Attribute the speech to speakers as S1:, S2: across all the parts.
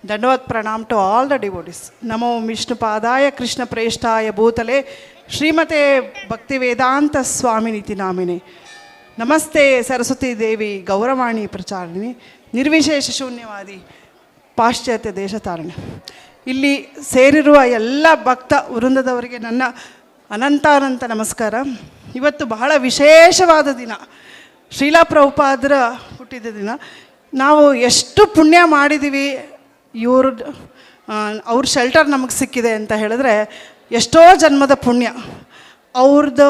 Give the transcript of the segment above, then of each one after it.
S1: Dandavat pranam to all the devotees. Namo Vishnu Padaya Krishna Preshtaya Bhutale Srimate Bhaktivedanta Swaminiti Namine. Namaste Saraswati Devi Gauravani Pracharini Nirvishesha Shunyavadi ಪಾಶ್ಚಾತ್ಯ ದೇಶತಾರಣೆ. ಇಲ್ಲಿ ಸೇರಿರುವ ಎಲ್ಲ ಭಕ್ತ ವೃಂದದವರಿಗೆ ನನ್ನ ಅನಂತ ನಮಸ್ಕಾರ. ಇವತ್ತು ಬಹಳ ವಿಶೇಷವಾದ ದಿನ, ಶ್ರೀಲಾ ಪ್ರಭುಪಾದರ ಹುಟ್ಟಿದ ದಿನ. ನಾವು ಎಷ್ಟು ಪುಣ್ಯ ಮಾಡಿದ್ದೀವಿ, ಅವ್ರ ಶೆಲ್ಟರ್ ನಮಗೆ ಸಿಕ್ಕಿದೆ ಅಂತ ಹೇಳಿದ್ರೆ ಎಷ್ಟೋ ಜನ್ಮದ ಪುಣ್ಯ. ಅವ್ರದ್ದು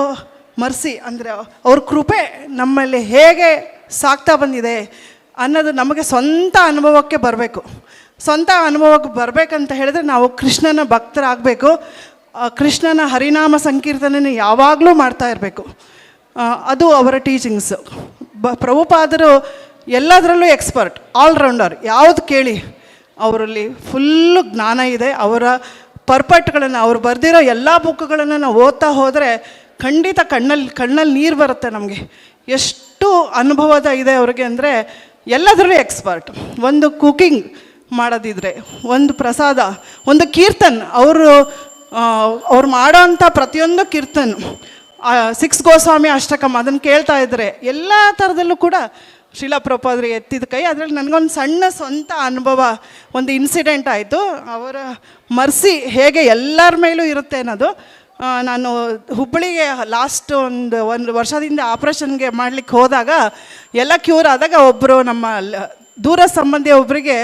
S1: ಮರ್ಸಿ ಅಂದರೆ ಅವ್ರ ಕೃಪೆ ನಮ್ಮಲ್ಲಿ ಹೇಗೆ ಸಾಕ್ತಾ ಬಂದಿದೆ ಅನ್ನೋದು ನಮಗೆ ಸ್ವಂತ ಅನುಭವಕ್ಕೆ ಬರಬೇಕು. ಸ್ವಂತ ಅನುಭವಕ್ಕೆ ಬರಬೇಕಂತ ಹೇಳಿದ್ರೆ ನಾವು ಕೃಷ್ಣನ ಭಕ್ತರಾಗಬೇಕು. ಕೃಷ್ಣನ ಹರಿನಾಮ ಸಂಕೀರ್ತನೆ ಯಾವಾಗಲೂ ಮಾಡ್ತಾ ಇರಬೇಕು. ಅದು ಅವರ ಟೀಚಿಂಗ್ಸು. ಪ್ರಭುಪಾದರು ಎಲ್ಲದರಲ್ಲೂ ಎಕ್ಸ್ಪರ್ಟ್, ಆಲ್ರೌಂಡರ್. ಯಾವುದು ಕೇಳಿ ಅವರಲ್ಲಿ ಫುಲ್ಲು ಜ್ಞಾನ ಇದೆ. ಅವರ ಪರ್ಪಟ್ಗಳನ್ನು, ಅವ್ರು ಬರೆದಿರೋ ಎಲ್ಲ ಬುಕ್ಗಳನ್ನು ನಾವು ಓದ್ತಾ ಹೋದರೆ ಖಂಡಿತ ಕಣ್ಣಲ್ಲಿ ನೀರು ಬರುತ್ತೆ ನಮಗೆ. ಎಷ್ಟು ಅನುಭವದ ಇದೆ ಅವ್ರಿಗೆ ಅಂದರೆ ಎಲ್ಲದರಲ್ಲೂ ಎಕ್ಸ್ಪರ್ಟ್. ಒಂದು ಕುಕಿಂಗ್ ಮಾಡೋದಿದ್ರೆ, ಒಂದು ಪ್ರಸಾದ, ಒಂದು ಕೀರ್ತನ್, ಅವ್ರು ಮಾಡೋ ಅಂಥ ಪ್ರತಿಯೊಂದು ಕೀರ್ತನ್, 6 ಗೋಸ್ವಾಮಿ ಅಷ್ಟಕಂ ಅದನ್ನು ಕೇಳ್ತಾ ಇದ್ದರೆ ಎಲ್ಲ ಥರದಲ್ಲೂ ಕೂಡ ಶ್ರೀಲಾ ಪ್ರಭುಪಾದರು ಎತ್ತಿದ ಕೈ. ಅದರಲ್ಲಿ ನನಗೊಂದು ಸಣ್ಣ ಸ್ವಂತ ಅನುಭವ, ಒಂದು ಇನ್ಸಿಡೆಂಟ್ ಆಯಿತು. ಅವರ ಮರ್ಸಿ ಹೇಗೆ ಎಲ್ಲರ ಮೇಲೂ ಇರುತ್ತೆ ಅನ್ನೋದು. ನಾನು ಹುಬ್ಬಳ್ಳಿಗೆ ಲಾಸ್ಟ್ ಒಂದು ವರ್ಷದಿಂದ ಆಪ್ರೇಷನ್ಗೆ ಮಾಡಲಿಕ್ಕೆ ಹೋದಾಗ ಎಲ್ಲ ಕ್ಯೂರ್ ಆದಾಗ ಒಬ್ಬರು ನಮ್ಮ ದೂರ ಸಂಬಂಧಿ ಒಬ್ಬರಿಗೆ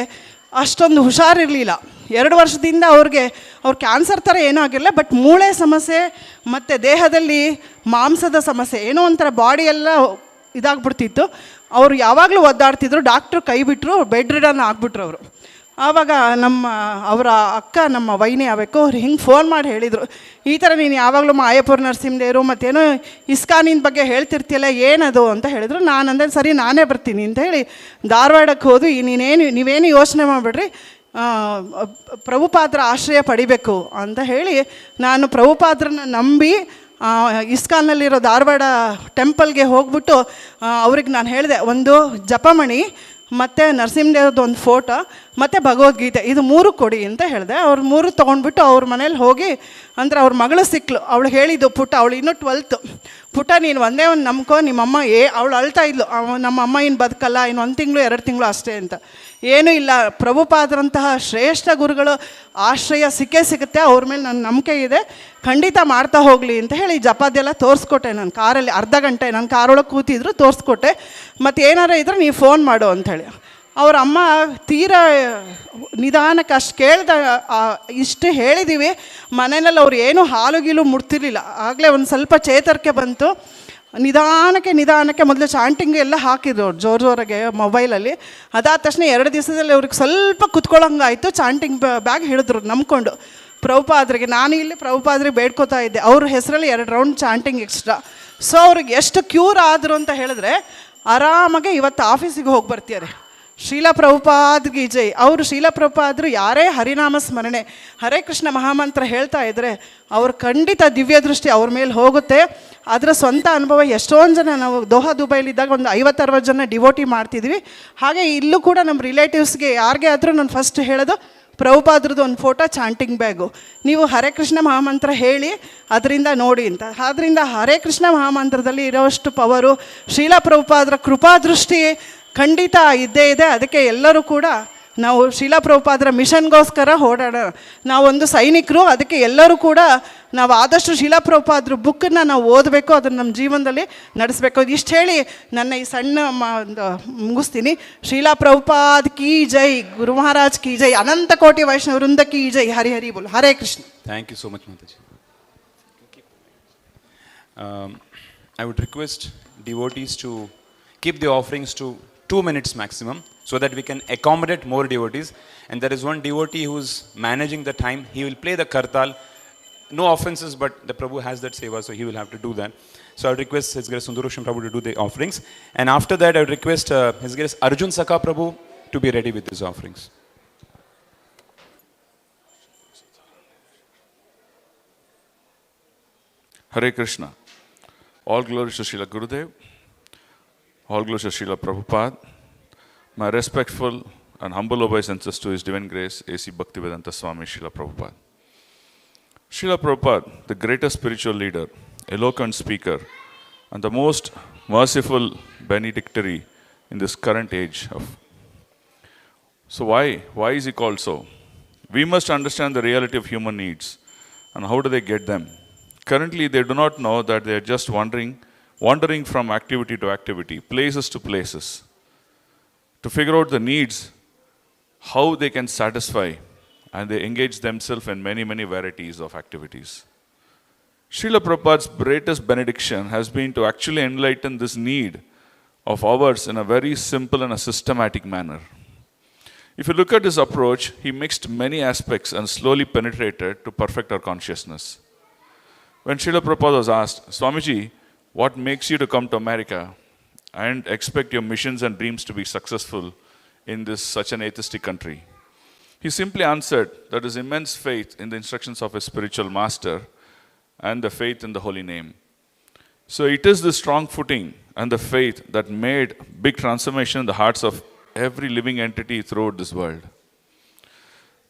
S1: ಅಷ್ಟೊಂದು ಹುಷಾರಿರಲಿಲ್ಲ. 2 ವರ್ಷದಿಂದ ಅವ್ರ ಕ್ಯಾನ್ಸರ್ ಥರ ಏನೂ ಆಗಿರಲಿಲ್ಲ, ಬಟ್ ಮೂಳೆ ಸಮಸ್ಯೆ ಮತ್ತು ದೇಹದಲ್ಲಿ ಮಾಂಸದ ಸಮಸ್ಯೆ, ಏನೋ ಒಂಥರ ಬಾಡಿ ಎಲ್ಲ ಇದಾಗ್ಬಿಡ್ತಿತ್ತು. ಅವರು ಯಾವಾಗಲೂ ಒದ್ದಾಡ್ತಿದ್ರು. ಡಾಕ್ಟ್ರು ಕೈ ಬಿಟ್ಟರು, ಬೆಡ್ ರಿಡನ್ ಆಗಿಬಿಟ್ರು ಅವರು. ಆವಾಗ ಅವರ ಅಕ್ಕ, ನಮ್ಮ ವೈನಿ ಆಗಬೇಕು, ಅವ್ರು ಹಿಂಗೆ ಫೋನ್ ಮಾಡಿ ಹೇಳಿದರು, ಈ ಥರ ನೀನು ಯಾವಾಗಲೂ ಮಾಯಾಪುರ ನರಸಿಂಹದೇವರು ಮತ್ತೇನೋ ಇಸ್ಕಾನಿನ ಬಗ್ಗೆ ಹೇಳ್ತಿರ್ತೀಯಲ್ಲ, ಏನದು ಅಂತ ಹೇಳಿದ್ರು. ನಾನಂದರೆ ಸರಿ ನಾನೇ ಬರ್ತೀನಿ ಅಂತ ಹೇಳಿ ಧಾರವಾಡಕ್ಕೆ ಹೋದು, ನೀವೇನು ಯೋಚನೆ ಮಾಡಿಬಿಡ್ರಿ, ಪ್ರಭುಪಾದರ ಆಶ್ರಯ ಪಡಿಬೇಕು ಅಂತ ಹೇಳಿ ನಾನು ಪ್ರಭುಪಾದ್ರನ್ನ ನಂಬಿ ಇಸ್ಕಾನ್ನಲ್ಲಿರೋ ಧಾರವಾಡ ಟೆಂಪಲ್ಗೆ ಹೋಗ್ಬಿಟ್ಟು ಅವ್ರಿಗೆ ನಾನು ಹೇಳಿದೆ, ಒಂದು ಜಪಮಣಿ ಮತ್ತು ನರಸಿಂಹದೇವ್ರದ್ದು ಒಂದು ಫೋಟೋ ಮತ್ತು ಭಗವದ್ಗೀತೆ, ಇದು 3 ಕೊಡಿ ಅಂತ ಹೇಳಿದೆ. ಅವ್ರು 3 ತೊಗೊಂಡ್ಬಿಟ್ಟು ಅವ್ರ ಮನೇಲಿ ಹೋಗಿ, ಅಂದರೆ ಅವ್ರ ಮಗಳು ಸಿಕ್ಕಳು. ಅವಳು ಹೇಳಿದ್ದು, ಪುಟ್ಟ, ಅವಳು ಇನ್ನೂ 12th, ಪುಟ್ಟ ನೀನು ಒಂದೇ ಒಂದು ನಂಬ್ಕೊ, ನಿಮ್ಮಮ್ಮ ಅವಳು ಅಳ್ತಾ ಇದ್ಲು, ನಮ್ಮಮ್ಮ ಇನ್ನು ಬದುಕಲ್ಲ, ಇನ್ನು 1 ತಿಂಗಳು 2 ತಿಂಗಳು ಅಷ್ಟೇ ಅಂತ. ಏನೂ ಇಲ್ಲ, ಪ್ರಭುಪಾದರಂತಹ ಶ್ರೇಷ್ಠ ಗುರುಗಳು ಆಶ್ರಯ ಸಿಗುತ್ತೆ, ಅವ್ರ ಮೇಲೆ ನನ್ನ ನಂಬಿಕೆ ಇದೆ, ಖಂಡಿತ ಮಾಡ್ತಾ ಹೋಗಲಿ ಅಂತ ಹೇಳಿ ಜಪದೆಲ್ಲ ತೋರಿಸ್ಕೊಟ್ಟೆ. ನಾನು ಕಾರಲ್ಲಿ ಅರ್ಧ ಗಂಟೆ ನಾನು ಕಾರೊಳಗೆ ಕೂತಿದ್ರು, ತೋರಿಸ್ಕೊಟ್ಟೆ. ಮತ್ತು ಏನಾರ ಇದ್ರೆ ನೀವು ಫೋನ್ ಮಾಡು ಅಂಥೇಳಿ. ಅವ್ರ ಅಮ್ಮ ತೀರಾ ನಿಧಾನಕ್ಕೆ ಅಷ್ಟು ಕೇಳ್ದ, ಇಷ್ಟು ಹೇಳಿದ್ದೀವಿ ಮನೆಯಲ್ಲಿ ಅವ್ರು ಏನೂ ಹಾಲು ಮುಡ್ತಿರ್ಲಿಲ್ಲ. ಆಗಲೇ ಒಂದು ಸ್ವಲ್ಪ ಚೇತರಿಕೆ ಬಂತು. ನಿಧಾನಕ್ಕೆ ಮೊದಲು ಚಾಂಟಿಂಗ್ ಎಲ್ಲ ಹಾಕಿದ್ರು ಅವ್ರು ಜೋರಾಗೆ ಮೊಬೈಲಲ್ಲಿ. ಅದಾದ ತಕ್ಷಣ 2 ದಿವಸದಲ್ಲಿ ಅವ್ರಿಗೆ ಸ್ವಲ್ಪ ಕುತ್ಕೊಳ್ಳೋಂಗಾಯಿತು. ಚಾಂಟಿಂಗ್ ಬ್ಯಾಗ್ ಹಿಡಿದ್ರು ನಂಬ್ಕೊಂಡು ಪ್ರಭುಪಾದ್ರಿಗೆ. ನಾನು ಇಲ್ಲಿ ಪ್ರಭುಪಾದ್ರಿಗೆ ಬೇಡ್ಕೋತಾ ಇದ್ದೆ, ಅವ್ರ ಹೆಸರಲ್ಲಿ 2 ರೌಂಡ್ ಚಾಂಟಿಂಗ್ ಎಕ್ಸ್ಟ್ರಾ. ಸೊ ಅವ್ರಿಗೆ ಎಷ್ಟು ಕ್ಯೂರ್ ಆದರು ಅಂತ ಹೇಳಿದ್ರೆ ಆರಾಮಾಗೆ ಇವತ್ತು ಆಫೀಸಿಗೆ ಹೋಗಿ ಬರ್ತಾರೆ. ಶ್ರೀಲಾ ಪ್ರಭುಪಾದ್ಗೆ ಜೈ. ಅವರು ಶ್ರೀಲಾ ಪ್ರಭುಪಾದರು ಯಾರೇ ಹರಿನಾಮ ಸ್ಮರಣೆ, ಹರೇ ಕೃಷ್ಣ ಮಹಾಮಂತ್ರ ಹೇಳ್ತಾ ಇದ್ದರೆ ಅವ್ರು ಖಂಡಿತ ದಿವ್ಯ ದೃಷ್ಟಿ ಅವ್ರ ಮೇಲೆ ಹೋಗುತ್ತೆ. ಅದರ ಸ್ವಂತ ಅನುಭವ. ಎಷ್ಟೊಂದು ಜನ, ನಾವು ದೋಹಾ ದುಬೈಲಿದ್ದಾಗ ಒಂದು 50-60 ಜನ ಡಿವೋಟಿ ಮಾಡ್ತಿದ್ವಿ. ಹಾಗೆ ಇಲ್ಲೂ ಕೂಡ ನಮ್ಮ ರಿಲೇಟಿವ್ಸ್ಗೆ ಯಾರಿಗೆ ಆದರೂ ನಾನು ಫಸ್ಟ್ ಹೇಳೋದು, ಪ್ರಭುಪಾದ್ರದ್ದು ಒಂದು ಫೋಟೋ, ಚಾಂಟಿಂಗ್ ಬ್ಯಾಗು, ನೀವು ಹರೇ ಕೃಷ್ಣ ಮಹಾಮಂತ್ರ ಹೇಳಿ ಅದರಿಂದ ನೋಡಿ ಅಂತ. ಆದ್ದರಿಂದ ಹರೇ ಕೃಷ್ಣ ಮಹಾಮಂತ್ರದಲ್ಲಿ ಇರೋಷ್ಟು ಪವರು, ಶ್ರೀಲಾ ಪ್ರಭುಪಾದರ ಕೃಪಾದೃಷ್ಟಿ ಖಂಡಿತ ಇದ್ದೇ ಇದೆ. ಅದಕ್ಕೆ ಎಲ್ಲರೂ ಕೂಡ ನಾವು ಶ್ರೀಲಾ ಪ್ರಭುಪಾದರ ಮಿಷನ್ಗೋಸ್ಕರ ಓಡಾಡೋಣ. ನಾವೊಂದು ಸೈನಿಕರು. ಅದಕ್ಕೆ ಎಲ್ಲರೂ ಕೂಡ ನಾವು ಆದಷ್ಟು ಶ್ರೀಲಾ ಪ್ರಭುಪಾದ್ರ ಬುಕ್ಕನ್ನು ನಾವು ಓದಬೇಕು, ಅದನ್ನು ನಮ್ಮ ಜೀವನದಲ್ಲಿ ನಡೆಸಬೇಕು. ಇಷ್ಟು ಹೇಳಿ ನನ್ನ ಈ ಸಣ್ಣ ಮುಗಿಸ್ತೀನಿ. ಶ್ರೀಲಾ ಪ್ರಭುಪಾದ್ ಕಿ ಜೈ, ಗುರು ಮಹಾರಾಜ್ ಕಿ ಜೈ, ಅನಂತ ಕೋಟಿ ವೈಷ್ಣವ ವೃಂದ ಕಿ ಜೈ. ಹರಿ ಹರಿ ಬೋಲ್. Hare Krishna.
S2: Thank you so much ಮಾತಾಜಿ. I would request devotees to keep the offerings to 2 minutes maximum, so that we can accommodate more devotees. And there is one devotee who is managing the time. He will play the kartal. No offenses, but the Prabhu has that seva, so he will have to do that. So I would request His Grace Sundaroshan Prabhu to do the offerings. And after that, I would request His Grace Arjun Sakha Prabhu to be ready with his offerings.
S3: Hare Krishna. All glories to Srila Gurudev. All glories to Srila Prabhupada. My respectful and humble obeisances to His Divine Grace, A.C. Bhaktivedanta Swami Srila Prabhupada. Srila Prabhupada, the greatest spiritual leader, eloquent speaker, and the most merciful benedictory in this current age of. So why? Why is he called so? We must understand the reality of human needs and how do they get them. Currently, they do not know that they are just wandering from activity to activity, places to places, to figure out the needs, how they can satisfy, and they engage themselves in many, many varieties of activities. Srila Prabhupada's greatest benediction has been to actually enlighten this need of ours in a very simple and a systematic manner. If you look at his approach, he mixed many aspects and slowly penetrated to perfect our consciousness. When Srila Prabhupada was asked, Swamiji, what makes you to come to America and expect your missions and dreams to be successful in this such an atheistic country? He simply answered that his immense faith in the instructions of his spiritual master and the faith in the holy name. So it is the strong footing and the faith that made big transformation in the hearts of every living entity throughout this world.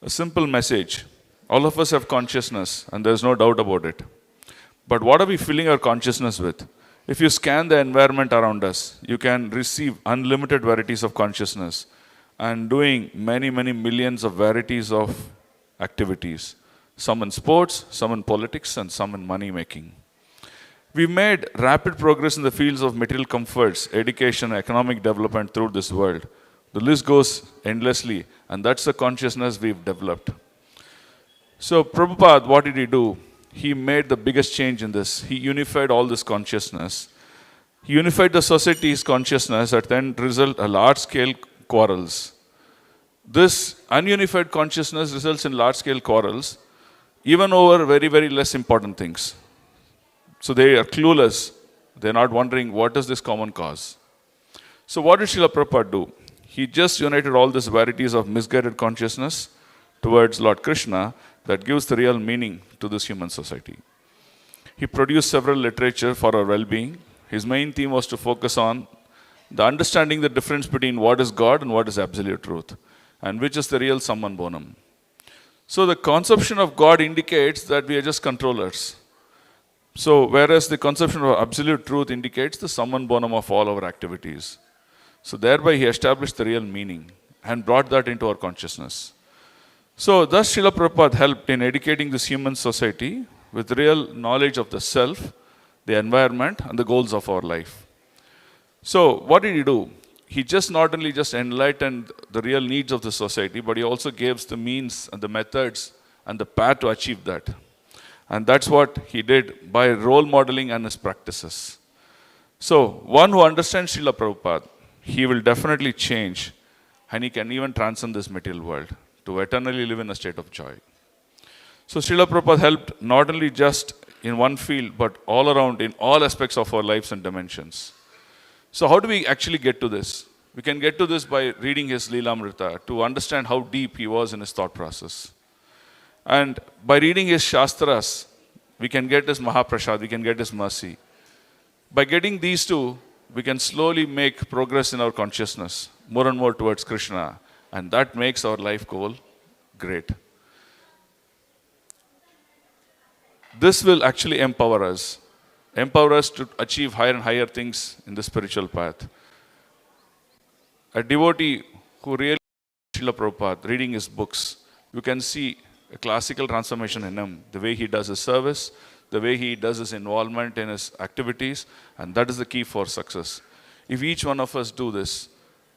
S3: A simple message. All of us have consciousness and there's no doubt about it. But what are we filling our consciousness with? If you scan the environment around us, you can receive unlimited varieties of consciousness and doing many, many millions of varieties of activities. Some in sports, some in politics, and some in money making. We've made rapid progress in the fields of material comforts, education, and economic development throughout this world. The list goes endlessly, and that's the consciousness we've developed. So Prabhupada, what did he do? He made the biggest change in this. He unified all this consciousness. He unified the society's consciousness that then result in large-scale quarrels. This ununified consciousness results in large-scale quarrels, even over very, very less important things. So they are clueless. They're not wondering what is this common cause. So what did Srila Prabhupada do? He just united all these varieties of misguided consciousness towards Lord Krishna that gives the real meaning to this human society. He produced several literature for our well-being. His main theme was to focus on the understanding the difference between what is God and what is absolute truth, and which is the real summum bonum. So the conception of God indicates that we are just controllers. So whereas the conception of absolute truth indicates the summum bonum of all our activities. So thereby he established the real meaning and brought that into our consciousness. So thus Srila Prabhupada helped in educating this human society with real knowledge of the self, the environment, and the goals of our life. So what did he do? He just not only just enlightened the real needs of the society, but he also gave the means and the methods and the path to achieve that. And that's what he did by role modeling and his practices. So one who understands Srila Prabhupada, he will definitely change and he can even transcend this material world to eternally live in a state of joy. So Srila Prabhupada helped not only just in one field, but all around in all aspects of our lives and dimensions. So how do we actually get to this? We can get to this by reading his Leelamrita to understand how deep he was in his thought process. And by reading his Shastras, we can get his Mahaprasad, we can get his mercy. By getting these two, we can slowly make progress in our consciousness, more and more towards Krishna. And that makes our life goal great. This will actually empower us to achieve higher and higher things in the spiritual path. A devotee who really Srila Prabhupada, reading his books, you can see a classical transformation in him, the way he does his service, the way he does his involvement in his activities, and that is the key for success. If each one of us do this,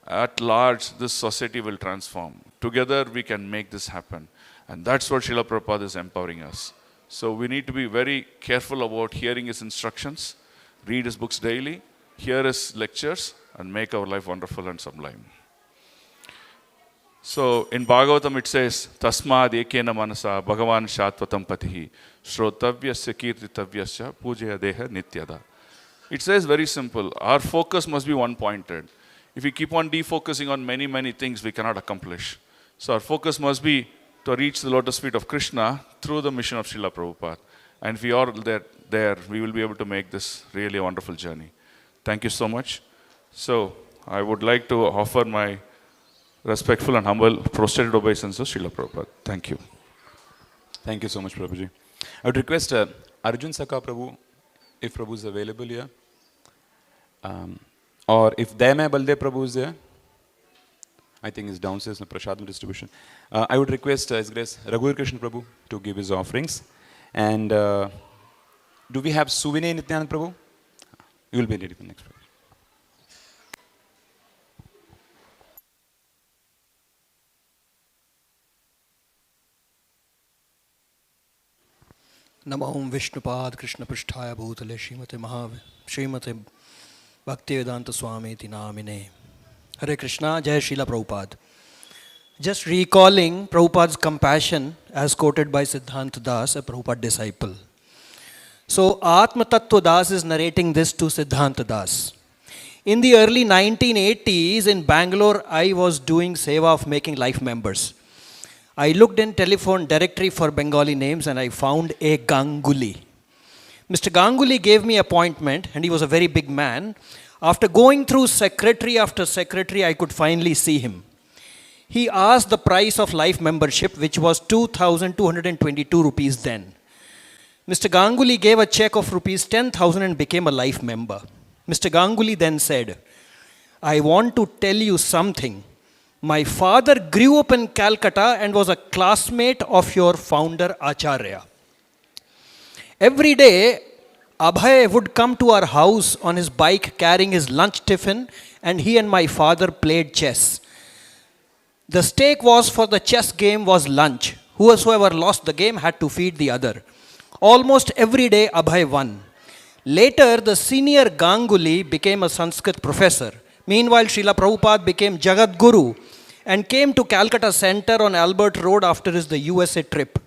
S3: at large, this society will transform. Together, we can make this happen. And that's what Srila Prabhupada is empowering us. So we need to be very careful about hearing his instructions, read his books daily, hear his lectures, and make our life wonderful and sublime. So in Bhagavatam it says, Tasmad ekena manasa bhagavan shatvatam patihi shrotavyasya kirtitavyasya pujaya deha nityada. It says very simple, our focus must be one-pointed. If we keep on defocusing on many, many things, we cannot accomplish. So our focus must be to reach the lotus feet of Krishna through the mission of Srila Prabhupada. And if we are there, we will be able to make this really a wonderful journey. Thank you so much. So I would like to offer my respectful and humble prostrated obeisances, Srila Prabhupada. Thank you.
S2: Thank you so much, Prabhuji. I would request Arjun Sakha Prabhu, if Prabhu is available here. Or if Dayamay Baldev Prabhu is there. I think it's downstairs in the Prasadam distribution. I would request His Grace Raghuveer Krishna Prabhu to give his offerings. And do we have Suvinay Nityanand Prabhu? You will be ready for the next Prabhu.
S4: नमो ओम विष्णुपाद कृष्ण पृष्ठाय भूतले श्रीमते भक्तिवेदांत स्वामी नामिने. Hare Krishna, Jai Sheila Prabhupada. Just recalling Prabhupada's compassion as quoted by Siddhanta Das, a Prabhupada disciple. So Atma Tattva Das is narrating this to Siddhanta Das. In the early 1980s in Bangalore, I was doing seva of making life members. I looked in telephone directory for Bengali names and I found a Ganguly. Mr. Ganguly gave me appointment and he was a very big man. After going through secretary after secretary, I could finally see him. He asked the price of life membership, which was 2,222 rupees then. Mr. Ganguly gave a check of rupees 10,000 and became a life member. Mr. Ganguly then said, I want to tell you something. My father grew up in Calcutta and was a classmate of your founder Acharya. Every day, Abhay would come to our house on his bike carrying his lunch tiffin and he and my father played chess. The stake was for the chess game was lunch. Whosoever lost the game had to feed the other. Almost every day Abhay won. Later, the senior Ganguly became a Sanskrit professor. Meanwhile, Srila Prabhupada became Jagat Guru and came to Calcutta Center on Albert Road after his the USA trip.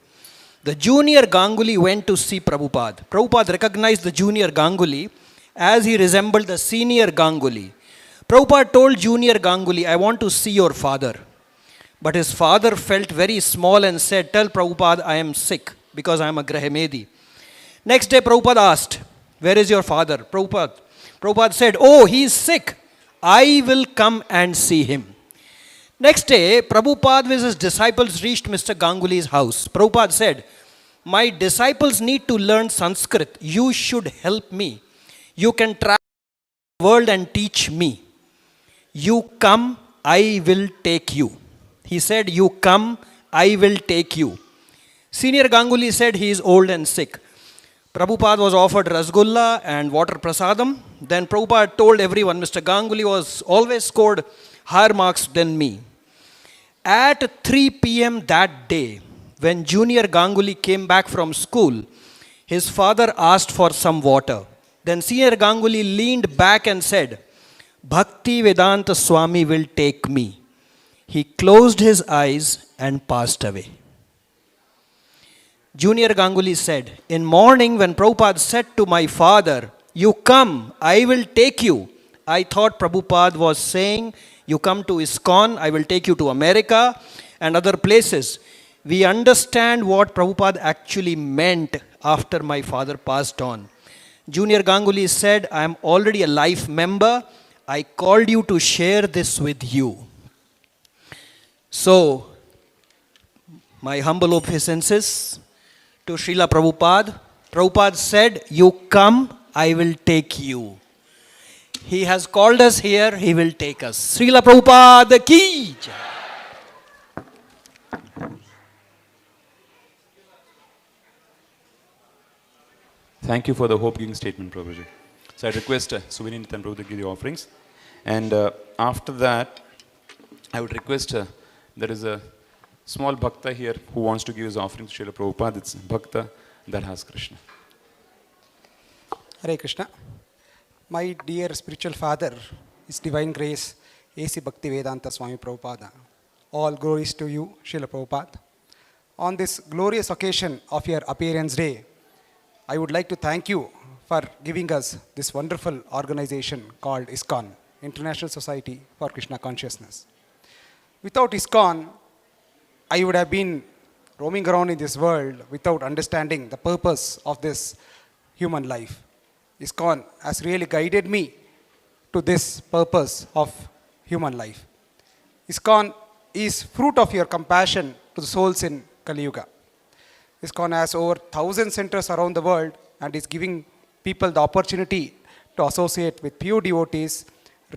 S4: The junior Ganguly went to see Prabhupada. Prabhupada recognized the junior Ganguly as he resembled the senior Ganguly. Prabhupada told junior Ganguly, I want to see your father. But his father felt very small and said, tell Prabhupada I am sick because I am a Grahemedi. Next day Prabhupada asked, where is your father? Prabhupada said, oh, he is sick. I will come and see him. Next day, Prabhupada with his disciples reached Mr. Ganguly's house. Prabhupada said, my disciples need to learn Sanskrit. You should help me. You can travel the world and teach me. You come, I will take you. He said, you come, I will take you. Senior Ganguly said he is old and sick. Prabhupada was offered rasgulla and water prasadam. Then Prabhupada told everyone, Mr. Ganguly was always scored higher marks than me. At 3 p.m. that day, when junior Ganguly came back from school, his father asked for some water. Then senior Ganguly leaned back and said, Bhakti Vedanta Swami will take me. He closed his eyes and passed away. Junior Ganguly said, in morning when Prabhupada said to my father, you come, I will take you. I thought Prabhupada was saying, you come to ISKCON, I will take you to America and other places. We understand what Prabhupada actually meant after my father passed on. Junior Ganguly said, I am already a life member. I called you to share this with you. So, my humble obeisances to Srila Prabhupada. Prabhupada said, you come, I will take you. He has called us here, he will take us. Srila Prabhupada ki jai.
S2: Thank you for the hope-giving statement, Prabhuji. So I request Suvini Nityan Prabhu to give the offerings. And after that, I would request, there is a small bhakta here who wants to give his offering to Srila Prabhupada. It's Bhakta Darhas Krishna.
S5: Hare Krishna. My dear spiritual father, His Divine Grace, A.C. Bhaktivedanta Swami Prabhupada. All glories to you, Srila Prabhupada. On this glorious occasion of your appearance day, I would like to thank you for giving us this wonderful organization called ISKCON, International Society for Krishna Consciousness. Without ISKCON, I would have been roaming around in this world without understanding the purpose of this human life. ISKCON has really guided me to this purpose of human life. ISKCON is fruit of your compassion to the souls in Kali Yuga. ISKCON has over 1,000 centers around the world and is giving people the opportunity to associate with pure devotees,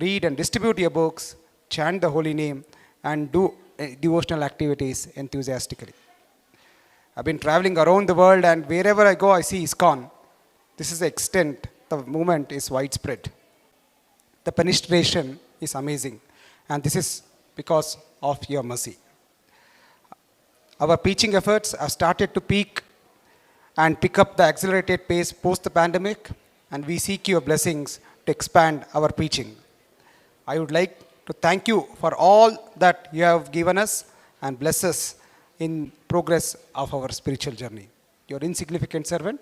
S5: read and distribute your books, chant the holy name, and do devotional activities enthusiastically. I've been traveling around the world, and wherever I go, I see ISKCON. This is the extent the movement is widespread. The penetration is amazing, and this is because of your mercy. Our preaching efforts have started to peak and pick up the accelerated pace post the pandemic, and we seek your blessings to expand our preaching. I would like to thank you for all that you have given us and bless us in progress of our spiritual journey. Your insignificant servant,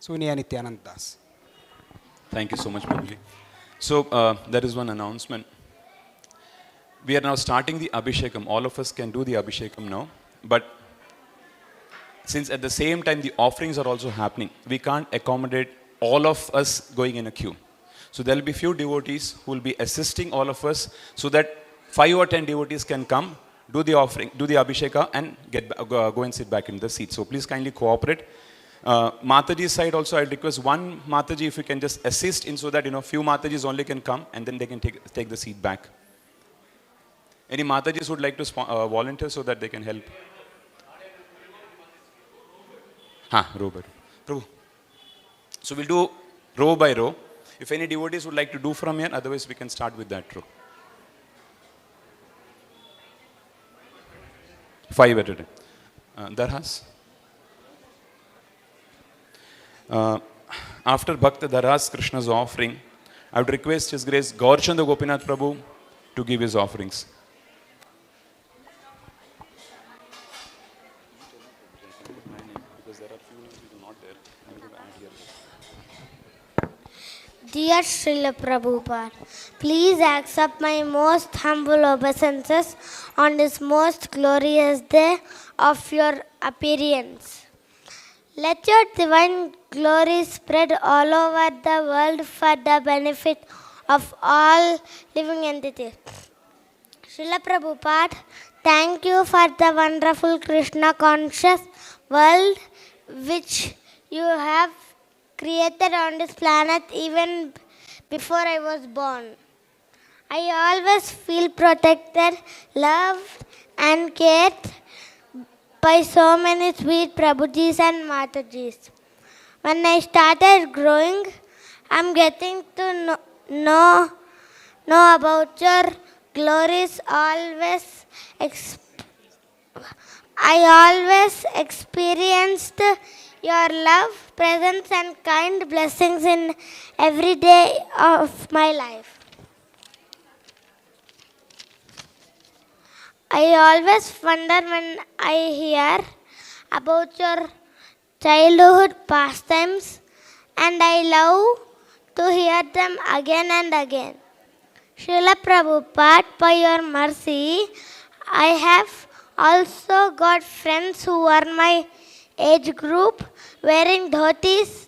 S5: Suniya Nityanand Das.
S2: Thank you so much, Prabhuji. So, there is one announcement. We are now starting the Abhishekam. All of us can do the Abhishekam now. But since at the same time the offerings are also happening, we can't accommodate all of us going in a queue. So there will be few devotees who will be assisting all of us so that 5 or 10 devotees can come, do the offering, do the Abhisheka, and go and sit back in the seat. So please kindly cooperate. Mataji's side also, I request one Mataji if you can just assist in so that few Matajis only can come and then they can take the seat back. Any Matajis would like to volunteer so that they can help? Row by row. Prabhu. So we'll do row by row. If any devotees would like to do from here, otherwise we can start with that row. 5 at a time. Darhas. After Bhakta Darhas Krishna's offering, I would request His Grace Gaurchanda Gopinath Prabhu to give his offerings.
S6: Dear Srila Prabhupada, please accept my most humble obeisances on this most glorious day of your appearance. Let your divine glory spread all over the world for the benefit of all living entities. Srila Prabhupada, thank you for the wonderful Krishna conscious world which you have created on this planet even before I was born. I always feel protected, loved and cared by so many sweet Prabhujis and Matajis. When I started growing, I'm getting to know about your glories. I always experienced your love, presence and kind blessings in every day of my life. I always wonder when I hear about your childhood pastimes, and I love to hear them again and again. Srila Prabhupada, by your mercy, I have also got friends who are my age group, wearing dhotis,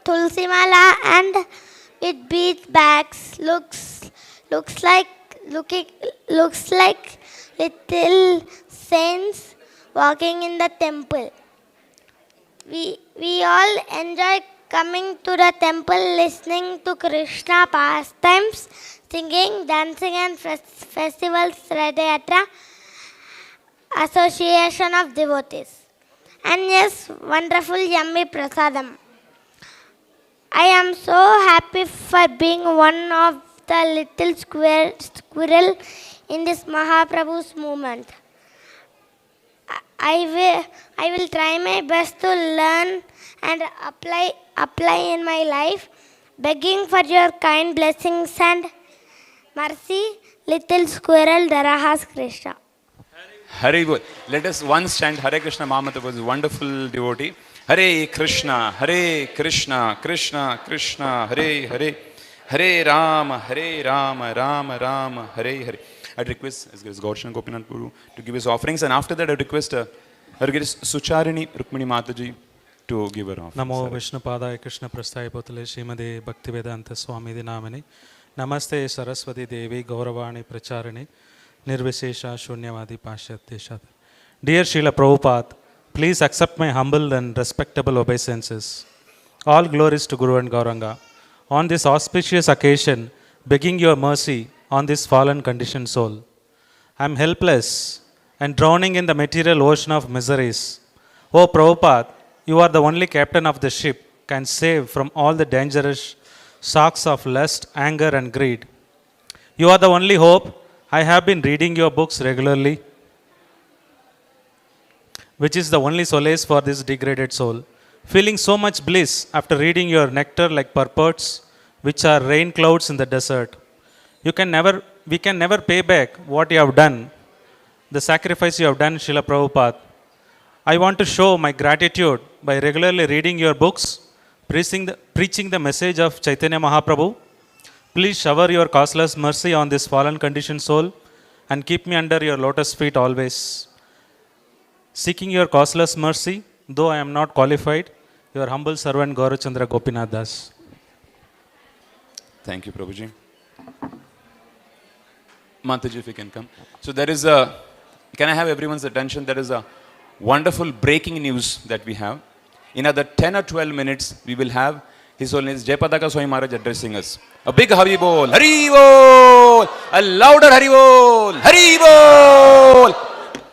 S6: tulsi mala, and with bead bags. Looks like little saints walking in the temple. We all enjoy coming to the temple, listening to Krishna pastimes, singing, dancing, and festivals, Radhayatra, Association of Devotees. And yes, wonderful yummy prasadam. I am so happy for being one of the little squirrel in this Mahaprabhu's movement. I will try my best to learn and apply in my life, begging for your kind blessings and mercy, little squirrel Darahas Krishna.
S2: Hare Bol. Let us once chant Hare Krishna Mahamatra was a wonderful devotee. Hare Krishna, Krishna Krishna, Hare Hare, Hare Rama, Rama Rama, Hare Hare. I'd request Gaurchanda Gopinath Prabhu to give his offerings, and after that I'd request Sucharini Rukmini Mataji to give her offerings.
S7: Namo Vishnupadaya Krishna Prasthaya Bhutale Srimade Bhaktivedanta Swami Dinamani. Namaste Saraswati Devi Gauravani Pracharini. Nirvishesha Shunyavadi Pashyatya. Dear Srila Prabhupada, please accept my humble and respectable obeisances. All glories to Guru and Gauranga. On this auspicious occasion, begging your mercy on this fallen conditioned soul. I am helpless and drowning in the material ocean of miseries. O Prabhupada, you are the only captain of the ship, can save from all the dangerous sharks of lust, anger and greed. You are the only hope. I have been reading your books regularly, which is the only solace for this degraded soul. Feeling so much bliss after reading your nectar like purports, which are rain clouds in the desert. We can never pay back what you have done, the sacrifice you have done, Srila Prabhupada. I want to show my gratitude by regularly reading your books, preaching the message of Chaitanya Mahaprabhu. Please shower your causeless mercy on this fallen conditioned soul and keep me under your lotus feet always. Seeking your causeless mercy, though I am not qualified, your humble servant Gaurachandra Gopinath Das.
S2: Thank you, Prabhuji. Mataji, if you can come. So there is a, can I have everyone's attention? There is a wonderful breaking news that we have. In another 10 or 12 minutes, we will have His Holiness Jayapadaka Swami Maharaj addressing us. A big Hari Bol, Hari Bol, a louder Hari Bol, Hari Bol.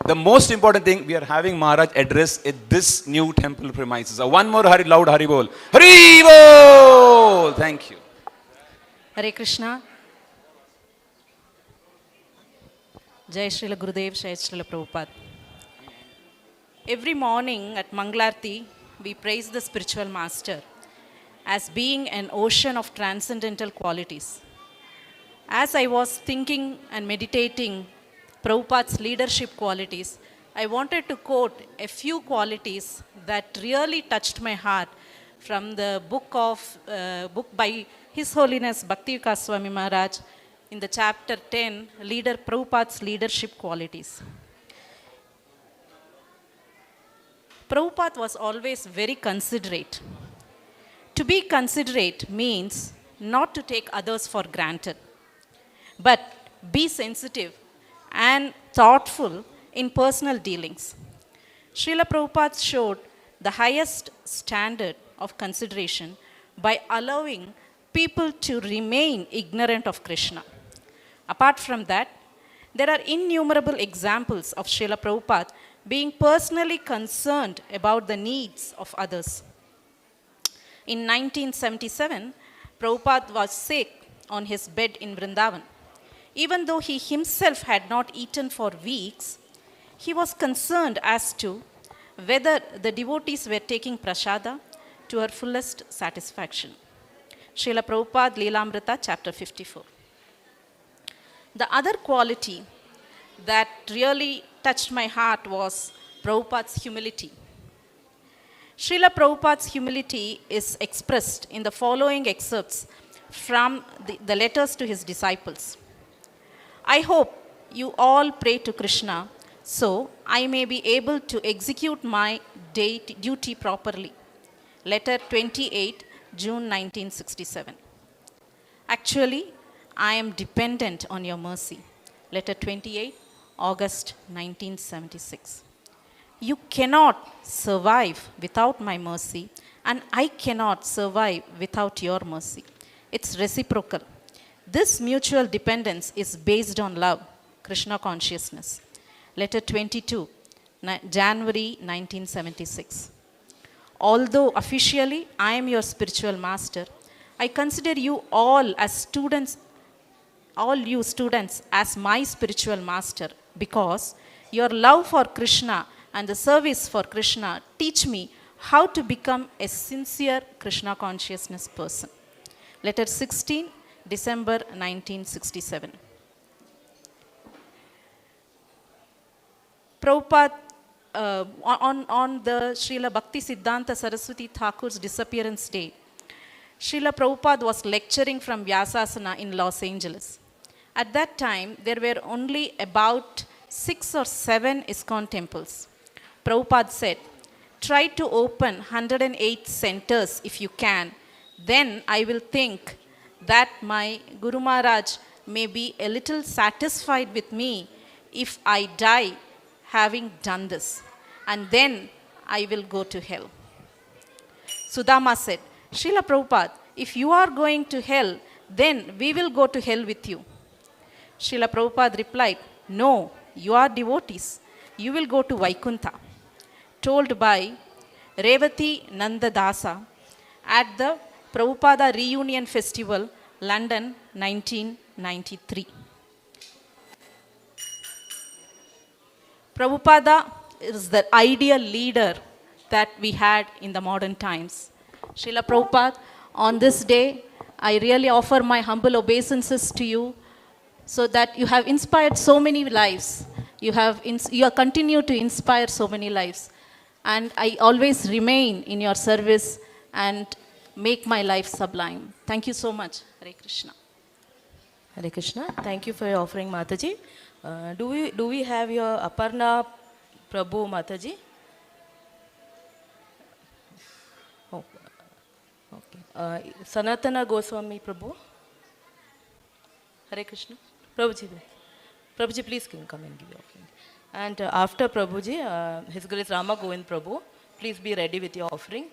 S2: The most important thing, we are having Maharaj address at this new temple premises. One more loud Hari Bol, Hari Bol. Thank you.
S8: Hare Krishna. Jai Srila Gurudev, Jai Srila Prabhupada. Every morning at Mangalarti, we praise the spiritual master as being an ocean of transcendental qualities. As I was thinking and meditating Prabhupada's leadership qualities, I wanted to quote a few qualities that really touched my heart from the book by His Holiness Bhakti Swami Maharaj in the chapter 10, Prabhupada's leadership qualities. Prabhupada was always very considerate. To be considerate means not to take others for granted, but be sensitive and thoughtful in personal dealings. Srila Prabhupada showed the highest standard of consideration by allowing people to remain ignorant of Krishna. Apart from that, there are innumerable examples of Srila Prabhupada being personally concerned about the needs of others. In 1977, Prabhupada was sick on his bed in Vrindavan. Even though he himself had not eaten for weeks, he was concerned as to whether the devotees were taking prasada to her fullest satisfaction. Srila Prabhupada, Leelamrita, chapter 54. The other quality that really touched my heart was Prabhupada's humility. Srila Prabhupada's humility is expressed in the following excerpts from the letters to his disciples. I hope you all pray to Krishna so I may be able to execute my duty properly. Letter 28, June 1967. Actually, I am dependent on your mercy. Letter 28, August 1976. You cannot survive without my mercy, and I cannot survive without your mercy. It's reciprocal. This mutual dependence is based on love, Krishna consciousness. Letter 22, January 1976. Although officially I am your spiritual master, I consider you all as students, all you students as my spiritual master, because your love for Krishna and the service for Krishna teach me how to become a sincere Krishna consciousness person. Letter 16, December 1967. Prabhupada, on the Srila Bhakti Siddhanta Saraswati Thakur's disappearance day, Srila Prabhupada was lecturing from Vyasasana in Los Angeles. At that time, there were only about 6 or 7 ISKCON temples. Prabhupada said, try to open 108 centers if you can. Then I will think that my Guru Maharaj may be a little satisfied with me if I die having done this, and then I will go to hell. Sudama said, Srila Prabhupada, if you are going to hell, then we will go to hell with you. Srila Prabhupada replied, no, you are devotees. You will go to Vaikuntha. Told by Revati Nanda Dasa at the Prabhupada Reunion Festival, London, 1993. Prabhupada is the ideal leader that we had in the modern times. Srila Prabhupada, on this day, I really offer my humble obeisances to you so that you have inspired so many lives. You have continued to inspire so many lives. And I always remain in your service and make my life sublime. Thank you so much. Hare Krishna.
S9: Hare Krishna. Thank you for your offering, Mataji. Do we have your Aparna Prabhu, Mataji? Oh, okay. Sanatana Goswami Prabhu. Hare Krishna. Prabhuji, please come and give your offering. And after Prabhuji, His Grace Rama Govind Prabhu, please be ready with your offering.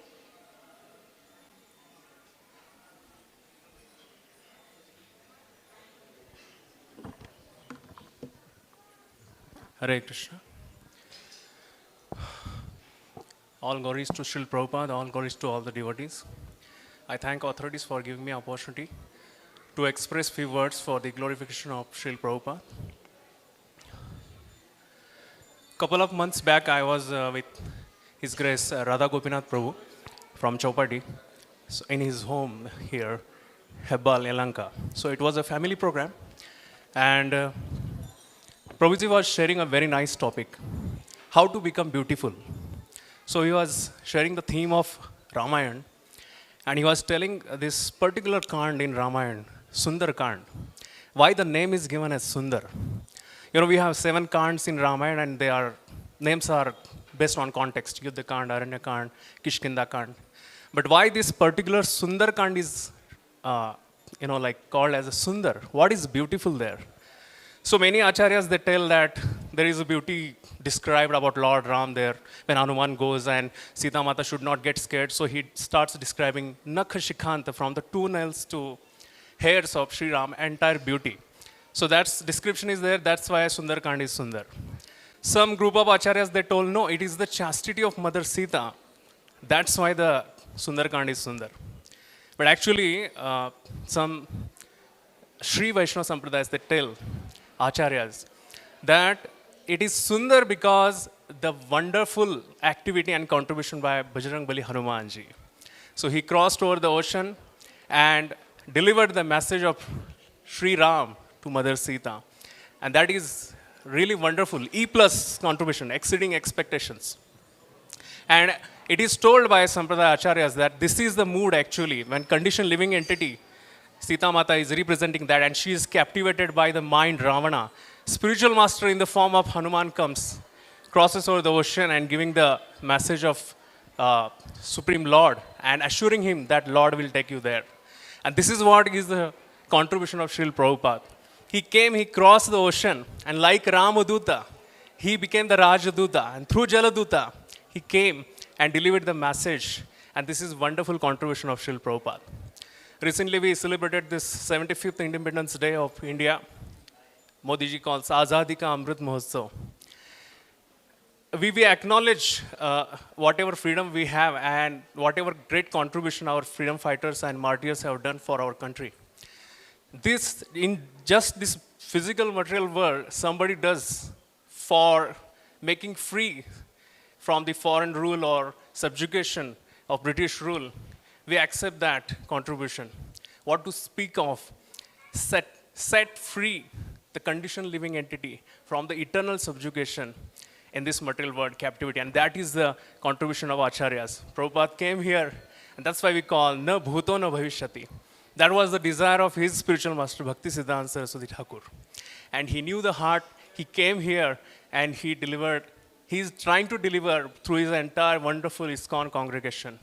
S10: Hare Krishna. All glories to Srila Prabhupada, all glories to all the devotees. I thank authorities for giving me opportunity to express few words for the glorification of Srila Prabhupada. Couple of months back, I was with His Grace Radha Gopinath Prabhu from Chowpatty, so in his home here, Hebbal, Yelahanka. So it was a family program, and Prabhuji was sharing a very nice topic, how to become beautiful. So he was sharing the theme of Ramayana, and he was telling this particular Kand in Ramayana, Sundar Kand, why the name is given as Sundar. You know, we have 7 Kands in Ramayana, and their names are based on context, Yuddha Kand, Aranya Kand, Kishkinda Kand. But why this particular Sundar Kand is, called as a Sundar? What is beautiful there? So many acharyas, they tell that there is a beauty described about Lord Ram there. When Hanuman goes and Sita Mata should not get scared, so he starts describing Nakha Shikhanta, from the 2 nails to hairs of Sri Ram, entire beauty. So that's description is there, that's why Sundar Kand is Sundar. Some group of acharyas, they told, no, it is the chastity of Mother Sita. That's why the Sundar Kand is Sundar. But actually, some Sri Vaishnava Sampradayas, they tell, acharyas, that it is Sundar because the wonderful activity and contribution by Bajrang Bali Hanumanji. So he crossed over the ocean and delivered the message of Sri Ram to Mother Sita. And that is really wonderful. E plus contribution, exceeding expectations. And it is told by Sampradaya Acharyas that this is the mood actually, when conditioned living entity, Sita Mata is representing that, and she is captivated by the mind Ravana. Spiritual master in the form of Hanuman comes, crosses over the ocean and giving the message of Supreme Lord and assuring him that Lord will take you there. And this is what is the contribution of Srila Prabhupada. He came, he crossed the ocean, and like Ramaduta, he became the Rajaduta, and through Jaladuta, he came and delivered the message. And this is wonderful contribution of Srila Prabhupada. Recently, we celebrated this 75th Independence Day of India. Modi ji calls Azadi Ka Amrit Mahotsav. We acknowledge whatever freedom we have and whatever great contribution our freedom fighters and martyrs have done for our country. This, in just this physical material world, somebody does for making free from the foreign rule or subjugation of British rule. We accept that contribution. What to speak of? Set free the conditioned living entity from the eternal subjugation in this material world captivity. And that is the contribution of Acharyas. Prabhupada came here, and that's why we call Na Bhuto Na Bhavishyati. That was the desire of his spiritual master, Bhakti Siddhanta Saraswati Thakur. And he knew the heart. He came here and he delivered. He's trying to deliver through his entire wonderful ISKCON congregation.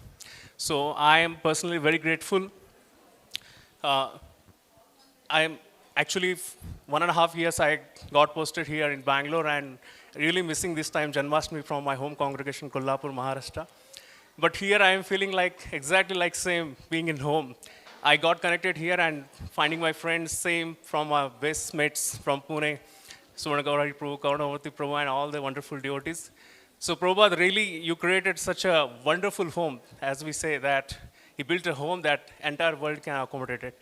S10: So I am personally very grateful. I am actually 1.5 years I got posted here in Bangalore, and really missing this time Janmashtami from my home congregation, Kolhapur, Maharashtra. But here I am feeling like exactly like same being in home. I got connected here and finding my friends same from our best mates from Pune, Suvarnagauri Prabhu, Karanavati Prabhu, and all the wonderful devotees. So Prabhupada, really you created such a wonderful home, as we say that he built a home that entire world can accommodate it.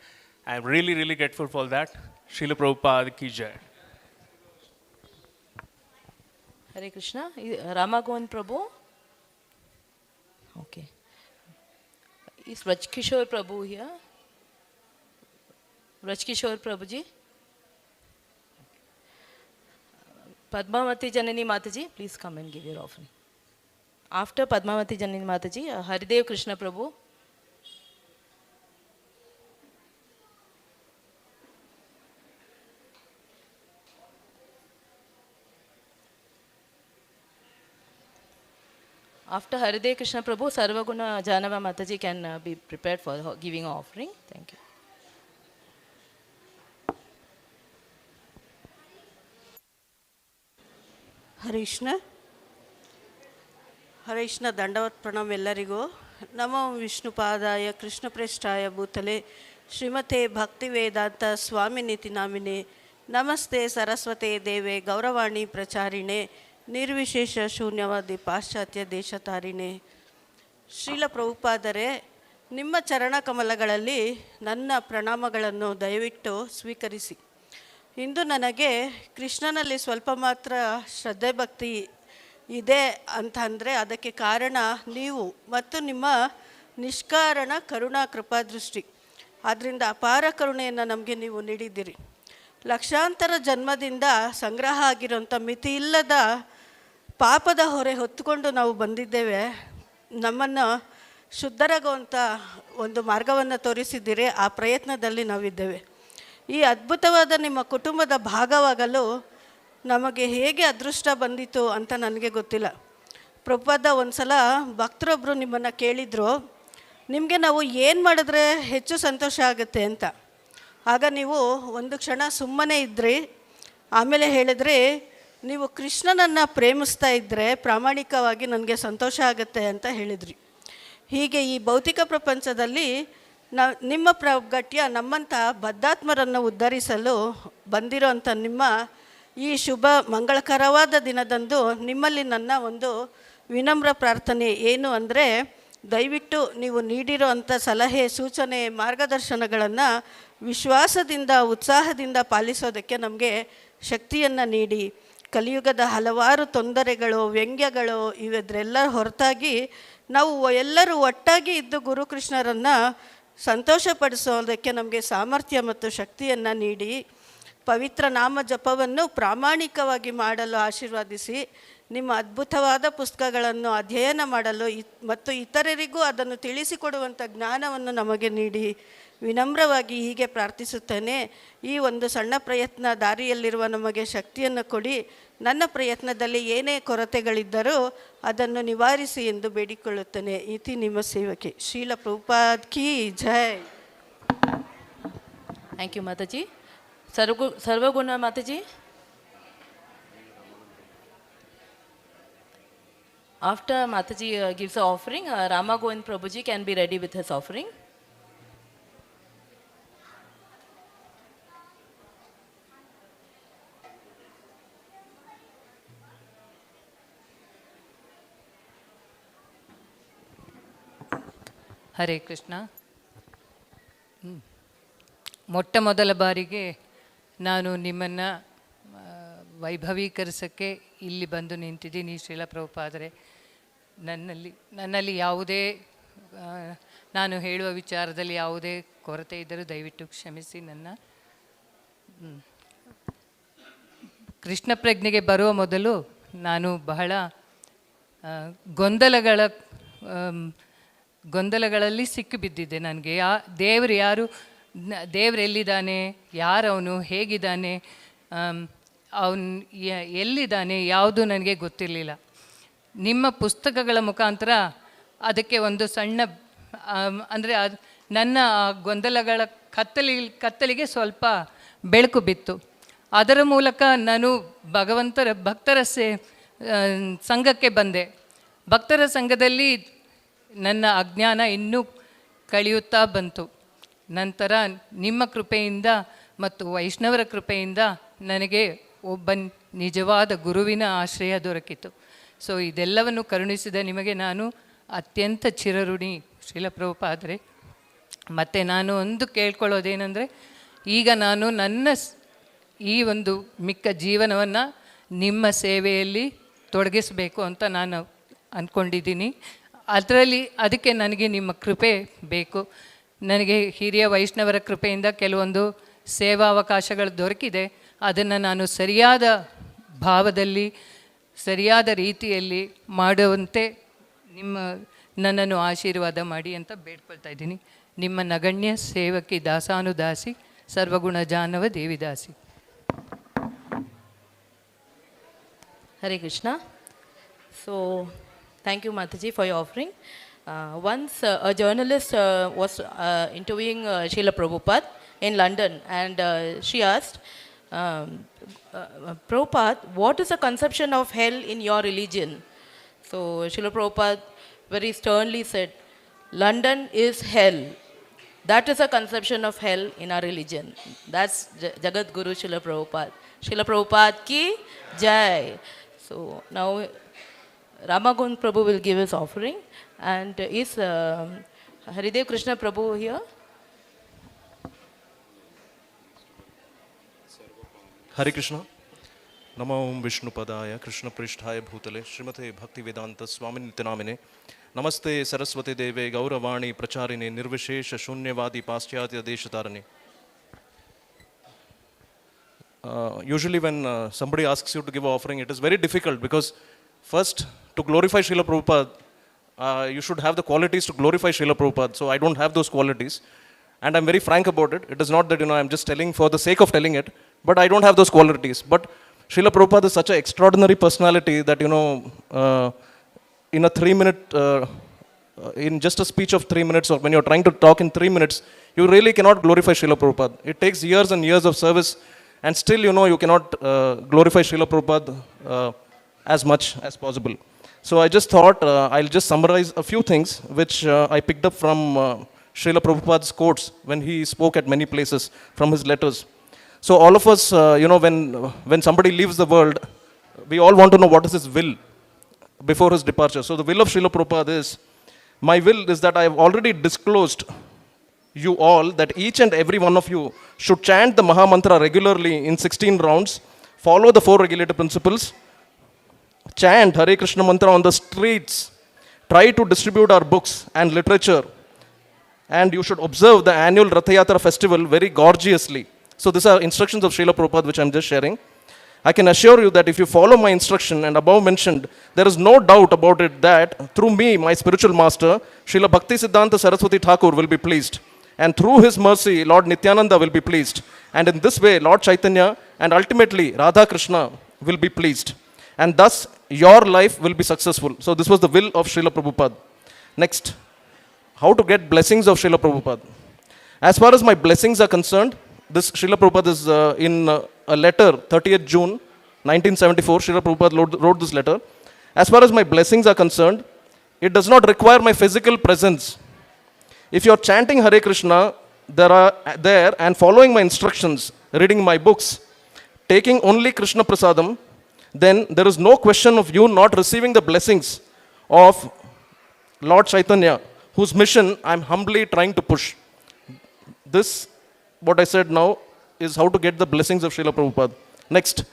S10: I am really, really grateful for that. Srila Prabhupada ki jai.
S9: Hare Krishna. Rama Govind Prabhu. Okay. Is Vraj Kishore Prabhu here? Vraj Kishore Prabhuji. Padmavati Janani Mataji, please come and give your offering. After Padmavati Janani Mataji, Haridev Krishna Prabhu. After Haridev Krishna Prabhu, Sarvaguna Janava Mataji can be prepared for giving an offering. Thank you.
S11: ಹರೀಶ್ನ ಹರೀಶ್ನ ದಂಡವತ್ ಪ್ರಣಾಮ ಎಲ್ಲರಿಗೂ. ನಮೋ ವಿಷ್ಣುಪಾದಾಯ ಕೃಷ್ಣಪ್ರೇಷ್ಠಾಯ ಭೂತಲೆ ಶ್ರೀಮತೆ ಭಕ್ತಿವೇದಾಂತ ಸ್ವಾಮಿನಿತಿ ನಾಮಿನೆ ನಮಸ್ತೆ ಸರಸ್ವತೆ ದೇವೆ ಗೌರವಾಣಿ ಪ್ರಚಾರಿಣೆ ನಿರ್ವಿಶೇಷ ಶೂನ್ಯವಾದಿ ಪಾಶ್ಚಾತ್ಯ ದೇಶತಾರಿಣೆ. ಶ್ರೀಲ ಪ್ರಭುಪಾದರೆ, ನಿಮ್ಮ ಚರಣ ಕಮಲಗಳಲ್ಲಿ ನನ್ನ ಪ್ರಣಾಮಗಳನ್ನು ದಯವಿಟ್ಟು ಸ್ವೀಕರಿಸಿ. ಇಂದು ನನಗೆ ಕೃಷ್ಣನಲ್ಲಿ ಸ್ವಲ್ಪ ಮಾತ್ರ ಶ್ರದ್ಧೆ ಭಕ್ತಿ ಇದೆ ಅಂತಂದರೆ ಅದಕ್ಕೆ ಕಾರಣ ನೀವು ಮತ್ತು ನಿಮ್ಮ ನಿಷ್ಕಾರಣ ಕರುಣಾ ಕೃಪಾದೃಷ್ಟಿ. ಆದ್ದರಿಂದ ಅಪಾರ ಕರುಣೆಯನ್ನು ನಮಗೆ ನೀವು ನೀಡಿದ್ದೀರಿ. ಲಕ್ಷಾಂತರ ಜನ್ಮದಿಂದ ಸಂಗ್ರಹ ಆಗಿರೋಂಥ ಮಿತಿಯಿಲ್ಲದ ಪಾಪದ ಹೊರೆ ಹೊತ್ತುಕೊಂಡು ನಾವು ಬಂದಿದ್ದೇವೆ. ನಮ್ಮನ್ನು ಶುದ್ಧರಾಗುವಂಥ ಒಂದು ಮಾರ್ಗವನ್ನು ತೋರಿಸಿದ್ದೀರಿ. ಆ ಪ್ರಯತ್ನದಲ್ಲಿ ನಾವಿದ್ದೇವೆ. ಈ ಅದ್ಭುತವಾದ ನಿಮ್ಮ ಕುಟುಂಬದ ಭಾಗವಾಗಲು ನಮಗೆ ಹೇಗೆ ಅದೃಷ್ಟ ಬಂದಿತು ಅಂತ ನನಗೆ ಗೊತ್ತಿಲ್ಲ. ಪ್ರಭುಪಾದ ಒಂದು ಸಲ ಭಕ್ತರೊಬ್ಬರು ನಿಮ್ಮನ್ನು ಕೇಳಿದರು, ನಿಮಗೆ ನಾವು ಏನು ಮಾಡಿದ್ರೆ ಹೆಚ್ಚು ಸಂತೋಷ ಆಗುತ್ತೆ ಅಂತ. ಆಗ ನೀವು ಒಂದು ಕ್ಷಣ ಸುಮ್ಮನೆ ಇದ್ದಿರಿ. ಆಮೇಲೆ ಹೇಳಿದ್ರಿ, ನೀವು ಕೃಷ್ಣನನ್ನು ಪ್ರೇಮಿಸ್ತಾ ಇದ್ದರೆ ಪ್ರಾಮಾಣಿಕವಾಗಿ ನನಗೆ ಸಂತೋಷ ಆಗುತ್ತೆ ಅಂತ ಹೇಳಿದ್ರಿ. ಹೀಗೆ ಈ ಭೌತಿಕ ಪ್ರಪಂಚದಲ್ಲಿ ನಿಮ್ಮ ಪ್ರಾಗಟ್ಯ ನಮ್ಮಂಥ ಬದ್ಧಾತ್ಮರನ್ನು ಉದ್ಧರಿಸಲು ಬಂದಿರೋಂಥ ನಿಮ್ಮ ಈ ಶುಭ ಮಂಗಳಕರವಾದ ದಿನದಂದು ನಿಮ್ಮಲ್ಲಿ ನನ್ನ ಒಂದು ವಿನಮ್ರ ಪ್ರಾರ್ಥನೆ ಏನು ಅಂದರೆ, ದಯವಿಟ್ಟು ನೀವು ನೀಡಿರೋ ಅಂಥ ಸಲಹೆ ಸೂಚನೆ ಮಾರ್ಗದರ್ಶನಗಳನ್ನು ವಿಶ್ವಾಸದಿಂದ ಉತ್ಸಾಹದಿಂದ ಪಾಲಿಸೋದಕ್ಕೆ ನಮಗೆ ಶಕ್ತಿಯನ್ನು ನೀಡಿ. ಕಲಿಯುಗದ ಹಲವಾರು ತೊಂದರೆಗಳು ವ್ಯಂಗ್ಯಗಳು ಇವೆಲ್ಲ ಹೊರತಾಗಿ ನಾವು ಎಲ್ಲರೂ ಒಟ್ಟಾಗಿ ಇದ್ದು ಗುರುಕೃಷ್ಣರನ್ನು ಸಂತೋಷಪಡಿಸೋದಕ್ಕೆ ನಮಗೆ ಸಾಮರ್ಥ್ಯ ಮತ್ತು ಶಕ್ತಿಯನ್ನು ನೀಡಿ, ಪವಿತ್ರ ನಾಮ ಜಪವನ್ನು ಪ್ರಾಮಾಣಿಕವಾಗಿ ಮಾಡಲು ಆಶೀರ್ವಾದಿಸಿ, ನಿಮ್ಮ ಅದ್ಭುತವಾದ ಪುಸ್ತಕಗಳನ್ನು ಅಧ್ಯಯನ ಮಾಡಲು ಮತ್ತು ಇತರರಿಗೂ ಅದನ್ನು ತಿಳಿಸಿಕೊಡುವಂಥ ಜ್ಞಾನವನ್ನು ನಮಗೆ ನೀಡಿ ವಿನಮ್ರವಾಗಿ ಹೀಗೆ ಪ್ರಾರ್ಥಿಸುತ್ತೇನೆ. ಈ ಒಂದು ಸಣ್ಣ ಪ್ರಯತ್ನ ದಾರಿಯಲ್ಲಿರುವ ನಮಗೆ ಶಕ್ತಿಯನ್ನು ಕೊಡಿ. ನನ್ನ ಪ್ರಯತ್ನದಲ್ಲಿ ಏನೇ ಕೊರತೆಗಳಿದ್ದರೂ ಅದನ್ನು ನಿವಾರಿಸಿ ಎಂದು ಬೇಡಿಕೊಳ್ಳುತ್ತೇನೆ. ಇತಿ ನಿಮ್ಮ ಸೇವಕ್ಕೆ. ಶ್ರೀಲ ಪ್ರಭುಪಾದ್ ಕಿ ಜೈ.
S9: ಥ್ಯಾಂಕ್ ಯು ಮಾತಾಜಿ. ಸರ್ವಗುಣ ಮಾತಾಜಿ. After Mataji gives the offering, Rama Govind Prabhuji can be ready with his offering.
S12: Hare Krishna. ಮೊಟ್ಟ ಮೊದಲ ಬಾರಿಗೆ ನಾನು ನಿಮ್ಮನ್ನು ವೈಭವೀಕರಿಸೋಕ್ಕೆ ಇಲ್ಲಿ ಬಂದು ನಿಂತಿದ್ದೀನಿ. ಶ್ರೀಲ ಪ್ರಭುಪಾದರೆ, ನನ್ನಲ್ಲಿ ಯಾವುದೇ ನಾನು ಹೇಳುವ ವಿಚಾರದಲ್ಲಿ ಯಾವುದೇ ಕೊರತೆ ಇದ್ದರೂ ದಯವಿಟ್ಟು ಕ್ಷಮಿಸಿ ನನ್ನ. ಕೃಷ್ಣ ಪ್ರಜ್ಞೆಗೆ ಬರುವ ಮೊದಲು ನಾನು ಬಹಳ ಗೊಂದಲಗಳಲ್ಲಿ ಸಿಕ್ಕಿಬಿದ್ದಿದ್ದೆ. ನನಗೆ ದೇವರು ಎಲ್ಲಿದ್ದಾನೆ, ಯಾರವನು, ಹೇಗಿದ್ದಾನೆ, ಅವನು ಎಲ್ಲಿದ್ದಾನೆ, ಯಾವುದು ನನಗೆ ಗೊತ್ತಿರಲಿಲ್ಲ. ನಿಮ್ಮ ಪುಸ್ತಕಗಳ ಮುಖಾಂತರ ಅದಕ್ಕೆ ಒಂದು ಸಣ್ಣ ಅಂದರೆ ನನ್ನ ಗೊಂದಲಗಳ ಕತ್ತಲಿಗೆ ಸ್ವಲ್ಪ ಬೆಳಕು ಬಿತ್ತು. ಅದರ ಮೂಲಕ ನಾನು ಭಕ್ತರ ಸಂಘಕ್ಕೆ ಬಂದೆ. ಭಕ್ತರ ಸಂಘದಲ್ಲಿ ನನ್ನ ಅಜ್ಞಾನ ಇನ್ನೂ ಕಳೆಯುತ್ತಾ ಬಂತು. ನಂತರ ನಿಮ್ಮ ಕೃಪೆಯಿಂದ ಮತ್ತು ವೈಷ್ಣವರ ಕೃಪೆಯಿಂದ ನನಗೆ ಒಬ್ಬ ನಿಜವಾದ ಗುರುವಿನ ಆಶ್ರಯ ದೊರಕಿತು. ಸೊ ಇದೆಲ್ಲವನ್ನು ಕರುಣಿಸಿದ ನಿಮಗೆ ನಾನು ಅತ್ಯಂತ ಚಿರಋಣಿ ಶ್ರೀಲ ಪ್ರಭುಪಾದರೆ. ಮತ್ತು ನಾನು ಒಂದು ಕೇಳ್ಕೊಳ್ಳೋದೇನೆಂದರೆ, ಈಗ ನಾನು ನನ್ನ ಈ ಒಂದು ಮಿಕ್ಕ ಜೀವನವನ್ನು ನಿಮ್ಮ ಸೇವೆಯಲ್ಲಿ ತೊಡಗಿಸಬೇಕು ಅಂತ ನಾನು ಅಂದ್ಕೊಂಡಿದ್ದೀನಿ. ಅದಕ್ಕೆ ನನಗೆ ನಿಮ್ಮ ಕೃಪೆ ಬೇಕು. ನನಗೆ ಹಿರಿಯ ವೈಷ್ಣವರ ಕೃಪೆಯಿಂದ ಕೆಲವೊಂದು ಸೇವಾವಕಾಶಗಳು ದೊರಕಿದೆ. ಅದನ್ನು ನಾನು ಸರಿಯಾದ ಭಾವದಲ್ಲಿ ಸರಿಯಾದ ರೀತಿಯಲ್ಲಿ ಮಾಡುವಂತೆ ನನ್ನನ್ನು ಆಶೀರ್ವಾದ ಮಾಡಿ ಅಂತ ಬೇಡ್ಕೊಳ್ತಾ ಇದ್ದೀನಿ. ನಿಮ್ಮ ನಗಣ್ಯ ಸೇವಕಿ ದಾಸಾನುದಾಸಿ ಸರ್ವಗುಣ ಜಾನವ ದೇವಿದಾಸಿ.
S9: Hare Krishna. So, thank you, Mataji, for your offering. Once a journalist was interviewing Srila Prabhupada in London, and she asked, Prabhupada, what is the conception of hell in your religion? So, Srila Prabhupada very sternly said, London is hell. That is a conception of hell in our religion. That's Jagat Guru Srila Prabhupada. Srila Prabhupada ki jai. So now Ramagund Prabhu will give his offering. And is Haridev Krishna Prabhu here?
S13: Hare Krishna. Namo Vishnu Padaya Krishna Prishtaya Bhutale Srimate Bhakti Vedanta Swami Nitinamine Namaste Saraswati Deve Gauravani Pracharine Nirvishesha Shunyavadi Paschatya Deshatarane. Usually when somebody asks you to give an offering, it is very difficult because first, to glorify Srila Prabhupada, you should have the qualities to glorify Srila Prabhupada. So I don't have those qualities. And I'm very frank about it. It is not that, I'm just telling for the sake of telling it, but I don't have those qualities. But Srila Prabhupada is such an extraordinary personality that, in a 3-minute, in just a speech of 3 minutes, or when you're trying to talk in 3 minutes, you really cannot glorify Srila Prabhupada. It takes years and years of service, and still, you cannot glorify Srila Prabhupada as much as possible. So I just thought I'll just summarize a few things which I picked up from Srila Prabhupada's quotes when he spoke at many places from his letters. So all of us, when somebody leaves the world, we all want to know what is his will before his departure. So the will of Srila Prabhupada is, my will is that I have already disclosed you all that each and every one of you should chant the Maha Mantra regularly in 16 rounds, follow the 4 regulative principles, chant Hare Krishna Mantra on the streets, try to distribute our books and literature, and you should observe the annual Ratha Yatra festival very gorgeously. So these are instructions of Srila Prabhupada which I am just sharing. I can assure you that if you follow my instruction and above mentioned, there is no doubt about it that through me, my spiritual master, Srila Bhakti Siddhanta Saraswati Thakur will be pleased. And through his mercy, Lord Nityananda will be pleased. And in this way, Lord Chaitanya and ultimately Radha Krishna will be pleased. And thus, your life will be successful. So this was the will of Srila Prabhupada. Next, how to get blessings of Srila Prabhupada. As far as my blessings are concerned, this Srila Prabhupada is in a letter, 30th June 1974, Srila Prabhupada wrote this letter. As far as my blessings are concerned, it does not require my physical presence. If you are chanting Hare Krishna there and following my instructions, reading my books, taking only Krishna Prasadam, then there is no question of you not receiving the blessings of Lord Chaitanya, whose mission I am humbly trying to push. This, what I said now, is how to get the blessings of Srila Prabhupada. Next,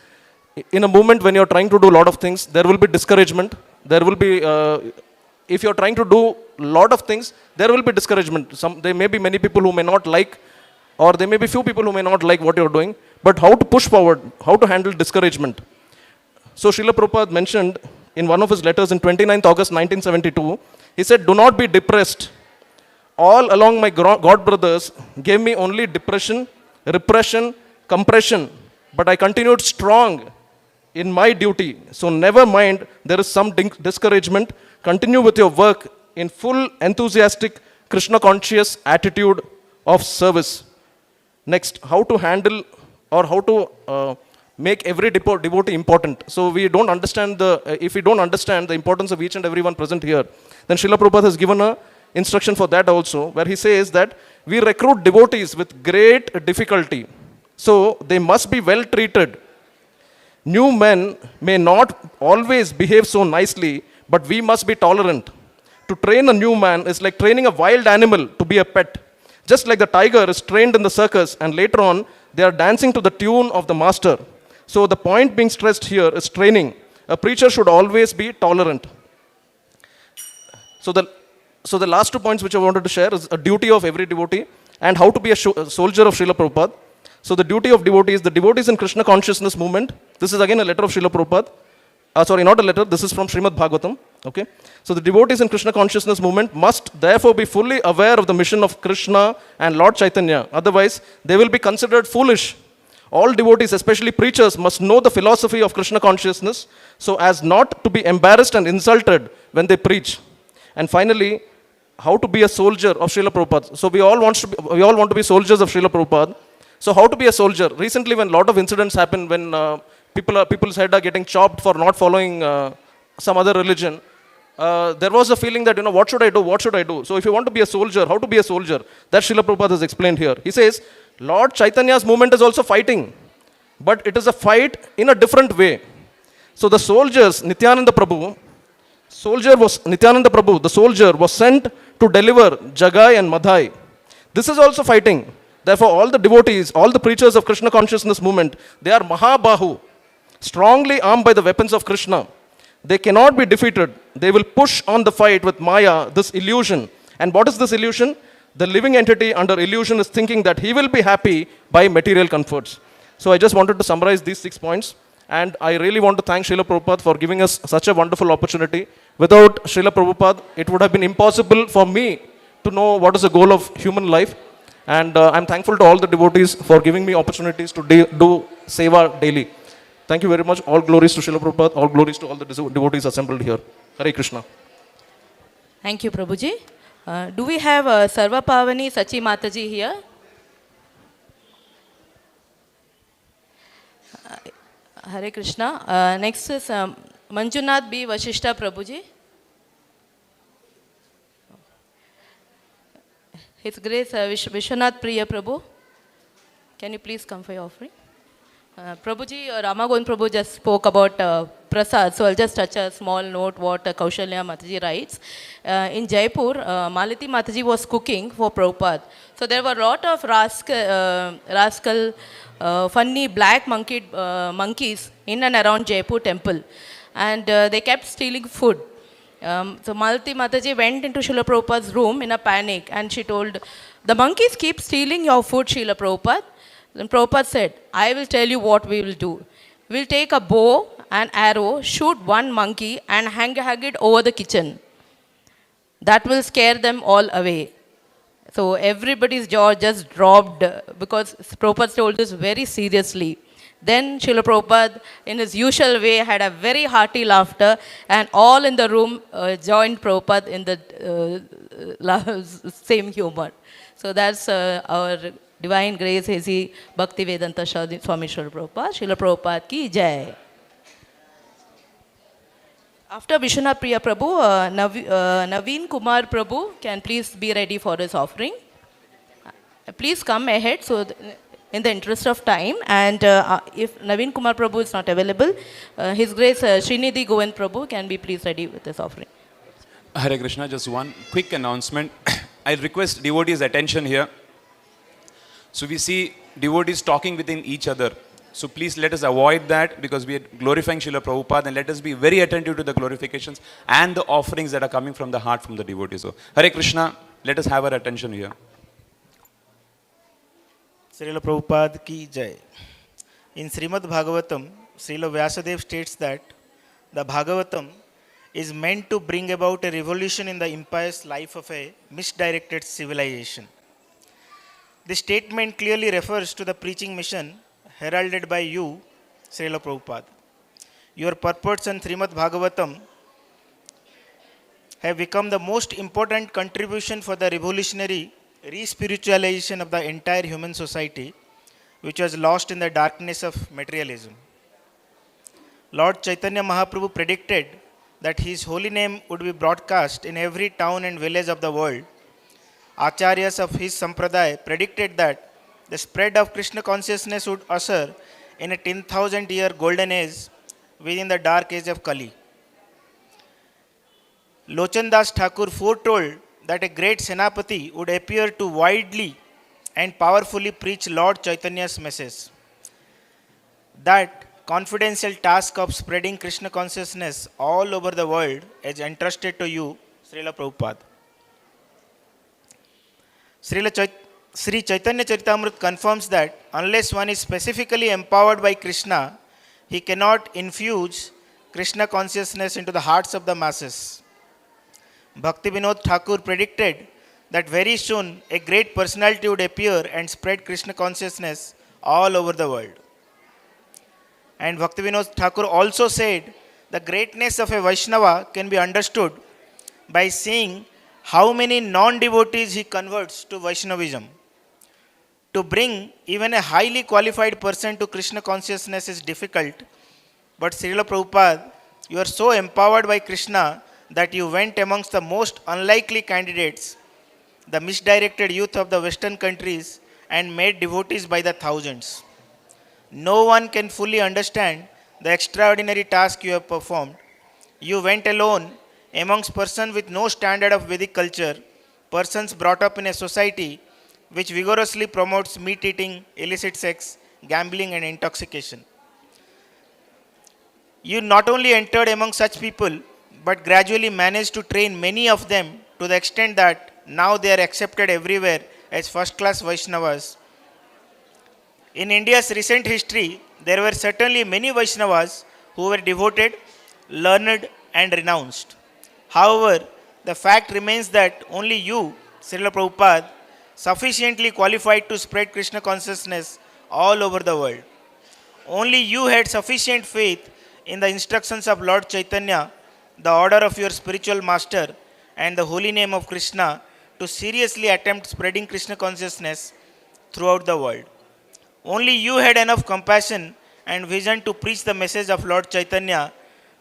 S13: in a moment when you are trying to do a lot of things, there will be discouragement. There will be, if you are trying to do a lot of things, there will be discouragement. There may be many people who may not like, or there may be few people who may not like what you are doing. But how to push forward, how to handle discouragement. So Srila Prabhupada mentioned in one of his letters in 29th August 1972, he said, do not be depressed. All along my God brothers gave me only depression, repression, compression, but I continued strong in my duty. So never mind, there is some discouragement. Continue with your work in full enthusiastic Krishna conscious attitude of service. Next, how to handle or how to make every devotee important. So we don't understand if we don't understand the importance of each and everyone present here, then Srila Prabhupada has given a instruction for that also, where he says that we recruit devotees with great difficulty. So they must be well treated. New men may not always behave so nicely, but we must be tolerant. To train a new man is like training a wild animal to be a pet. Just like the tiger is trained in the circus and later on they are dancing to the tune of the master. So the point being stressed here is training. A preacher should always be tolerant. So the last 2 points which I wanted to share is a duty of every devotee and how to be a soldier of Srila Prabhupada. So the duty of devotees, the devotees in Krishna consciousness movement, this is again a letter of Srila Prabhupada. Sorry, not a letter, this is from Srimad Bhagavatam. Okay? So the devotees in Krishna consciousness movement must therefore be fully aware of the mission of Krishna and Lord Chaitanya. Otherwise, they will be considered foolish. All devotees, especially preachers, must know the philosophy of Krishna consciousness so as not to be embarrassed and insulted when they preach. And finally, how to be a soldier of Srila Prabhupada. So we all want to be soldiers of Srila Prabhupada. So how to be a soldier? Recently, when a lot of incidents happen, when people's head are getting chopped for not following some other religion, there was a feeling that, what should I do? What should I do? So if you want to be a soldier, how to be a soldier? That Srila Prabhupada has explained here. He says, Lord Chaitanya's movement is also fighting, but it is a fight in a different way. So the soldiers, Nityananda Prabhu, the soldier was sent to deliver Jagai and Madhai. This is also fighting. Therefore, all the devotees, all the preachers of Krishna consciousness movement, they are Mahabahu, strongly armed by the weapons of Krishna. They cannot be defeated. They will push on the fight with Maya, this illusion. And what is this illusion? The living entity under illusion is thinking that he will be happy by material comforts. So I just wanted to summarize these 6 points. And I really want to thank Srila Prabhupada for giving us such a wonderful opportunity. Without Srila Prabhupada, it would have been impossible for me to know what is the goal of human life. And I'm thankful to all the devotees for giving me opportunities to do seva daily. Thank you very much. All glories to Srila Prabhupada. All glories to all the devotees assembled here. Hare Krishna.
S9: Thank you, Prabhuji. Do we have Sarva Pavani Sachi Mataji here? Hare Krishna. Next is Manjunath B. Vashishta Prabhuji. His Grace Vishwanath Priya Prabhu. Can you please come for your offering? Prabhuji, Ramagovind Prabhu just spoke about prasad, so I'll just touch a small note what Kaushalya Mataji writes. In Jaipur, Malati Mataji was cooking for Prabhupada. So there were a lot of rascal funny black monkeys in and around Jaipur temple. And they kept stealing food. So Malati Mataji went into Srila Prabhupada's room in a panic and she told, the monkeys keep stealing your food, Srila Prabhupada. Then Prabhupada said, I will tell you what we will do. We'll take a bow and arrow, shoot one monkey and hang it over the kitchen. That will scare them all away. So everybody's jaw just dropped because Prabhupada told this very seriously. Then Srila Prabhupada, in his usual way, had a very hearty laughter and all in the room joined Prabhupada in the same humor. So that's our Divine Grace Hesi Bhakti Vedanta Swami Srila Prabhupada. Srila Prabhupada ki jai. After Vishwanath Priya Prabhu, Naveen Kumar Prabhu can please be ready for his offering. Please come ahead so in the interest of time, and if Naveen Kumar Prabhu is not available, His Grace Srinidhi Govind Prabhu can be please ready with his offering.
S2: Hare Krishna, just one quick announcement. I request devotees' attention here. So we see devotees talking within each other. So please let us avoid that because we are glorifying Srila Prabhupada, and let us be very attentive to the glorifications and the offerings that are coming from the heart from the devotees. So Hare Krishna, let us have our attention here.
S14: Srila Prabhupada ki jai. In Srimad Bhagavatam, Srila Vyasadeva states that the Bhagavatam is meant to bring about a revolution in the impious life of a misdirected civilization. This statement clearly refers to the preaching mission heralded by you, Srila Prabhupada. Your purports on Srimad Bhagavatam have become the most important contribution for the revolutionary re-spiritualization of the entire human society which was lost in the darkness of materialism. Lord Chaitanya Mahaprabhu predicted that his holy name would be broadcast in every town and village of the world. Acharyas of his sampradaya predicted that the spread of Krishna consciousness would usher in a 10,000-year golden age within the dark age of Kali. Lochan Das Thakur foretold that a great Senapati would appear to widely and powerfully preach Lord Chaitanya's message. That confidential task of spreading Krishna consciousness all over the world is entrusted to you, Srila Prabhupada. Sri Chaitanya Charitamrita confirms that unless one is specifically empowered by Krishna, he cannot infuse Krishna consciousness into the hearts of the masses. Bhakti Vinod Thakur predicted that very soon a great personality would appear and spread Krishna consciousness all over the world. And Bhakti Vinod Thakur also said the greatness of a Vaishnava can be understood by seeing how many non-devotees he converts to Vaishnavism. To bring even a highly qualified person to Krishna consciousness is difficult, but Srila Prabhupada, you are so empowered by Krishna that you went amongst the most unlikely candidates, the misdirected youth of the Western countries, and made devotees by the thousands. No one can fully understand the extraordinary task you have performed. You went alone amongst persons with no standard of Vedic culture, persons brought up in a society which vigorously promotes meat eating, illicit sex, gambling, and intoxication. You not only entered among such people, but gradually managed to train many of them to the extent that now they are accepted everywhere as first-class Vaishnavas. In India's recent history, there were certainly many Vaishnavas who were devoted, learned, and renounced. However, the fact remains that only you, Srila Prabhupada, sufficiently qualified to spread Krishna consciousness all over the world. Only you had sufficient faith in the instructions of Lord Chaitanya, the order of your spiritual master, and the holy name of Krishna to seriously attempt spreading Krishna consciousness throughout the world. Only you had enough compassion and vision to preach the message of Lord Chaitanya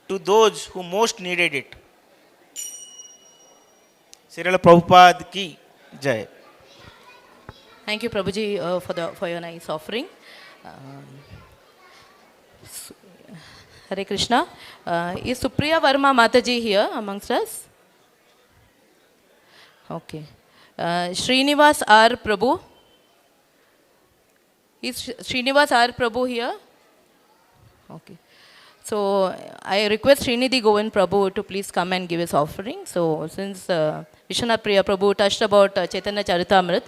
S14: to those who most needed it. Srila Prabhupada ki Jai.
S9: Thank you, Prabhuji, for your nice offering. Hare Krishna. Is Supriya Verma Mataji here amongst us? Okay. Srinivas R. Prabhu. Is Srinivas R. Prabhu here? Okay. So I request Srinidhi Govind Prabhu to please come and give his offering. So since Vishwanath Priya Prabhu touched about Chaitanya Charitamrita,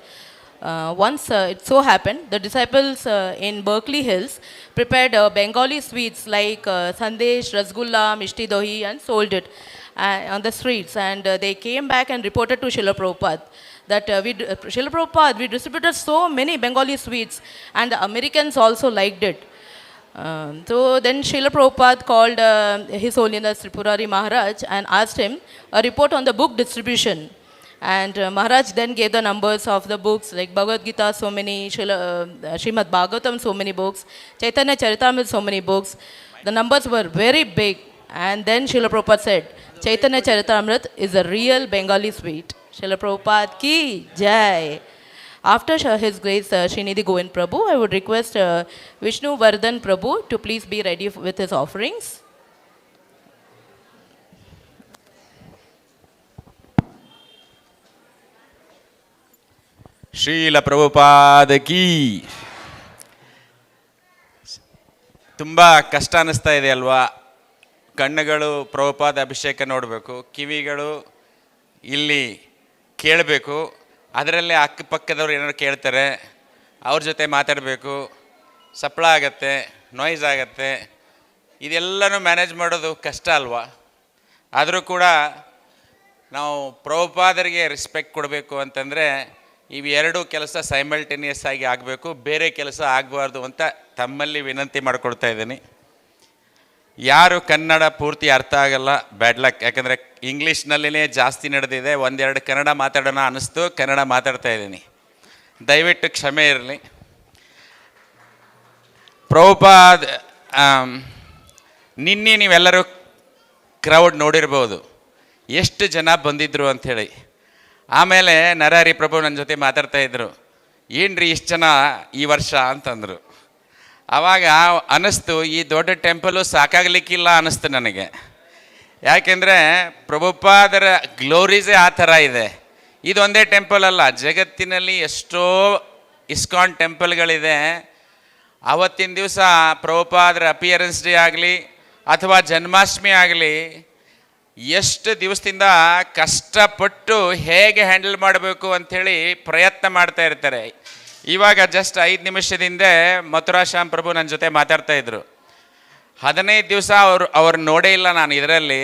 S9: once it so happened, the disciples in Berkeley Hills prepared Bengali sweets like sandesh, rasgulla, mishti dohi, and sold it on the streets. And they came back and reported to Srila Prabhupada that Srila Prabhupada, we distributed so many Bengali sweets, and the Americans also liked it. So then Srila Prabhupada called His Holiness Tripurari Maharaj and asked him a report on the book distribution. And Maharaj then gave the numbers of the books, like Bhagavad Gita, so many, Srimad Bhagavatam, so many books, Chaitanya Charitamrita, so many books. The numbers were very big. And then Srila Prabhupada said, Chaitanya Charitamrita is a real Bengali sweet. Srila Prabhupada ki Jai. After His Grace Srinidhi Govind Prabhu, I would request Vishnu Vardhan Prabhu to please be ready with his offerings.
S2: Srila Prabhupada key. ತುಂಬ ಕಷ್ಟ ಅನ್ನಿಸ್ತಾ ಇದೆ ಅಲ್ವಾ? ಕಣ್ಣುಗಳು ಪ್ರಭುಪಾದ ಅಭಿಷೇಕ ನೋಡಬೇಕು, ಕಿವಿಗಳು ಇಲ್ಲಿ ಕೇಳಬೇಕು, ಅದರಲ್ಲೇ ಅಕ್ಕಪಕ್ಕದವ್ರು ಏನಾದ್ರು ಕೇಳ್ತಾರೆ, ಅವ್ರ ಜೊತೆ ಮಾತಾಡಬೇಕು, ಸಪ್ಪಳ ಆಗತ್ತೆ, ನಾಯ್ಸ್ ಆಗತ್ತೆ, ಇದೆಲ್ಲನೂ ಮ್ಯಾನೇಜ್ ಮಾಡೋದು ಕಷ್ಟ ಅಲ್ವಾ? ಆದರೂ ಕೂಡ ನಾವು ಪ್ರಭುಪಾದರಿಗೆ ರೆಸ್ಪೆಕ್ಟ್ ಕೊಡಬೇಕು ಅಂತಂದರೆ ಇವೆರಡೂ ಕೆಲಸ ಸೈಮಲ್ಟೇನಿಯಸ್ ಆಗಿ ಆಗಬೇಕು, ಬೇರೆ ಕೆಲಸ ಆಗಬಾರ್ದು ಅಂತ ತಮ್ಮಲ್ಲಿ ವಿನಂತಿ ಮಾಡ್ಕೊಳ್ತಾ ಇದ್ದೀನಿ. ಯಾರು ಕನ್ನಡ ಪೂರ್ತಿ ಅರ್ಥ ಆಗಲ್ಲ, ಬ್ಯಾಡ್ ಲಕ್. ಯಾಕಂದರೆ ಇಂಗ್ಲೀಷ್ನಲ್ಲಿನೇ ಜಾಸ್ತಿ ನಡೆದಿದೆ, ಒಂದೆರಡು ಕನ್ನಡ ಮಾತಾಡೋಣ ಅನ್ನಿಸ್ತು, ಕನ್ನಡ ಮಾತಾಡ್ತಾ ಇದ್ದೀನಿ, ದಯವಿಟ್ಟು ಕ್ಷಮೆ ಇರಲಿ.
S15: ಪ್ರಭುಪಾದ್ ನಿನ್ನೆ ನೀವೆಲ್ಲರೂ ಕ್ರೌಡ್ ನೋಡಿರ್ಬೋದು ಎಷ್ಟು ಜನ ಬಂದಿದ್ರು ಅಂಥೇಳಿ. ಆಮೇಲೆ ನರಹರಿ ಪ್ರಭು ನನ್ನ ಜೊತೆ ಮಾತಾಡ್ತಾ ಇದ್ರು, ಏನ್ರಿ ಇಷ್ಟು ಜನ ಈ ವರ್ಷ ಅಂತಂದರು. ಆವಾಗ ಅನ್ನಿಸ್ತು ಈ ದೊಡ್ಡ ಟೆಂಪಲು ಸಾಕಾಗಲಿಕ್ಕಿಲ್ಲ ಅನ್ನಿಸ್ತು ನನಗೆ. ಯಾಕೆಂದರೆ ಪ್ರಭುಪಾದರ ಗ್ಲೋರೀಸೇ ಆ ಥರ ಇದೆ. ಇದೊಂದೇ ಟೆಂಪಲ್ ಅಲ್ಲ, ಜಗತ್ತಿನಲ್ಲಿ ಎಷ್ಟೋ ಇಸ್ಕಾನ್ ಟೆಂಪಲ್ಗಳಿದೆ. ಆವತ್ತಿನ ದಿವಸ ಪ್ರಭುಪಾದರ ಅಪಿಯರೆನ್ಸ್ ಡೇ ಆಗಲಿ ಅಥವಾ ಜನ್ಮಾಷ್ಟಮಿ ಆಗಲಿ ಎಷ್ಟು ದಿವಸದಿಂದ ಕಷ್ಟಪಟ್ಟು ಹೇಗೆ ಹ್ಯಾಂಡಲ್ ಮಾಡಬೇಕು ಅಂಥೇಳಿ ಪ್ರಯತ್ನ ಮಾಡ್ತಾ ಇರ್ತಾರೆ. ಇವಾಗ ಜಸ್ಟ್ 5 ನಿಮಿಷದಿಂದ ಮಥುರಾ ಶ್ಯಾಮ್ ಪ್ರಭು ನನ್ನ ಜೊತೆ ಮಾತಾಡ್ತಾ ಇದ್ರು. 15 ದಿವಸ ಅವ್ರು ನೋಡೇ ಇಲ್ಲ ನಾನು ಇದರಲ್ಲಿ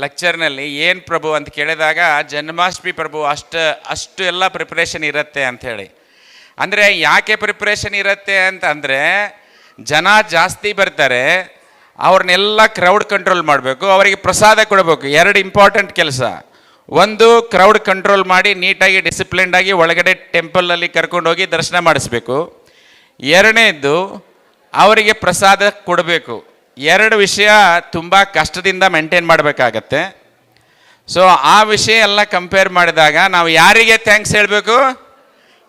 S15: ಲೆಕ್ಚರ್ನಲ್ಲಿ. ಏನು ಪ್ರಭು ಅಂತ ಕೇಳಿದಾಗ ಜನ್ಮಾಷ್ಟಮಿ ಪ್ರಭು ಅಷ್ಟು ಎಲ್ಲ ಪ್ರಿಪ್ರೇಷನ್ ಇರುತ್ತೆ ಅಂಥೇಳಿ. ಅಂದರೆ ಯಾಕೆ ಪ್ರಿಪ್ರೇಷನ್ ಇರುತ್ತೆ ಅಂತಂದರೆ ಜನ ಜಾಸ್ತಿ ಬರ್ತಾರೆ, ಅವ್ರನ್ನೆಲ್ಲ ಕ್ರೌಡ್ ಕಂಟ್ರೋಲ್ ಮಾಡಬೇಕು, ಅವರಿಗೆ ಪ್ರಸಾದ ಕೊಡಬೇಕು. 2 ಇಂಪಾರ್ಟೆಂಟ್ ಕೆಲಸ. ಒಂದು, ಕ್ರೌಡ್ ಕಂಟ್ರೋಲ್ ಮಾಡಿ ನೀಟಾಗಿ ಡಿಸಿಪ್ಲಿನ್ಡಾಗಿ ಒಳಗಡೆ ಟೆಂಪಲಲ್ಲಿ ಕರ್ಕೊಂಡೋಗಿ ದರ್ಶನ ಮಾಡಿಸ್ಬೇಕು. 2ನೇದು, ಅವರಿಗೆ ಪ್ರಸಾದ ಕೊಡಬೇಕು. 2 ವಿಷಯ ತುಂಬ ಕಷ್ಟದಿಂದ ಮೇಂಟೈನ್ ಮಾಡಬೇಕಾಗತ್ತೆ. ಸೊ ಆ ವಿಷಯ ಎಲ್ಲ ಕಂಪೇರ್ ಮಾಡಿದಾಗ ನಾವು ಯಾರಿಗೆ ಥ್ಯಾಂಕ್ಸ್ ಹೇಳಬೇಕು,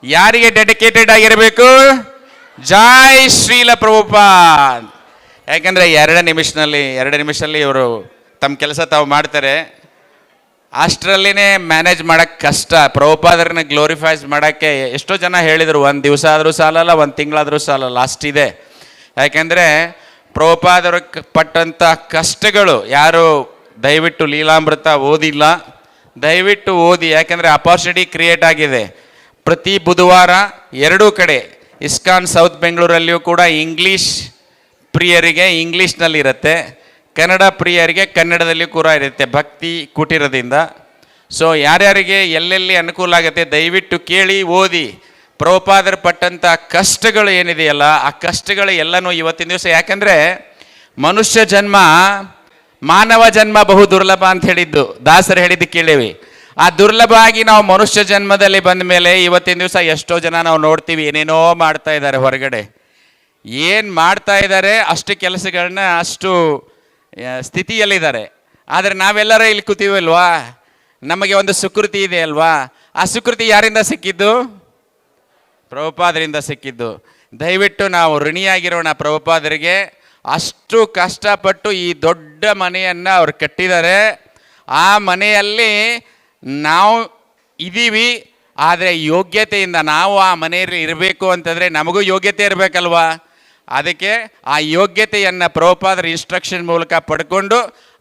S15: ಯಾರಿಗೆ ಡೆಡಿಕೇಟೆಡ್ ಆಗಿರಬೇಕು? ಜೈ ಶ್ರೀಲ ಪ್ರಭುಪಾದ್. ಯಾಕಂದರೆ 2 ನಿಮಿಷದಲ್ಲಿ ಇವರು ತಮ್ಮ ಕೆಲಸ ತಾವು ಮಾಡ್ತಾರೆ. ಅಷ್ಟರಲ್ಲಿನೇ ಮ್ಯಾನೇಜ್ ಮಾಡೋಕ್ಕೆ ಕಷ್ಟ. ಪ್ರಭುಪಾದರನ್ನ ಗ್ಲೋರಿಫೈಸ್ ಮಾಡೋಕ್ಕೆ ಎಷ್ಟೋ ಜನ ಹೇಳಿದರು, 1 ದಿವಸ ಆದರೂ ಸಾಲಲ್ಲ, 1 ತಿಂಗಳಾದರೂ ಸಾಲಲ್ಲ, ಅಷ್ಟಿದೆ. ಯಾಕೆಂದರೆ ಪ್ರಭುಪಾದರು ಪಟ್ಟಂಥ ಕಷ್ಟಗಳು ಯಾರು ದಯವಿಟ್ಟು ಲೀಲಾಮೃತ ಓದಿಲ್ಲ, ದಯವಿಟ್ಟು ಓದಿ. ಯಾಕೆಂದರೆ ಅಪಾರ್ಚುನಿಟಿ ಕ್ರಿಯೇಟ್ ಆಗಿದೆ. ಪ್ರತಿ ಬುಧವಾರ 2 ಕಡೆ ಇಸ್ಕಾನ್ ಸೌತ್ ಬೆಂಗಳೂರಲ್ಲಿಯೂ ಕೂಡ ಇಂಗ್ಲೀಷ್ ಪ್ರಿಯರಿಗೆ ಇಂಗ್ಲೀಷ್ನಲ್ಲಿರುತ್ತೆ, ಕನ್ನಡ ಪ್ರಿಯರಿಗೆ ಕನ್ನಡದಲ್ಲಿ ಕೂಡ ಇರುತ್ತೆ, ಭಕ್ತಿ ಕುಟೀರದಿಂದ. ಸೊ ಯಾರ್ಯಾರಿಗೆ ಎಲ್ಲೆಲ್ಲಿ ಅನುಕೂಲ ಆಗುತ್ತೆ ದಯವಿಟ್ಟು ಕೇಳಿ ಓದಿ. ಪ್ರಭುಪಾದರು ಪಟ್ಟಂಥ ಕಷ್ಟಗಳು ಏನಿದೆಯಲ್ಲ ಆ ಕಷ್ಟಗಳು ಎಲ್ಲನೂ ಇವತ್ತಿನ ದಿವಸ, ಯಾಕಂದರೆ ಮನುಷ್ಯ ಜನ್ಮ, ಮಾನವ ಜನ್ಮ ಬಹು ದುರ್ಲಭ ಅಂತ ಹೇಳಿದ್ದು ದಾಸರು ಹೇಳಿದ್ದು ಕೇಳೇವಿ. ಆ ದುರ್ಲಭ ಆಗಿ ನಾವು ಮನುಷ್ಯ ಜನ್ಮದಲ್ಲಿ ಬಂದ ಮೇಲೆ ಇವತ್ತಿನ ದಿವಸ ಎಷ್ಟೋ ಜನ ನಾವು ನೋಡ್ತೀವಿ ಏನೇನೋ ಮಾಡ್ತಾ ಇದ್ದಾರೆ ಹೊರಗಡೆ. ಏನು ಮಾಡ್ತಾ ಇದ್ದಾರೆ, ಅಷ್ಟು ಕೆಲಸಗಳನ್ನ ಅಷ್ಟು ಸ್ಥಿತಿಯಲ್ಲಿದ್ದಾರೆ. ಆದರೆ ನಾವೆಲ್ಲರೂ ಇಲ್ಲಿ ಕೂತೀವಲ್ವಾ, ನಮಗೆ ಒಂದು ಸುಕೃತಿ ಇದೆ ಅಲ್ವಾ. ಆ ಸುಕೃತಿ ಯಾರಿಂದ ಸಿಕ್ಕಿದ್ದು? ಪ್ರಭುಪಾದರಿಂದ ಸಿಕ್ಕಿದ್ದು. ದಯವಿಟ್ಟು ನಾವು ಋಣಿಯಾಗಿರೋಣ ಪ್ರಭುಪಾದರಿಗೆ. ಅಷ್ಟು ಕಷ್ಟಪಟ್ಟು ಈ ದೊಡ್ಡ ಮನೆಯನ್ನು ಅವ್ರು ಕಟ್ಟಿದ್ದಾರೆ. ಆ ಮನೆಯಲ್ಲಿ ನಾವು ಇದ್ದೀವಿ, ಆದರೆ ಯೋಗ್ಯತೆಯಿಂದ ನಾವು ಆ ಮನೆಯಲ್ಲಿ ಇರಬೇಕು ಅಂತಂದರೆ ನಮಗೂ ಯೋಗ್ಯತೆ ಇರಬೇಕಲ್ವಾ. ಅದಕ್ಕೆ ಆ ಯೋಗ್ಯತೆಯನ್ನು ಪ್ರಭುಪಾದರ ಇನ್ಸ್ಟ್ರಕ್ಷನ್ ಮೂಲಕ ಪಡ್ಕೊಂಡು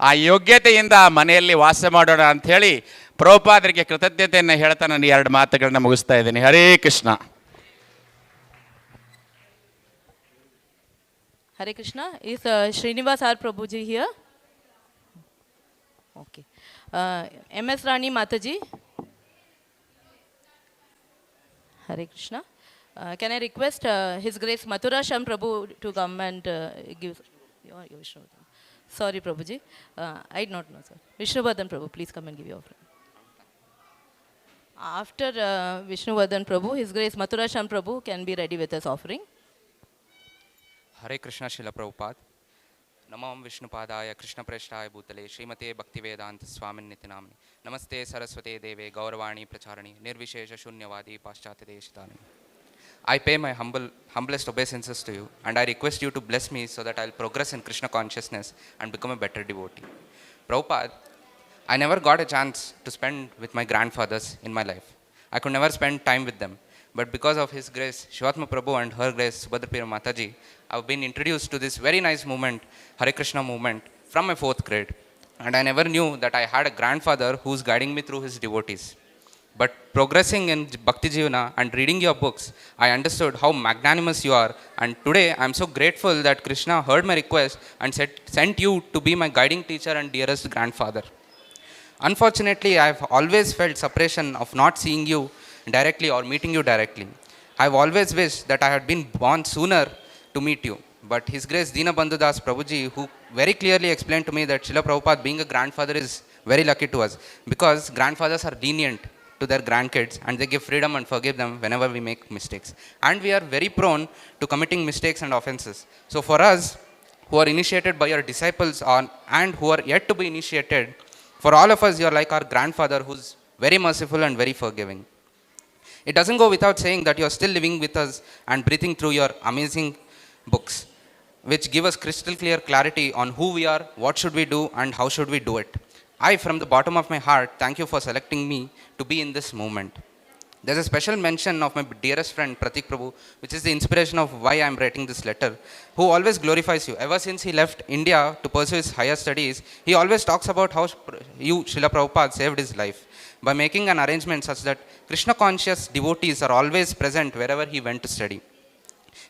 S15: ಆ ಯೋಗ್ಯತೆಯಿಂದ ಆ ಮನೆಯಲ್ಲಿ ವಾಸ ಮಾಡೋಣ ಅಂಥೇಳಿ ಪ್ರಭುಪಾದರಿಗೆ ಕೃತಜ್ಞತೆಯನ್ನು ಹೇಳ್ತಾ ನಾನು 2 ಮಾತುಗಳನ್ನ ಮುಗಿಸ್ತಾ ಇದ್ದೀನಿ. Hare Krishna.
S9: Hare Krishna. Is Srinivas R. Prabhuji here? Okay. MS Rani Mataji. Hare Krishna. Can I request His Grace Mathura Sham Prabhu to come and give your Vishnuvardhan? Sorry, Prabhuji. I did not know, sir. Vishnuvardhan Prabhu, please come and give your offering. After Vishnuvardhan Prabhu, His Grace Mathura Sham Prabhu can be ready with his offering.
S16: Hare Krishna Srila Prabhupada. Namam Vishnupadaya Krishna Preshtaya Bhutale Srimate Bhaktivedanta Swaminiti Namani. Namaste Saraswate Deve Gauravani Pracharani Nirvishesha Shunyavadi Paschatya Deshitani. I pay my humblest obeisances to you, and I request you to bless me so that I will progress in Krishna consciousness and become a better devotee. Prabhupada, I never got a chance to spend with my grandfathers in my life. I could never spend time with them. But because of His Grace, Shivatma Prabhu and Her Grace, Subhadrapriya Mataji, I have been introduced to this very nice movement, Hare Krishna movement, from my 4th grade. And I never knew that I had a grandfather who is guiding me through his devotees. But progressing in Bhakti Jivana and reading your books, I understood how magnanimous you are. And today, I am so grateful that Krishna heard my request and sent you to be my guiding teacher and dearest grandfather. Unfortunately, I have always felt separation of not seeing you directly or meeting you directly. I have always wished that I had been born sooner to meet you. But His Grace Dinabandhu Das Prabhuji, who very clearly explained to me that Srila Prabhupada being a grandfather is very lucky to us, because grandfathers are lenient to their grandkids, and they give freedom and forgive them whenever we make mistakes. And we are very prone to committing mistakes and offenses. So for us, who are initiated by your disciples and who are yet to be initiated, for all of us, you are like our grandfather who's very merciful and very forgiving. It doesn't go without saying that you are still living with us and breathing through your amazing books, which give us crystal clear clarity on who we are, what should we do, and how should we do it. I, from the bottom of my heart, thank you for selecting me to be in this movement. There's a special mention of my dearest friend Pratik Prabhu, which is the inspiration of why I'm writing this letter, who always glorifies you. Ever since he left India to pursue his higher studies, he always talks about how you, Srila Prabhupada, saved his life by making an arrangement such that Krishna conscious devotees are always present wherever he went to study.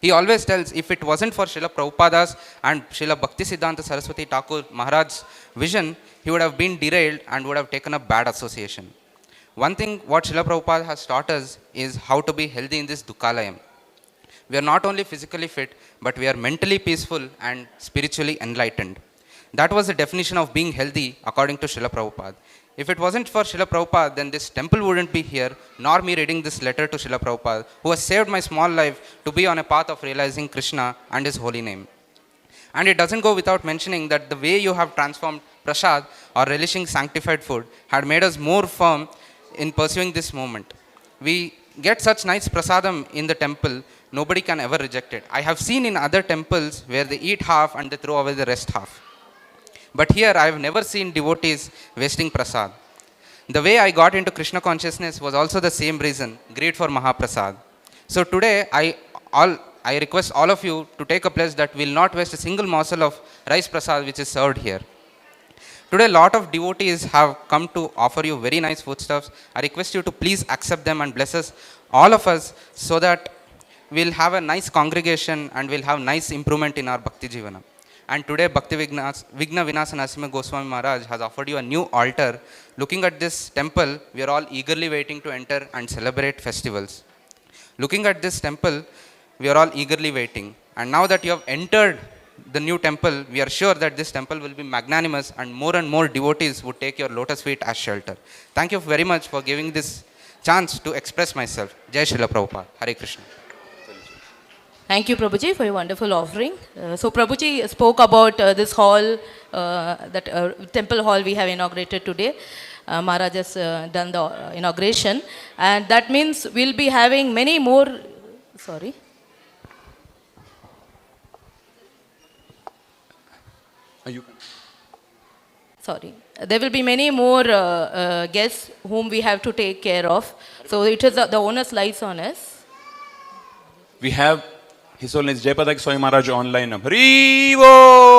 S16: He always tells, if it wasn't for Srila Prabhupada's and Srila Bhaktisiddhanta Saraswati Thakur Maharaj's vision, he would have been derailed and would have taken a bad association. One thing what Srila Prabhupada has taught us is how to be healthy in this Dukkalayam. We are not only physically fit, but we are mentally peaceful and spiritually enlightened. That was the definition of being healthy according to Srila Prabhupada. If it wasn't for Srila Prabhupada, then this temple wouldn't be here, nor me reading this letter to Srila Prabhupada, who has saved my small life to be on a path of realizing Krishna and his holy name. And it doesn't go without mentioning that the way you have transformed prasad or relishing sanctified food had made us more firm in pursuing this movement. We get such nice prasadam in the temple, nobody can ever reject it. I have seen in other temples where they eat half and they throw away the rest half. But here I have never seen devotees wasting prasad. The way I got into Krishna consciousness was also the same reason, greed for Mahaprasad. So today I request all of you to take a pledge that we will not waste a single morsel of rice prasad which is served here. Today a lot of devotees have come to offer you very nice foodstuffs. I request you to please accept them and bless us, all of us, so that we'll have a nice congregation and we'll have nice improvement in our Bhakti Jivana. And today Bhakti Vigna Vinasa Narasimha Goswami Maharaj has offered you a new altar. Looking at this temple, we are all eagerly waiting to enter and celebrate festivals. Looking at this temple, we are all eagerly waiting. And now that you have entered the new temple, we are sure that this temple will be magnanimous and more devotees would take your lotus feet as shelter. Thank you very much for giving this chance to express myself. Jai Srila Prabhupada. Hare Krishna.
S9: Thank you, Prabhuji, for your wonderful offering. So Prabhuji spoke about this hall, that temple hall we have inaugurated today. Maharaj has done the inauguration. And that means we'll be having many more, sorry. Sorry. There will be many more guests whom we have to take care of. So it is the onus lies on us.
S2: We have His Holiness Jayapadak Swami Maharaj online. Harivo!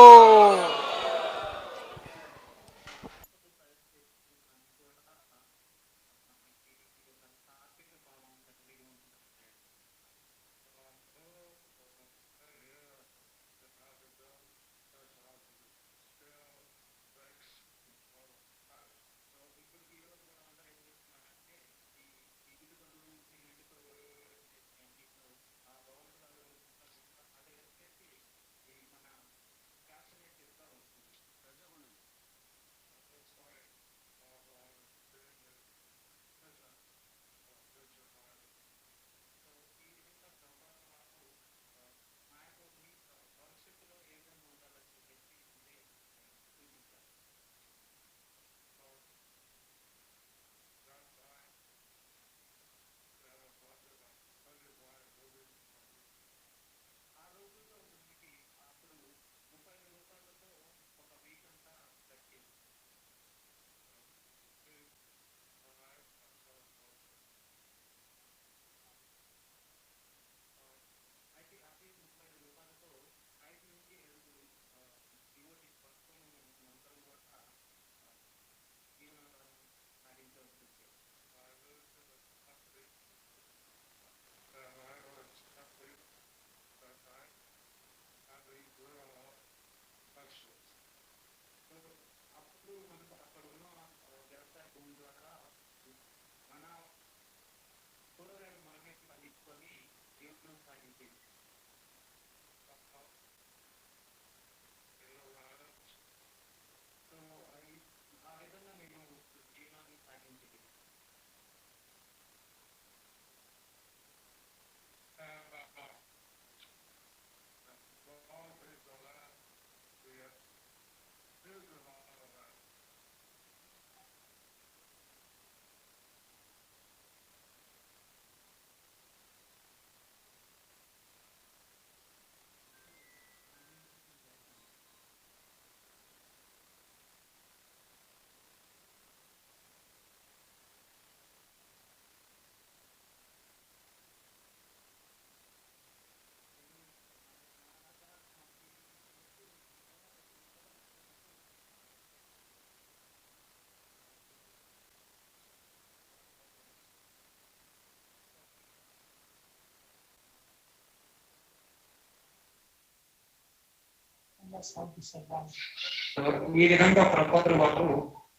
S17: ఈ విధంగా ప్రభుపాదుల వారు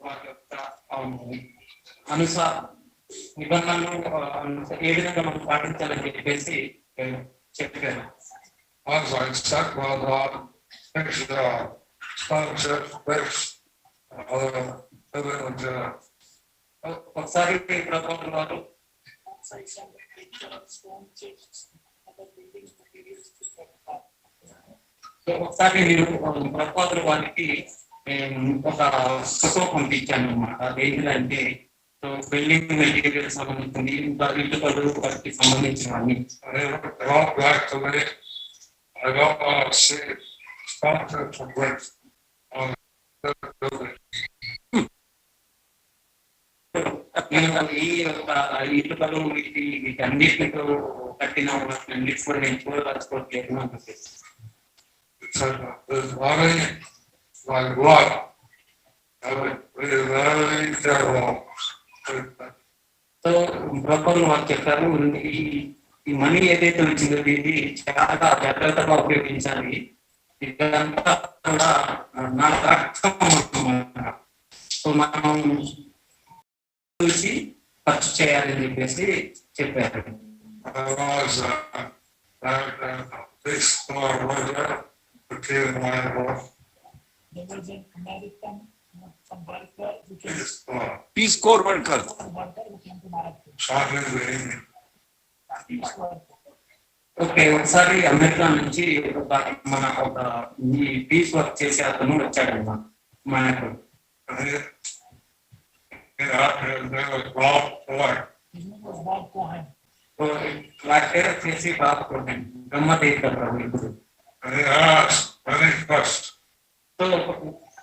S17: వారి యొక్క అనుసార నిబంధనలు ఏ విధంగా మనం పాటించాలని చెప్పేసి చెప్పారు. ఒకసారి ప్రభుపాదుల వారు ఒకసారి నేను ప్రభుపాదుల వారికి ఒక ఫోటో పంపించాను అనమాట. అదేంటంటే బిల్డింగ్ మెటీరియల్ సంబంధించింది, ఇంకా ఇల్లు కలుగు వాటికి సంబంధించినవన్నీ. నేను ఈ యొక్క ఇల్లు కలుగు వీటన్నిటితో కట్టిన వాటిని కూడా నేను చూడదలుచుకోవట్లేదు అని చెప్పేసి. సో ప్రభుపాదులు వారు చెప్పారు, ఈ మనీ ఏదైతే వచ్చిందో ఇది చాలా జాగ్రత్తగా ఉపయోగించాలి. ఇదంతా కూడా నాకు అర్థం. సో మనం చూసి ఖర్చు చేయాలని చెప్పేసి చెప్పారు.
S18: पीस कोर वर्कर
S17: ఓకే, ఒకసారి అమెరికా నుంచి మన ఒక ఈ పీస్ వర్క్ చేసే అతను వచ్చాడమ్మా మనకు. చేసి సో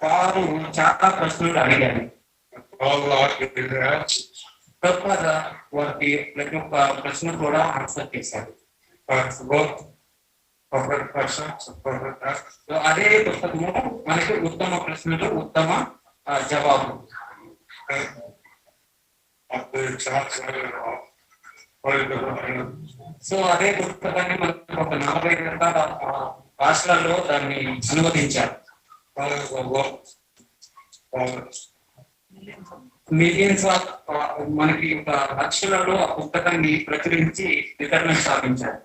S17: వారు చాలా ప్రశ్నలు అడిగారు. వారికి ప్రతి ఒక్క ప్రశ్న కూడా ఆన్సర్ చేశారు. అదే పుస్తకము మనకి ఉత్తమ ప్రశ్నలు ఉత్తమ జవాబు. సో అదే పుస్తకాన్ని మనకు ఒక 40 భాషలలో దాన్ని అనువదించారు. మిలియన్స్ ఆఫ్ మనకి ఒక లక్షలలో ఆ పుస్తకాన్ని ప్రచురించి వితరణ సాధించారు.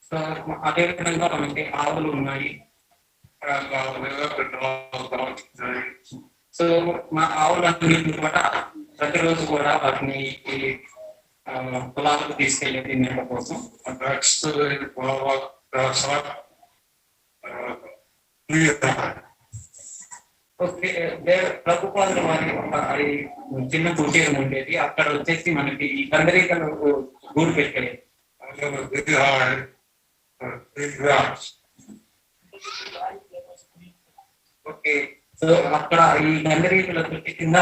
S17: సో అదే విధంగా మనకి ఆవులు ఉన్నాయి. సో మా ఆవులన్నింటినీ కూడా ప్రతిరోజు కూడా వాటిని పొలాలకు తీసుకెళ్ళేది మేత కోసం. ఓకే, ప్రభుపాదుల వారి చిన్న కుటీరం ఉండేది. అక్కడ వచ్చేసి మనకి ఈ కందరీకలు గూడు పెట్టేది. ఓకే, సో అక్కడ ఈ కందరీకల తొట్టి కింద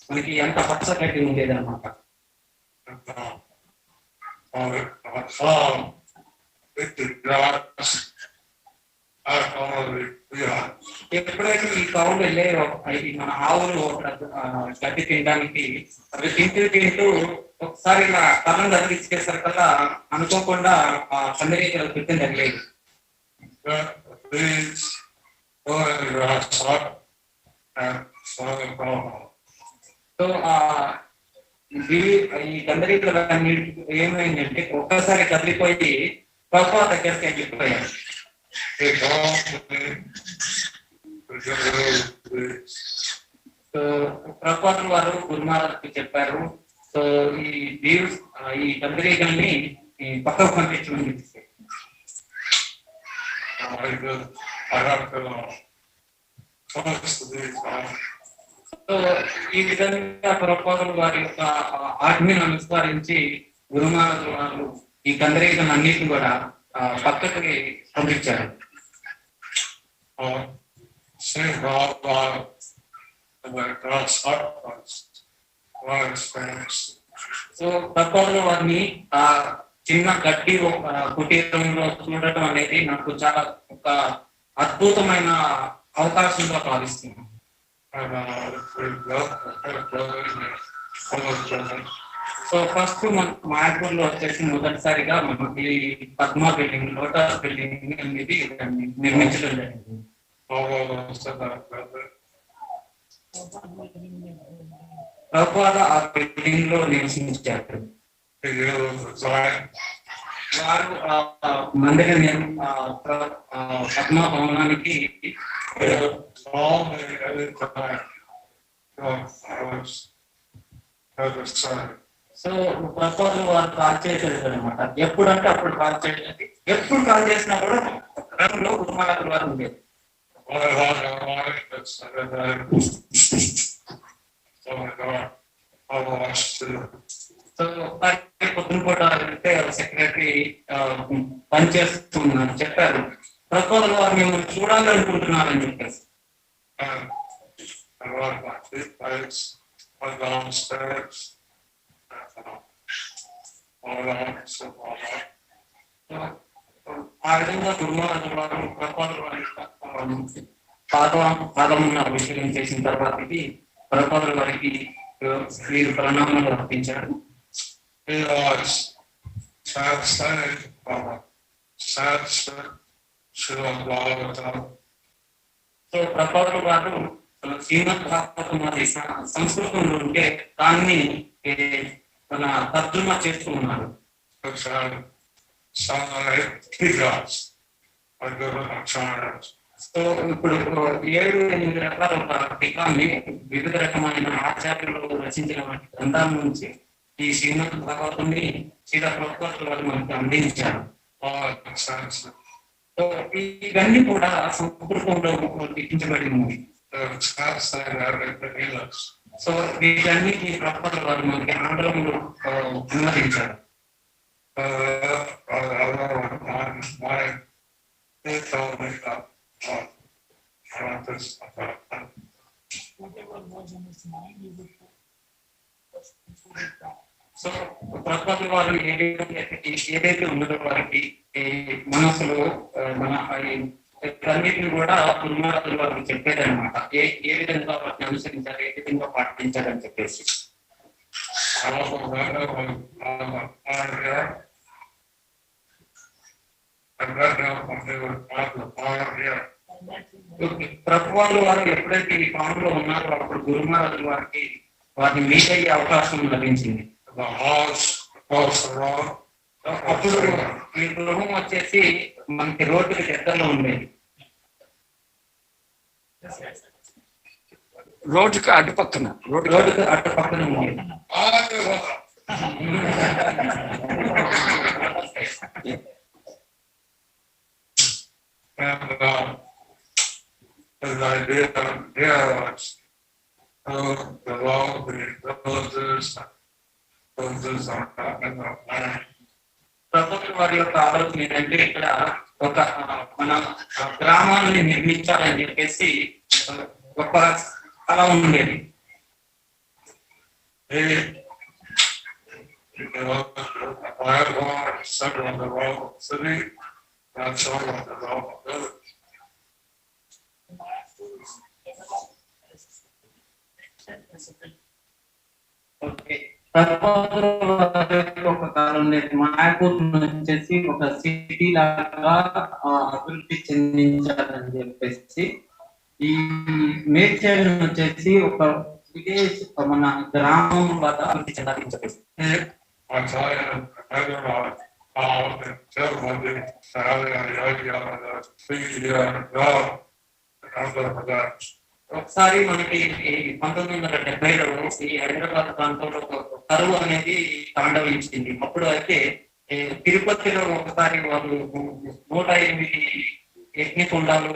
S17: మనకి ఎంత పచ్చ గడ్డి ఉండేది అన్నమాట. ఎప్పుడైతే ఈ కౌలు వెళ్ళే మన ఆవులు గడ్డి తినడానికి అవి తింటూ ఒకసారి ఇలా కళ్ళను తగిలిచ్చేసరికల్లా అనుకోకుండా ఆ కందరీకలు పెట్టింది తగిలేదు. సో ఈ కందరీకలు ఏమైందంటే ఒక్కసారి కదిలిపోయి ప్రభుపాద దగ్గరికి వెళ్ళిపోయారు. సో ప్రభుపాదుల వారు గురుమహారాజుకి చెప్పారు, సో ఈ కందరీకల్ని పక్కకు పంపించమని చెప్పేసి. సో ఈ విధంగా ప్రభుపాదుల వారి యొక్క ఆజ్ఞను అనుసరించి గురుమహారాజు వారు ఈ కందరీకలను అన్నిటిని కూడా పక్కకి పంపించారు. సో ప్రభుపాదుల వారిని ఆ చిన్న గడ్డి కుటీరంలో చూడటం అనేది నాకు చాలా ఒక అద్భుతమైన అవకాశంగా భావిస్తున్నాను. సో ఫస్ట్ మన మాయాపూర్లో వచ్చేసి మొదటిసారిగా మనకి పద్మా బిల్డింగ్, లోటస్ బిల్డింగ్ అనేది నిర్మించడం జరిగింది. ప్రభుపాద ఆ బిల్డింగ్ లో నివసించారు. వారు మందిర పద్మా భవనానికి సో ప్రభుపాదులు వారు కాల్ చేసేది అనమాట. ఎప్పుడంటే అప్పుడు కాల్ చేసేది, ఎప్పుడు కాల్ చేసినా కూడా రథంలో గురుమారాజు వారు ఉండేది. సో పొద్దున పూట వెళ్తే సెక్రటరీ పనిచేస్తున్నారు చెప్పారు, ప్రభుపాదులు వారు మిమ్మల్ని చూడాలనుకుంటున్నారని చెప్పేసి. ఆ విధంగా గురుమారాజు వారు ప్రభుపాదుల వారి పాదమున్న అభిషేకం చేసిన తర్వాతకి ప్రభుపాదుల వారికి వీరు ప్రణామాలు అర్పించారు. సో ప్రభుపాదుల వారు శ్రీమద్ భాగవతం అది సంస్కృతంలో ఉంటే దాన్ని మన తర్జుమా చేస్తూ ఉన్నారు. సో ఇప్పుడు 7-8 రకాల టీకాన్ని వివిధ రకమైన ఆచార్యులు రచించిన గ్రంథాల నుంచి ఈ శ్రీమద్ భాగవతాన్ని శ్రీల ప్రభుపాదుల వారు మనకు అందించారు. సో ఇవన్నీ కూడా సంస్కృతంలో లిఖించబడి ఉంది. సో వీటన్ని ప్రభుపాదుల వారు మనకి ఆంగ్లంలో అనువదించారు. సో ప్రభుపాదుల వారు ఏదైతే ఉన్నదో వారికి మనసులో మన అన్నిటిని కూడా గురుమారాజుల వారికి చెప్పేది అనమాట. ఏ విధంగా వాటిని అనుసరించాలి, ఏ విధంగా పాటించాలని చెప్పేసి. ప్రభుపాదుల వారు ఎప్పుడైతే ఈ ఫామ్లో ఉన్నారో అప్పుడు గురుమారాజుల వారికి వారిని మీట్ అయ్యే అవకాశం లభించింది. అప్పుడు ఈ గృహం వచ్చేసి మనకి రోడ్డుకి దగ్గరలో ఉండేది.
S18: రోడ్డుకి అటు పక్కన
S17: రోడ్డుకి అటు పక్కన ఉండేది. ప్రభుత్వ వారి యొక్క ఆలోచన ఏంటంటే ఇక్కడ ఒక మన గ్రామాన్ని నిర్మించాలని చెప్పేసి ఒక కళ ఉండేది. ఒక కాలం మాయాపూర్ వచ్చేసి ఒక సిటీ లాగా అభివృద్ధి చెందించాలని చెప్పేసి ఈ మేడ్చల్ వచ్చేసి ఒక విలేజ్ మన గ్రామం లాగా అభివృద్ధి చెందాలని చెప్పేసి. ఒకసారి మనకి 1970లో ఈ హైదరాబాద్ ప్రాంతంలో కరువు అనేది తాండవించింది. అప్పుడు అయితే తిరుపతిలో ఒకసారి వాళ్ళు 108 యజ్ఞకుండాలు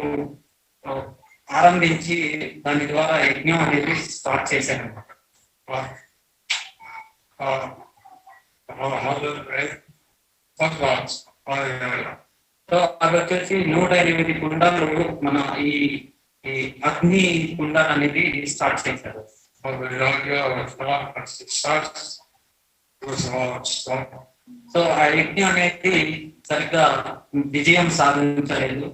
S17: ఆరంభించి దాని ద్వారా యజ్ఞం అనేది స్టార్ట్ చేశారు అనమాట. సో అది వచ్చేసి 108 కుండాలు మన ఈ అగ్ని కుండాలు అనేది స్టార్ట్ చేశారు. సో ఆ యజ్ఞం అనేది సరిగ్గా విజయం సాధించలేదు.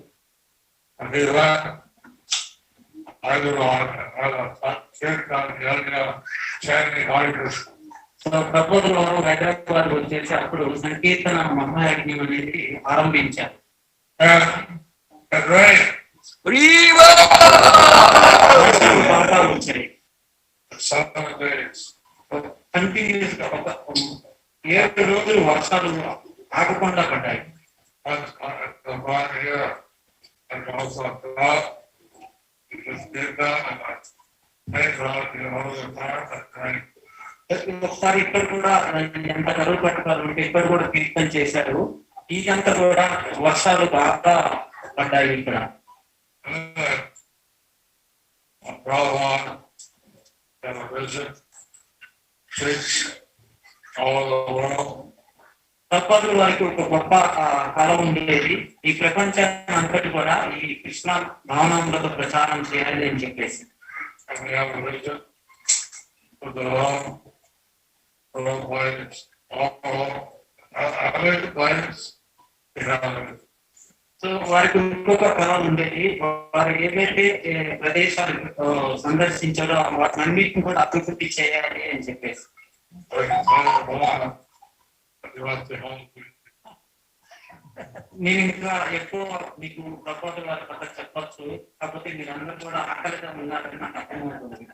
S17: సో ప్రపోజల్ వారు హైదరాబాద్ వచ్చేసి అప్పుడు సంకీర్తన మహాయజ్ఞం అనేది ఆరంభించారు. పాఠాలు వచ్చాయి. కంటిన్యూస్ గా 7 రోజులు వర్షాలు ఆగకుండా పడ్డాయి. ఒకసారి ఇక్కడ కూడా ఎంత కరువు పట్టుకోవాలంటే ఇక్కడ కూడా కీర్తన చేశారు. ఇదంతా కూడా వర్షాలు బాగా పడ్డాయి ఇక్కడ. తప్పదు వారికి ఒక గొప్ప కాలం ఉండేది. ఈ ప్రపంచాన్ని అంతటి కూడా ఈ కృష్ణ భావనామృత ప్రచారం చేయాలి అని చెప్పేసి. సో వారికి ఇంకొక కళ ఉండేది. వారు ఏవైతే ప్రదేశాలు సందర్శించారో వాటిని అన్నింటిని కూడా అభివృద్ధి చేయాలి అని చెప్పేసి. నేను ఇంకా ఎక్కువ మీకు ప్రపోజల్ వారి కథ చెప్పచ్చు, కాకపోతే మీరు అందరూ కూడా ఆకలిగా ఉన్నారని నాకు అర్థమవుతుంది.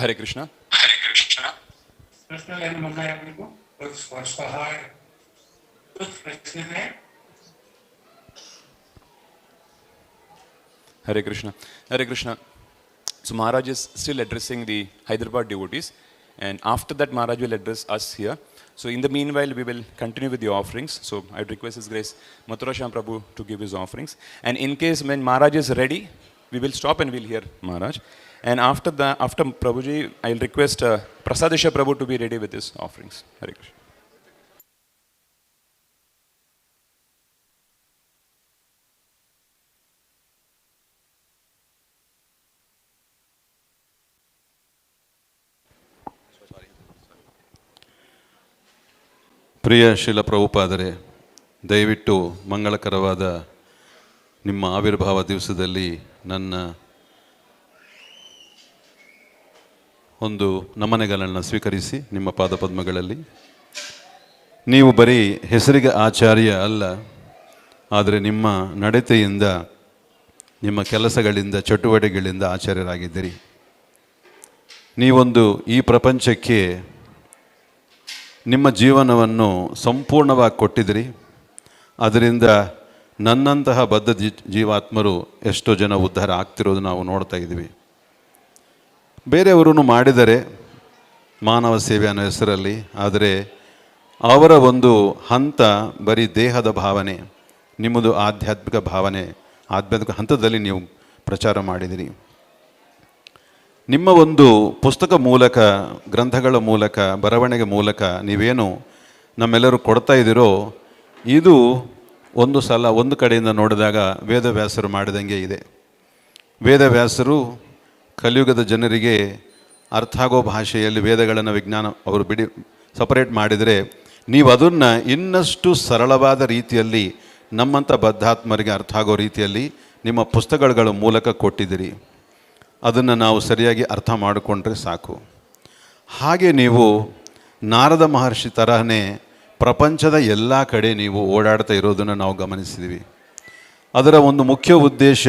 S2: Hare Krishna.
S17: प्रश्न लेने मन है आपको? कुछ प्रश्न है? कुछ प्रश्न है?
S2: Hare Krishna. Hare Krishna. So Maharaj is still addressing the Hyderabad devotees, and after that Maharaj will address us here. So in the meanwhile we will continue with the offerings. So I would request His Grace Mathura Shyam Prabhu to give his offerings. And in case when Maharaj is ready, we will stop and we'll hear Maharaj. And after Prabhuji, I will request Prasadisha Prabhu to be ready with his offerings. Hare Krishna.
S19: ಪ್ರಿಯ ಶಿಲ ಪ್ರಭುಪಾದರೆ, ದಯವಿಟ್ಟು ಮಂಗಳಕರವಾದ ನಿಮ್ಮ ಆವಿರ್ಭಾವ ದಿವಸದಲ್ಲಿ ನನ್ನ ಒಂದು ನಮನೆಗಳನ್ನು ಸ್ವೀಕರಿಸಿ ನಿಮ್ಮ ಪಾದಪದ್ಮಗಳಲ್ಲಿ. ನೀವು ಬರೀ ಹೆಸರಿಗೆ ಆಚಾರ್ಯ ಅಲ್ಲ, ಆದರೆ ನಿಮ್ಮ ನಡತೆಯಿಂದ, ನಿಮ್ಮ ಕೆಲಸಗಳಿಂದ, ಚಟುವಟಿಕೆಗಳಿಂದ ಆಚಾರ್ಯರಾಗಿದ್ದೀರಿ. ನೀವೊಂದು ಈ ಪ್ರಪಂಚಕ್ಕೆ ನಿಮ್ಮ ಜೀವನವನ್ನು ಸಂಪೂರ್ಣವಾಗಿ ಕೊಟ್ಟಿದ್ದೀರಿ. ಅದರಿಂದ ನನ್ನಂತಹ ಬದ್ಧ ಜೀವಾತ್ಮರು ಎಷ್ಟೋ ಜನ ಉದ್ಧಾರ ಆಗ್ತಿರೋದು ನಾವು ನೋಡ್ತಾ ಇದ್ದೀವಿ. ಬೇರೆಯವರು ಮಾಡಿದರೆ ಮಾನವ ಸೇವೆ ಅನ್ನೋ ಹೆಸರಲ್ಲಿ, ಆದರೆ ಅವರ ಒಂದು ಹಂತ ಬರೀ ದೇಹದ ಭಾವನೆ, ನಿಮ್ಮದು ಆಧ್ಯಾತ್ಮಿಕ ಭಾವನೆ, ಆಧ್ಯಾತ್ಮಿಕ ಹಂತದಲ್ಲಿ ನೀವು ಪ್ರಚಾರ ಮಾಡಿದಿರಿ. ನಿಮ್ಮ ಒಂದು ಪುಸ್ತಕ ಮೂಲಕ, ಗ್ರಂಥಗಳ ಮೂಲಕ, ಬರವಣಿಗೆ ಮೂಲಕ ನೀವೇನು ನಮ್ಮೆಲ್ಲರೂ ಕೊಡ್ತಾ ಇದ್ದೀರೋ, ಇದು ಒಂದು ಸಲ ಒಂದು ಕಡೆಯಿಂದ ನೋಡಿದಾಗ ವೇದವ್ಯಾಸರು ಮಾಡಿದಂಗೆ ಇದೆ. ವೇದವ್ಯಾಸರು ಕಲಿಯುಗದ ಜನರಿಗೆ ಅರ್ಥ ಆಗೋ ಭಾಷೆಯಲ್ಲಿ ವೇದಗಳನ್ನು ವಿಜ್ಞಾನ ಅವರು ಸಪರೇಟ್ ಮಾಡಿದರೆ, ನೀವು ಅದನ್ನು ಇನ್ನಷ್ಟು ಸರಳವಾದ ರೀತಿಯಲ್ಲಿ ನಮ್ಮಂಥ ಬದ್ಧಾತ್ಮರಿಗೆ ಅರ್ಥ ಆಗೋ ರೀತಿಯಲ್ಲಿ ನಿಮ್ಮ ಪುಸ್ತಕಗಳ ಮೂಲಕ ಕೊಟ್ಟಿದ್ದೀರಿ. ಅದನ್ನು ನಾವು ಸರಿಯಾಗಿ ಅರ್ಥ ಮಾಡಿಕೊಂಡ್ರೆ ಸಾಕು. ಹಾಗೆ ನೀವು ನಾರದ ಮಹರ್ಷಿ ತರಹನೇ ಪ್ರಪಂಚದ ಎಲ್ಲ ಕಡೆ ನೀವು ಓಡಾಡ್ತಾ ಇರೋದನ್ನು ನಾವು ಗಮನಿಸಿದ್ದೀವಿ. ಅದರ ಒಂದು ಮುಖ್ಯ ಉದ್ದೇಶ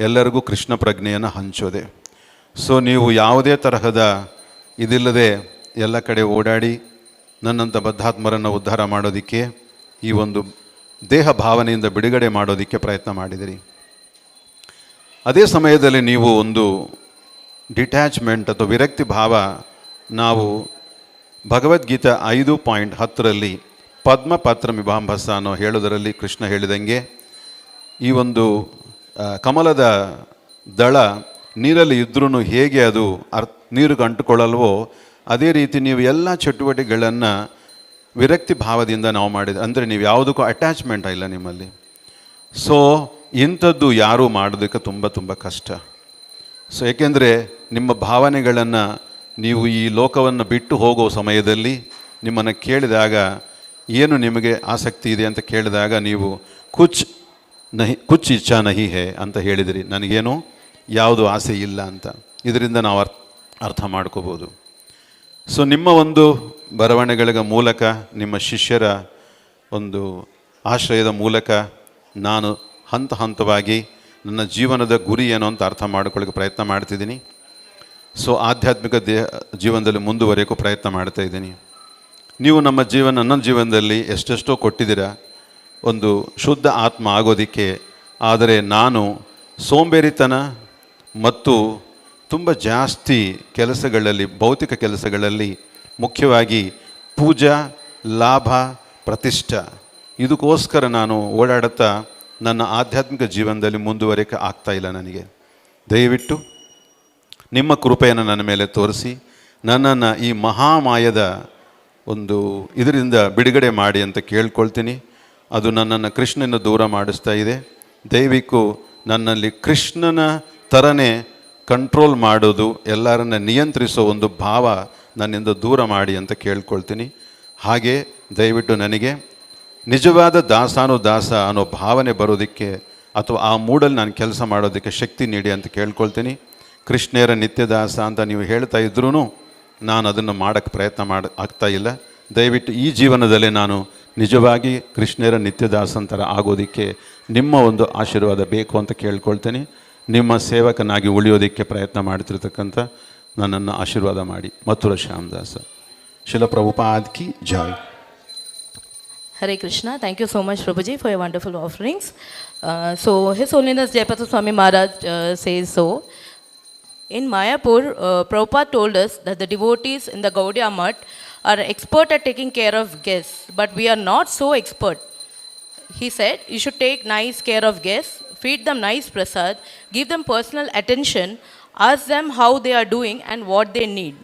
S19: ಎಲ್ಲರಿಗೂ ಕೃಷ್ಣ ಪ್ರಜ್ಞೆಯನ್ನು ಹಂಚೋದೆ. ಸೊ ನೀವು ಯಾವುದೇ ತರಹದ ಇದಿಲ್ಲದೆ ಎಲ್ಲ ಕಡೆ ಓಡಾಡಿ ನನ್ನಂಥ ಬದ್ಧಾತ್ಮರನ್ನು ಉದ್ಧಾರ ಮಾಡೋದಕ್ಕೆ, ಈ ಒಂದು ದೇಹ ಭಾವನೆಯಿಂದ ಬಿಡುಗಡೆ ಮಾಡೋದಕ್ಕೆ ಪ್ರಯತ್ನ ಮಾಡಿದಿರಿ. ಅದೇ ಸಮಯದಲ್ಲಿ ನೀವು ಒಂದು ಡಿಟ್ಯಾಚ್ಮೆಂಟ್ ಅಥವಾ ವಿರಕ್ತಿ ಭಾವ, ನಾವು ಭಗವದ್ಗೀತಾ 5.10ರಲ್ಲಿ ಪದ್ಮಪತ್ರ ಮಿಭಾಂಭಸ ಅನ್ನೋ ಹೇಳೋದರಲ್ಲಿ ಕೃಷ್ಣ ಹೇಳಿದಂಗೆ, ಈ ಒಂದು ಕಮಲದ ದಳ ನೀರಲ್ಲಿ ಇದ್ರೂ ಹೇಗೆ ಅದು ನೀರಿಗೆ ಅಂಟುಕೊಳ್ಳಲ್ವೋ, ಅದೇ ರೀತಿ ನೀವು ಎಲ್ಲ ಚಟುವಟಿಕೆಗಳನ್ನು ವಿರಕ್ತಿ ಭಾವದಿಂದ ನಾವು ಮಾಡಿದ, ಅಂದರೆ ನೀವು ಯಾವುದಕ್ಕೂ ಅಟ್ಯಾಚ್ಮೆಂಟ್ ಇಲ್ಲ ನಿಮ್ಮಲ್ಲಿ. ಸೊ ಇಂಥದ್ದು ಯಾರೂ ಮಾಡೋದಕ್ಕೆ ತುಂಬ ತುಂಬ ಕಷ್ಟ. ಸೊ ಏಕೆಂದರೆ ನಿಮ್ಮ ಭಾವನೆಗಳನ್ನು ನೀವು ಈ ಲೋಕವನ್ನು ಬಿಟ್ಟು ಹೋಗೋ ಸಮಯದಲ್ಲಿ ನಿಮ್ಮನ್ನು ಕೇಳಿದಾಗ ಏನು ನಿಮಗೆ ಆಸಕ್ತಿ ಇದೆ ಅಂತ ಕೇಳಿದಾಗ ನೀವು ಕುಚ್ ಇಚ್ಛಾ ನಹಿ ಹೇ ಅಂತ ಹೇಳಿದಿರಿ. ನನಗೇನು ಯಾವುದು ಆಸೆ ಇಲ್ಲ ಅಂತ. ಇದರಿಂದ ನಾವು ಅರ್ಥ ಮಾಡ್ಕೋಬೋದು. ಸೊ ನಿಮ್ಮ ಒಂದು ಬರವಣಿಗೆಗಳ ಮೂಲಕ, ನಿಮ್ಮ ಶಿಷ್ಯರ ಒಂದು ಆಶ್ರಯದ ಮೂಲಕ ನಾನು ಹಂತ ಹಂತವಾಗಿ ನನ್ನ ಜೀವನದ ಗುರಿ ಏನು ಅಂತ ಅರ್ಥ ಮಾಡ್ಕೊಳ್ಳೋಕ್ಕೆ ಪ್ರಯತ್ನ ಮಾಡ್ತಿದ್ದೀನಿ. ಸೊ ಆಧ್ಯಾತ್ಮಿಕ ಜೀವನದಲ್ಲಿ ಮುಂದುವರಿಯೋಕ್ಕೂ ಪ್ರಯತ್ನ ಮಾಡ್ತಾ ಇದ್ದೀನಿ. ನೀವು ನನ್ನ ಜೀವನದಲ್ಲಿ ಎಷ್ಟೆಷ್ಟೋ ಕೊಟ್ಟಿದ್ದೀರ ಒಂದು ಶುದ್ಧ ಆತ್ಮ ಆಗೋದಕ್ಕೆ. ಆದರೆ ನಾನು ಸೋಂಬೇರಿತನ ಮತ್ತು ತುಂಬ ಜಾಸ್ತಿ ಕೆಲಸಗಳಲ್ಲಿ, ಭೌತಿಕ ಕೆಲಸಗಳಲ್ಲಿ, ಮುಖ್ಯವಾಗಿ ಪೂಜಾ, ಲಾಭ, ಪ್ರತಿಷ್ಠೆ, ಇದಕ್ಕೋಸ್ಕರ ನಾನು ಓಡಾಡುತ್ತಾ ನನ್ನ ಆಧ್ಯಾತ್ಮಿಕ ಜೀವನದಲ್ಲಿ ಮುಂದುವರಿಯೋಕ್ಕೆ ಆಗ್ತಾಯಿಲ್ಲ ನನಗೆ. ದಯವಿಟ್ಟು ನಿಮ್ಮ ಕೃಪೆಯನ್ನು ನನ್ನ ಮೇಲೆ ತೋರಿಸಿ ನನ್ನನ್ನು ಈ ಮಹಾಮಾಯದ ಒಂದು ಇದರಿಂದ ಬಿಡುಗಡೆ ಮಾಡಿ ಅಂತ ಕೇಳ್ಕೊಳ್ತೀನಿ. ಅದು ನನ್ನನ್ನು ಕೃಷ್ಣನ ದೂರ ಮಾಡಿಸ್ತಾ ಇದೆ. ದಯವಿಟ್ಟು ನನ್ನಲ್ಲಿ ಕೃಷ್ಣನ ಥರನೇ ಕಂಟ್ರೋಲ್ ಮಾಡೋದು, ಎಲ್ಲರನ್ನ ನಿಯಂತ್ರಿಸೋ ಒಂದು ಭಾವ ನನ್ನಿಂದ ದೂರ ಮಾಡಿ ಅಂತ ಕೇಳ್ಕೊಳ್ತೀನಿ. ಹಾಗೆ ದಯವಿಟ್ಟು ನನಗೆ ನಿಜವಾದ ದಾಸಾನುದಾಸ ಅನ್ನೋ ಭಾವನೆ ಬರೋದಕ್ಕೆ ಅಥವಾ ಆ ಮೂಡಲ್ಲಿ ನಾನು ಕೆಲಸ ಮಾಡೋದಕ್ಕೆ ಶಕ್ತಿ ನೀಡಿ ಅಂತ ಕೇಳ್ಕೊಳ್ತೀನಿ. ಕೃಷ್ಣರ ನಿತ್ಯದಾಸ ಅಂತ ನೀವು ಹೇಳ್ತಾ ಇದ್ರೂ ನಾನು ಅದನ್ನು ಮಾಡೋಕ್ಕೆ ಪ್ರಯತ್ನ ಆಗ್ತಾಯಿಲ್ಲ. ದಯವಿಟ್ಟು ಈ ಜೀವನದಲ್ಲೇ ನಾನು ನಿಜವಾಗಿ ಕೃಷ್ಣರ ನಿತ್ಯದಾಸಂತರ ಆಗೋದಕ್ಕೆ ನಿಮ್ಮ ಒಂದು ಆಶೀರ್ವಾದ ಬೇಕು ಅಂತ ಕೇಳ್ಕೊಳ್ತೀನಿ. ನಿಮ್ಮ ಸೇವಕನಾಗಿ ಉಳಿಯೋದಕ್ಕೆ ಪ್ರಯತ್ನ ಮಾಡ್ತಿರ್ತಕ್ಕಂಥ ನನ್ನನ್ನು ಆಶೀರ್ವಾದ ಮಾಡಿ. ಮಥುರಾ ಶ್ಯಾಮದಾಸ. ಶಿಲ ಪ್ರಭುಪಾದ್ ಕಿ ಜೈ.
S9: Hare Krishna. Thank you so much, Prabhuji, for your wonderful offerings. So His Holiness Jayapatra Swami Maharaj says so. In Mayapur, Prabhupada told us that the devotees in the Gaudiya Math are expert at taking care of guests, but we are not so expert. He said, you should take nice care of guests, feed them nice prasad, give them personal attention, ask them how they are doing and what they need.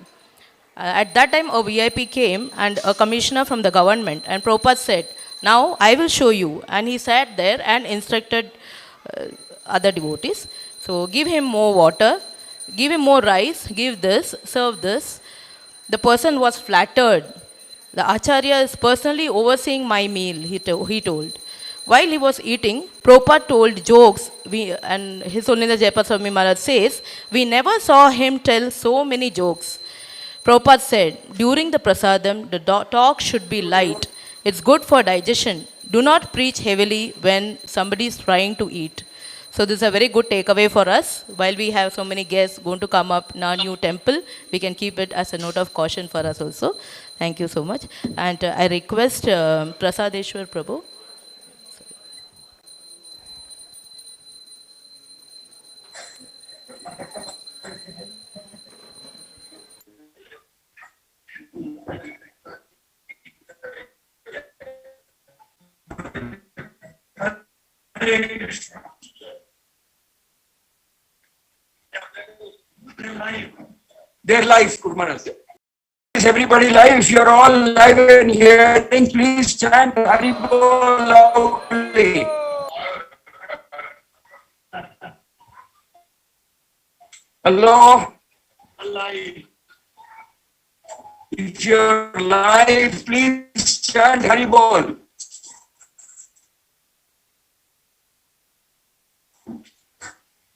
S9: At that time, a VIP came and a commissioner from the government, and Prabhupada said, now I will show you. And he sat there and instructed other devotees. So give him more water, give him more rice, give this, serve this. The person was flattered. The Acharya is personally overseeing my meal, he told. While he was eating, Prabhupada told jokes, and His Holiness Jayapatra Swami Maharaj says, we never saw him tell so many jokes. Prabhupada said, during the prasadam, the talk should be light. It's good for digestion. Do not preach heavily when somebody is trying to eat. So this is a very good takeaway for us. While we have so many guests going to come up in our new temple, we can keep it as a note of caution for us also. Thank you so much. And I request Prasadeshwar Prabhu.
S18: Their life, Guru Maharaj. Is everybody live? If you're all live and hearing, please chant Hari Bol loudly. Hello? Alive. If you're live, please chant Hari Bol.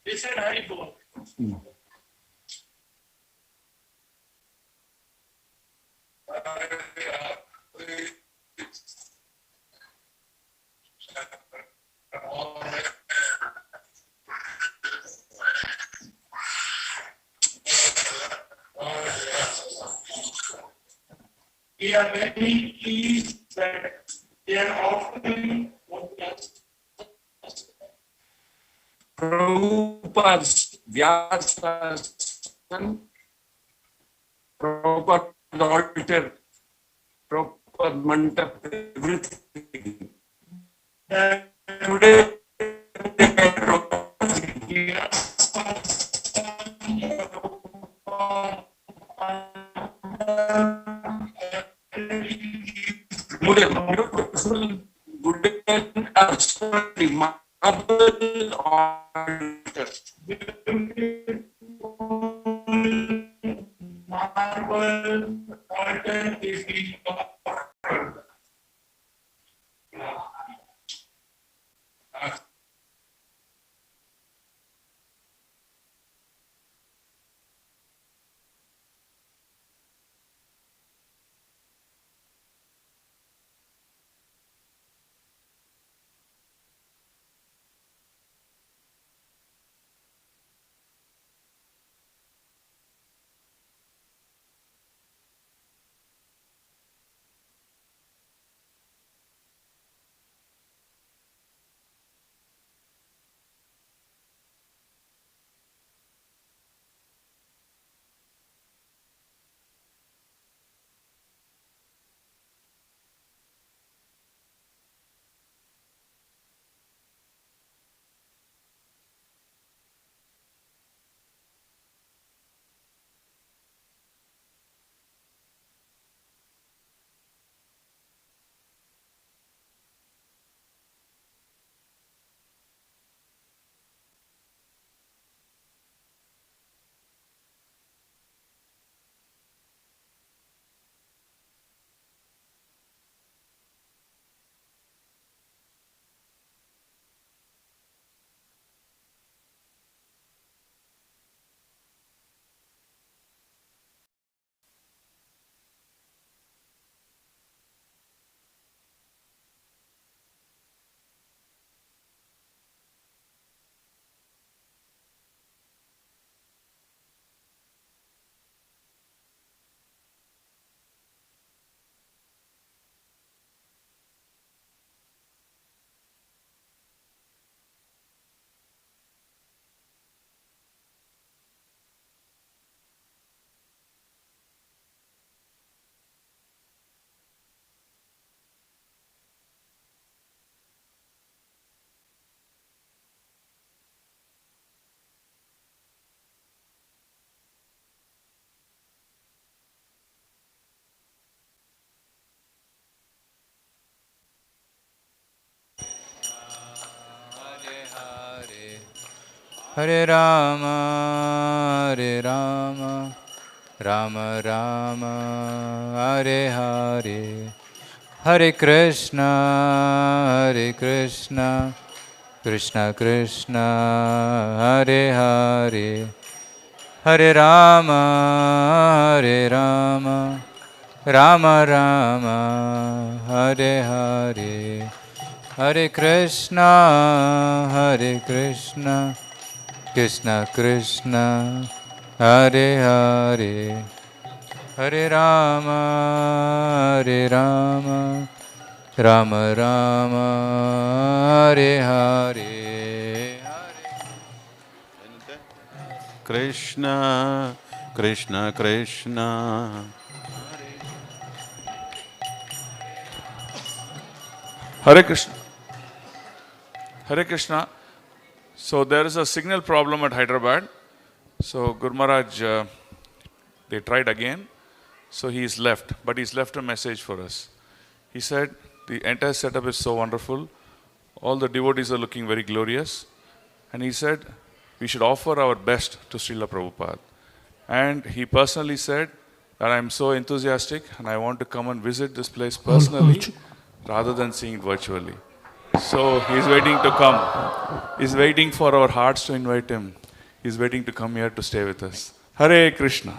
S18: He said Hari Bol. We are very pleased that they are offering Prabhupada's Vyasapuja, Prabhupada altar, Prabhupada mandap, everything. Today, beautiful wooden marble altar. Marble altar is being offered.
S20: Hare Rama, Hare Rama, Rama Rama, Hare Hare, Hare Krishna, Hare Krishna, Krishna Krishna, Hare Hare, Hare Rama, Hare Rama, Rama Rama, Hare Hare, Hare Krishna, Hare Krishna, Krishna Krishna, Hare Hare, Hare Rama, Hare Rama, Rama Rama, Hare Hare.
S19: Krishna, Krishna Krishna.
S3: Hare Krishna. Hare Krishna. So there is a signal problem at Hyderabad. So Guru Maharaj, they tried again. So he's left, but he's left a message for us. He said, the entire setup is so wonderful. All the devotees are looking very glorious. And he said, we should offer our best to Srila Prabhupada. And he personally said that I'm so enthusiastic and I want to come and visit this place personally rather than seeing it virtually. So he's waiting to come. He's waiting for our hearts to invite him. He's waiting to come here to stay with us. Hare Krishna.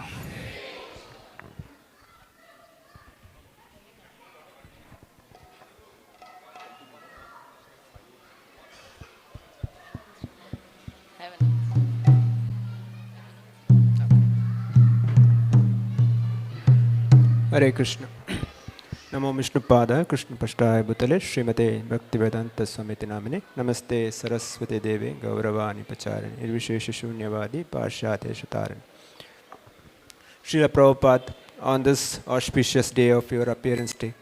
S5: Hare Krishna. Namo Vishnupada Krishna Pashtaya Bhutale Srimate Bhaktivedanta Swamiti Namine Namaste Saraswati Devi Gauravani Pacharini Nirvishesha Shunyavadi Parshate Shatarini. Srila Prabhupada, on this auspicious day of your appearance day,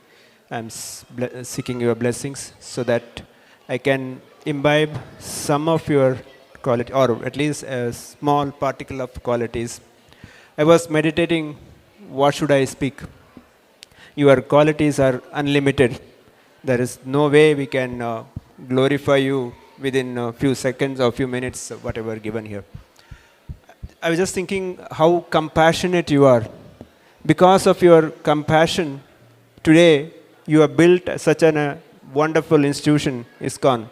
S5: I am seeking your blessings so that I can imbibe some of your quality, or at least a small particle of qualities. I was meditating, what should I speak? Your qualities are unlimited. There is no way we can glorify you within a few seconds or few minutes, whatever given here. I was just thinking how compassionate you are. Because of your compassion, today you have built such a wonderful institution, ISKCON,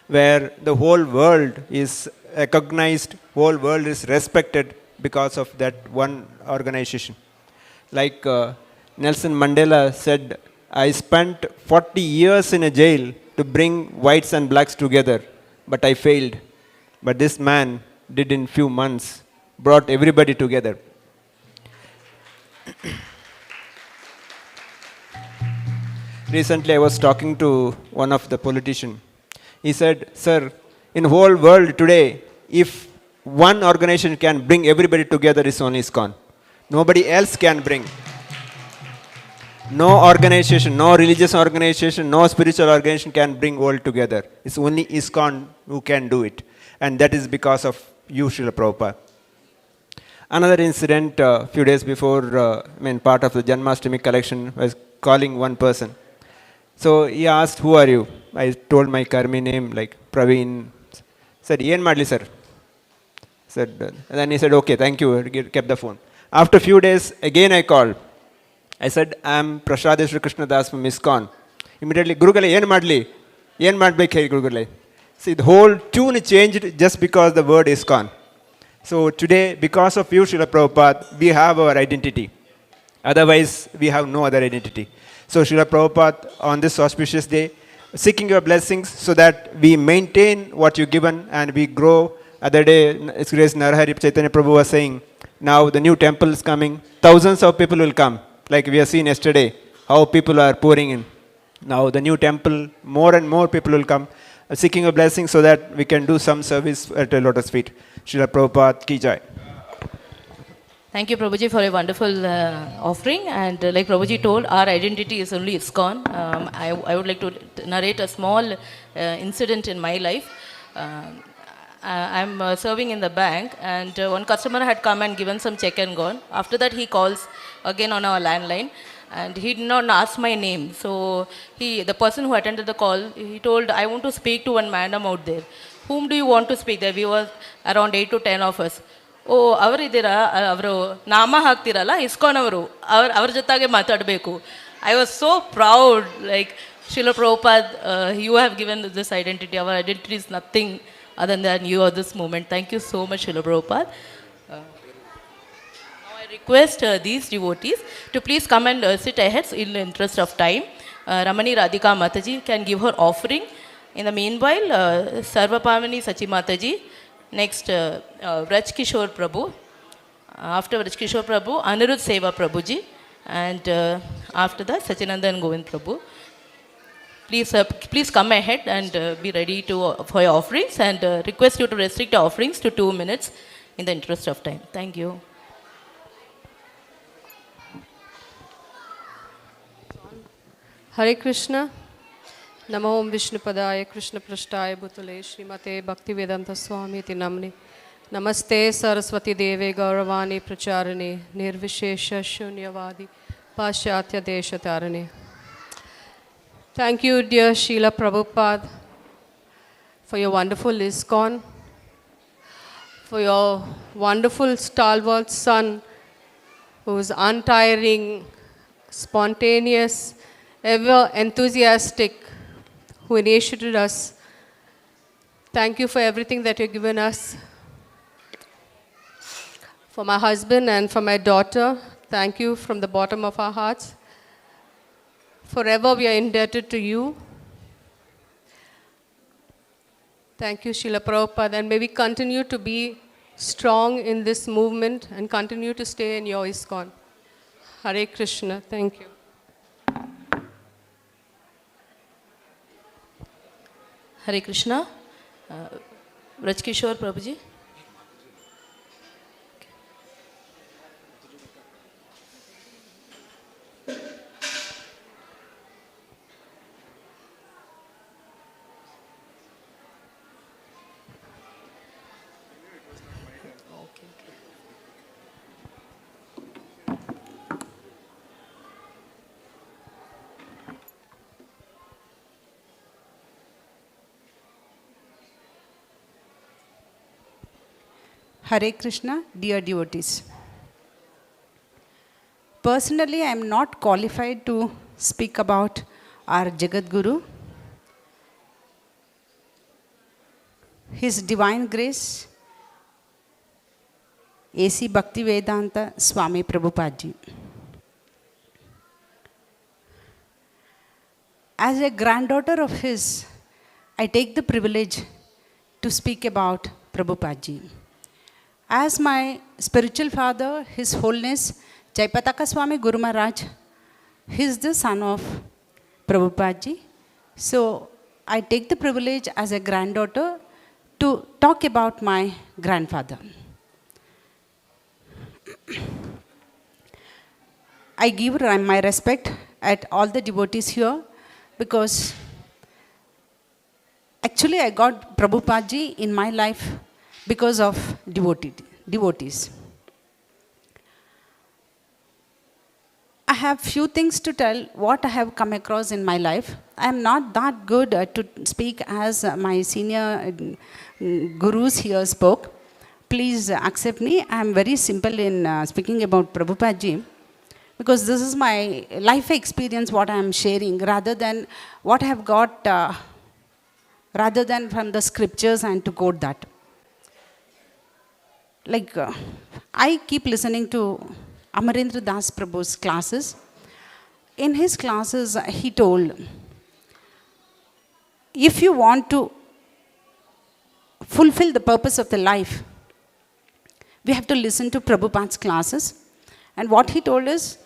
S5: where the whole world is recognized, whole world is respected because of that one organization. Like Nelson Mandela said, I spent 40 years in a jail to bring whites and blacks together, but I failed. But this man did in few months, brought everybody together. Recently I was talking to one of the politicians. He said, sir, in whole world today, if one organization can bring everybody together, it's only ISKCON. Nobody else can bring. No organization, no religious organization, no spiritual organization can bring world together. It's only ISKCON who can do it. And that is because of you, Srila Prabhupada. Another incident, a few days before, part of the Janmashtami collection, was calling one person. So he asked, who are you? I told my Karmi name, like Praveen. Said, Ian Madli, sir. Said, and then he said, okay, thank you, kept the phone. After a few days, again I called. I said, I am Prasad Shri Krishna Das from ISKCON. Immediately, Gurugale, Yen Madli. Yen Madli Khe Gurugale. See, the whole tune changed just because the word ISKCON. So today, because of you, Srila Prabhupada, we have our identity. Otherwise, we have no other identity. So Srila Prabhupada, on this auspicious day, seeking your blessings so that we maintain what you've given and we grow. Other day, His Grace Narahari Chaitanya Prabhu was saying, now the new temple is coming. Thousands of people will come. Like we have seen yesterday, how people are pouring in. Now the new temple, more and more people will come, seeking a blessing so that we can do some service at the lotus feet. Srila Prabhupada ki jai.
S9: Thank you, Prabhuji, for a wonderful offering. And like Prabhuji told, our identity is only ISKCON. I would like to narrate a small incident in my life. I'm serving in the bank, and one customer had come and given some check and gone. After that, he calls again on our landline, and he did not ask my name. So the person who attended the call, he told, I want to speak to one madam out there. whom do you want to speak? There we were around 8 to 10 of us. ಓ ಅವರಿದ್ದೀರಾ, ಅವರು ನಾಮ ಹಾಕ್ತಿರಲ್ಲ ISKCON ಅವರು, ಅವ್ರ ಜೊತೆಗೆ ಮಾತಾಡಬೇಕು. I was so proud, like Srila Prabhupada, you have given this identity. Our identity is nothing other than you at this moment. Thank you so much, Srila Prabhupada. Now I request these devotees to please come and sit ahead in the interest of time. Ramani Radhika Mataji can give her offering. In the meanwhile, Sarvapamani Sachi Mataji, next Vraj Kishore Prabhu, after Vraj Kishore Prabhu, Anirudh Seva Prabhuji, and after that Sachinandan Govind Prabhu. Please come ahead and be ready for your offerings, and request you to restrict your offerings to 2 minutes in the interest of time. Thank you.
S21: Hare Krishna. Namo Om Vishnupadaya Krishna Prasthaya Bhutale Srimate Bhaktivedanta Swami Iti Namne. Namaste Saraswati Deve Gauravani Pracharane Nirvishesha Shunyavadi Paschatya Deshatarane. Thank you, dear Sheila Prabhupada, for your wonderful ISKCON, for your wonderful stalwart son, who is untiring, spontaneous, ever enthusiastic, who initiated us. Thank you for everything that you've given us. For my husband and for my daughter, thank you from the bottom of our hearts. Forever we are indebted to you. Thank you, Srila Prabhupada, and may we continue to be strong in this movement and continue to stay in your ISKCON. Hare Krishna. Thank you.
S9: Hare Krishna. Vraj Kishore Prabhuji.
S22: Hare Krishna, dear devotees. Personally, I am not qualified to speak about our Jagat Guru, His Divine Grace, A.C. Bhaktivedanta Swami Prabhupada Ji. As a granddaughter of his, I take the privilege to speak about Prabhupada Ji. As my spiritual father, His Holiness Jaipataka Swami Guru Maharaj, he is the son of Prabhupada Ji. So I take the privilege as a granddaughter to talk about my grandfather. I give my respect at all the devotees here, because actually I got Prabhupada Ji in my life because of devotees. I have few things to tell what I have come across in my life. I am not that good to speak as my senior gurus here spoke. Please accept me. I am very simple in speaking about Prabhupada Ji, because this is my life experience, what I am sharing, rather than what I have got, rather than from the scriptures and to quote that. Like, I keep listening to Amarendra Das Prabhu's classes. In his classes, he told, if you want to fulfill the purpose of the life, we have to listen to Prabhupada's classes. And what he told is,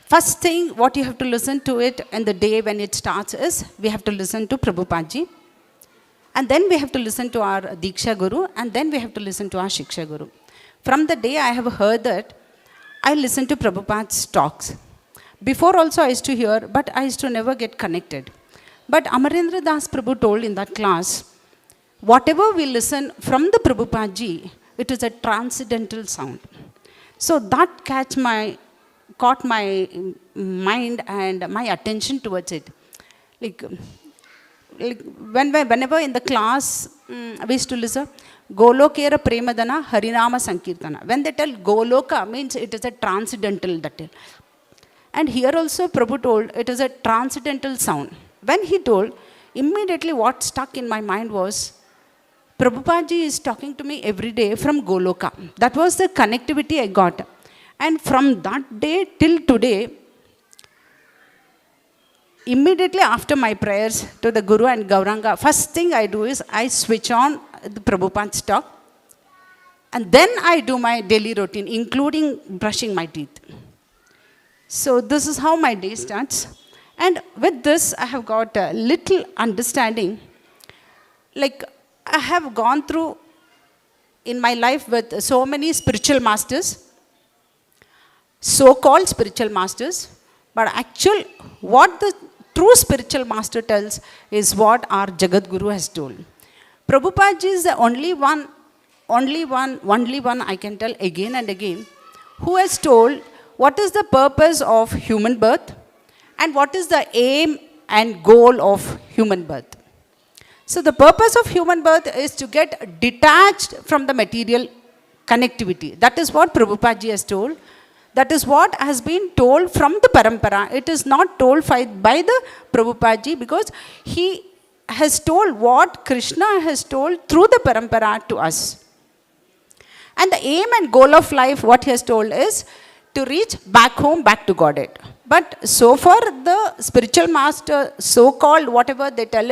S22: first thing what you have to listen to it in the day when it starts is, we have to listen to Prabhupada Ji. And then we have to listen to our Diksha Guru, and then we have to listen to our Shiksha Guru. From the day I have heard that, I listen to Prabhupada's talks. Before also I used to hear, but I used to never get connected. But Amarendra Das Prabhu told in that class, whatever we listen from the Prabhupada Ji, it is a transcendental sound. So that caught my mind and my attention towards it. Like, like whenever in the class we used to listen, Golokera Premadana Harinama Sankirtana. When they tell Goloka means it is a transcendental that tell. And here also Prabhu told it is a transcendental sound. When he told, immediately what stuck in my mind was, Prabhupada ji is talking to me every day from Goloka. That was the connectivity I got. And from that day till today, immediately after my prayers to the Guru and Gauranga, first thing I do is I switch on the Prabhupada's talk. And then I do my daily routine, including brushing my teeth. So this is how my day starts. And with this, I have got a little understanding. Like, I have gone through in my life with so many spiritual masters, so-called spiritual masters, but actually what the true spiritual master tells is what our Jagat Guru has told. Prabhupada ji is the only one I can tell again and again, who has told what is the purpose of human birth and what is the aim and goal of human birth. So the purpose of human birth is to get detached from the material connectivity. That is what Prabhupada ji has told. That is what has been told from the parampara. It is not told by the Prabhupada ji, because he has told what Krishna has told through the parampara to us. And the aim and goal of life, what he has told is to reach back home, back to Godhead. But so far the spiritual master, so-called whatever they tell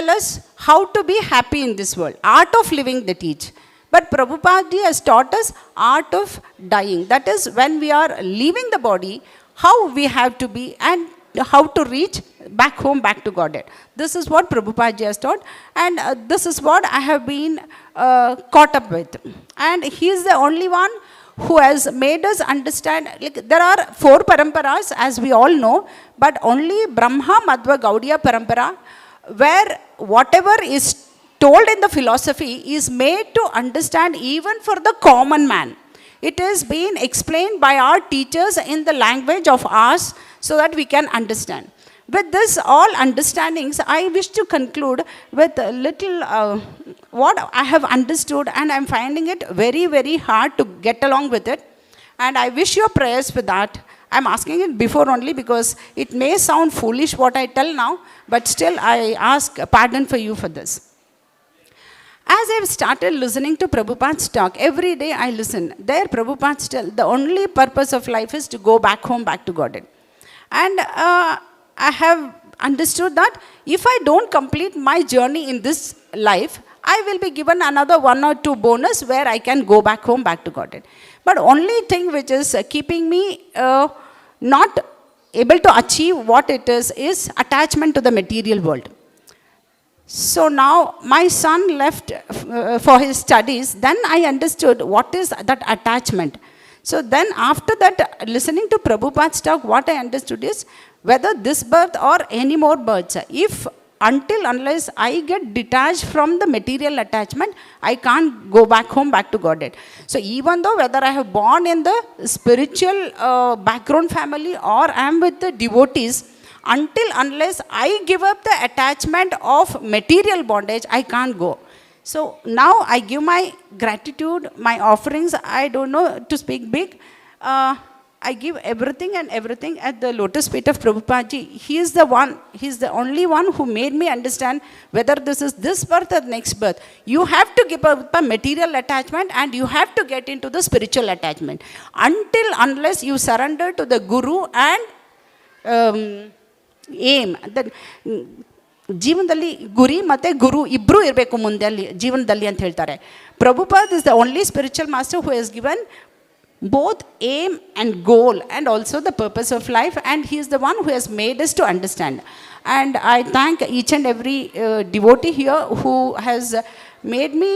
S22: us how to be happy in this world. Art of living they teach. But Prabhupada ji has taught us art of dying. That is, when we are leaving the body, how we have to be and how to reach back home, back to Godhead. This is what Prabhupada ji has taught, and this is what I have been caught up with. And he is the only one who has made us understand. Like, there are 4 paramparas, as we all know, but only Brahma, Madhva, Gaudiya parampara, where whatever is told in the philosophy is made to understand even for the common man. It is being explained by our teachers in the language of ours so that we can understand. With this all understandings, I wish to conclude with a little what I have understood, and I am finding it very, very hard to get along with it. And I wish your prayers for that. I am asking it before only because it may sound foolish what I tell now, but still I ask pardon for you for this. As I have started listening to Prabhupada's talk, every day I listen. There Prabhupada's tell, the only purpose of life is to go back home, back to Godhead. And I have understood that if I don't complete my journey in this life, I will be given another 1 or 2 bonus where I can go back home, back to Godhead. But only thing which is keeping me not able to achieve what it is attachment to the material world. So now my son left for his studies. Then I understood what is that attachment. So then after that, listening to Prabhupada's talk, what I understood is whether this birth or any more births, unless I get detached from the material attachment, I can't go back home, back to Godhead. So even though whether I have born in the spiritual background family or I am with the devotees, unless I give up the attachment of material bondage, I can't go. So now I give my gratitude, my offerings. I don't know to speak big. I give everything and everything at the lotus feet of Prabhupada ji. He is the one, he is the only one who made me understand whether this is this birth or next birth. You have to give up a material attachment and you have to get into the spiritual attachment. Unless you surrender to the Guru and aim. ಜೀವನದಲ್ಲಿ ಗುರಿ ಮತ್ತು ಗುರು ಇಬ್ಬರೂ ಇರಬೇಕು ಮುಂದೆ ಅಲ್ಲಿ ಜೀವನದಲ್ಲಿ ಅಂತ ಹೇಳ್ತಾರೆ. Prabhupada is the only spiritual master who has given both aim and goal and also the purpose of life, and he is the one who has made us to understand. And I thank each and every devotee here who has made me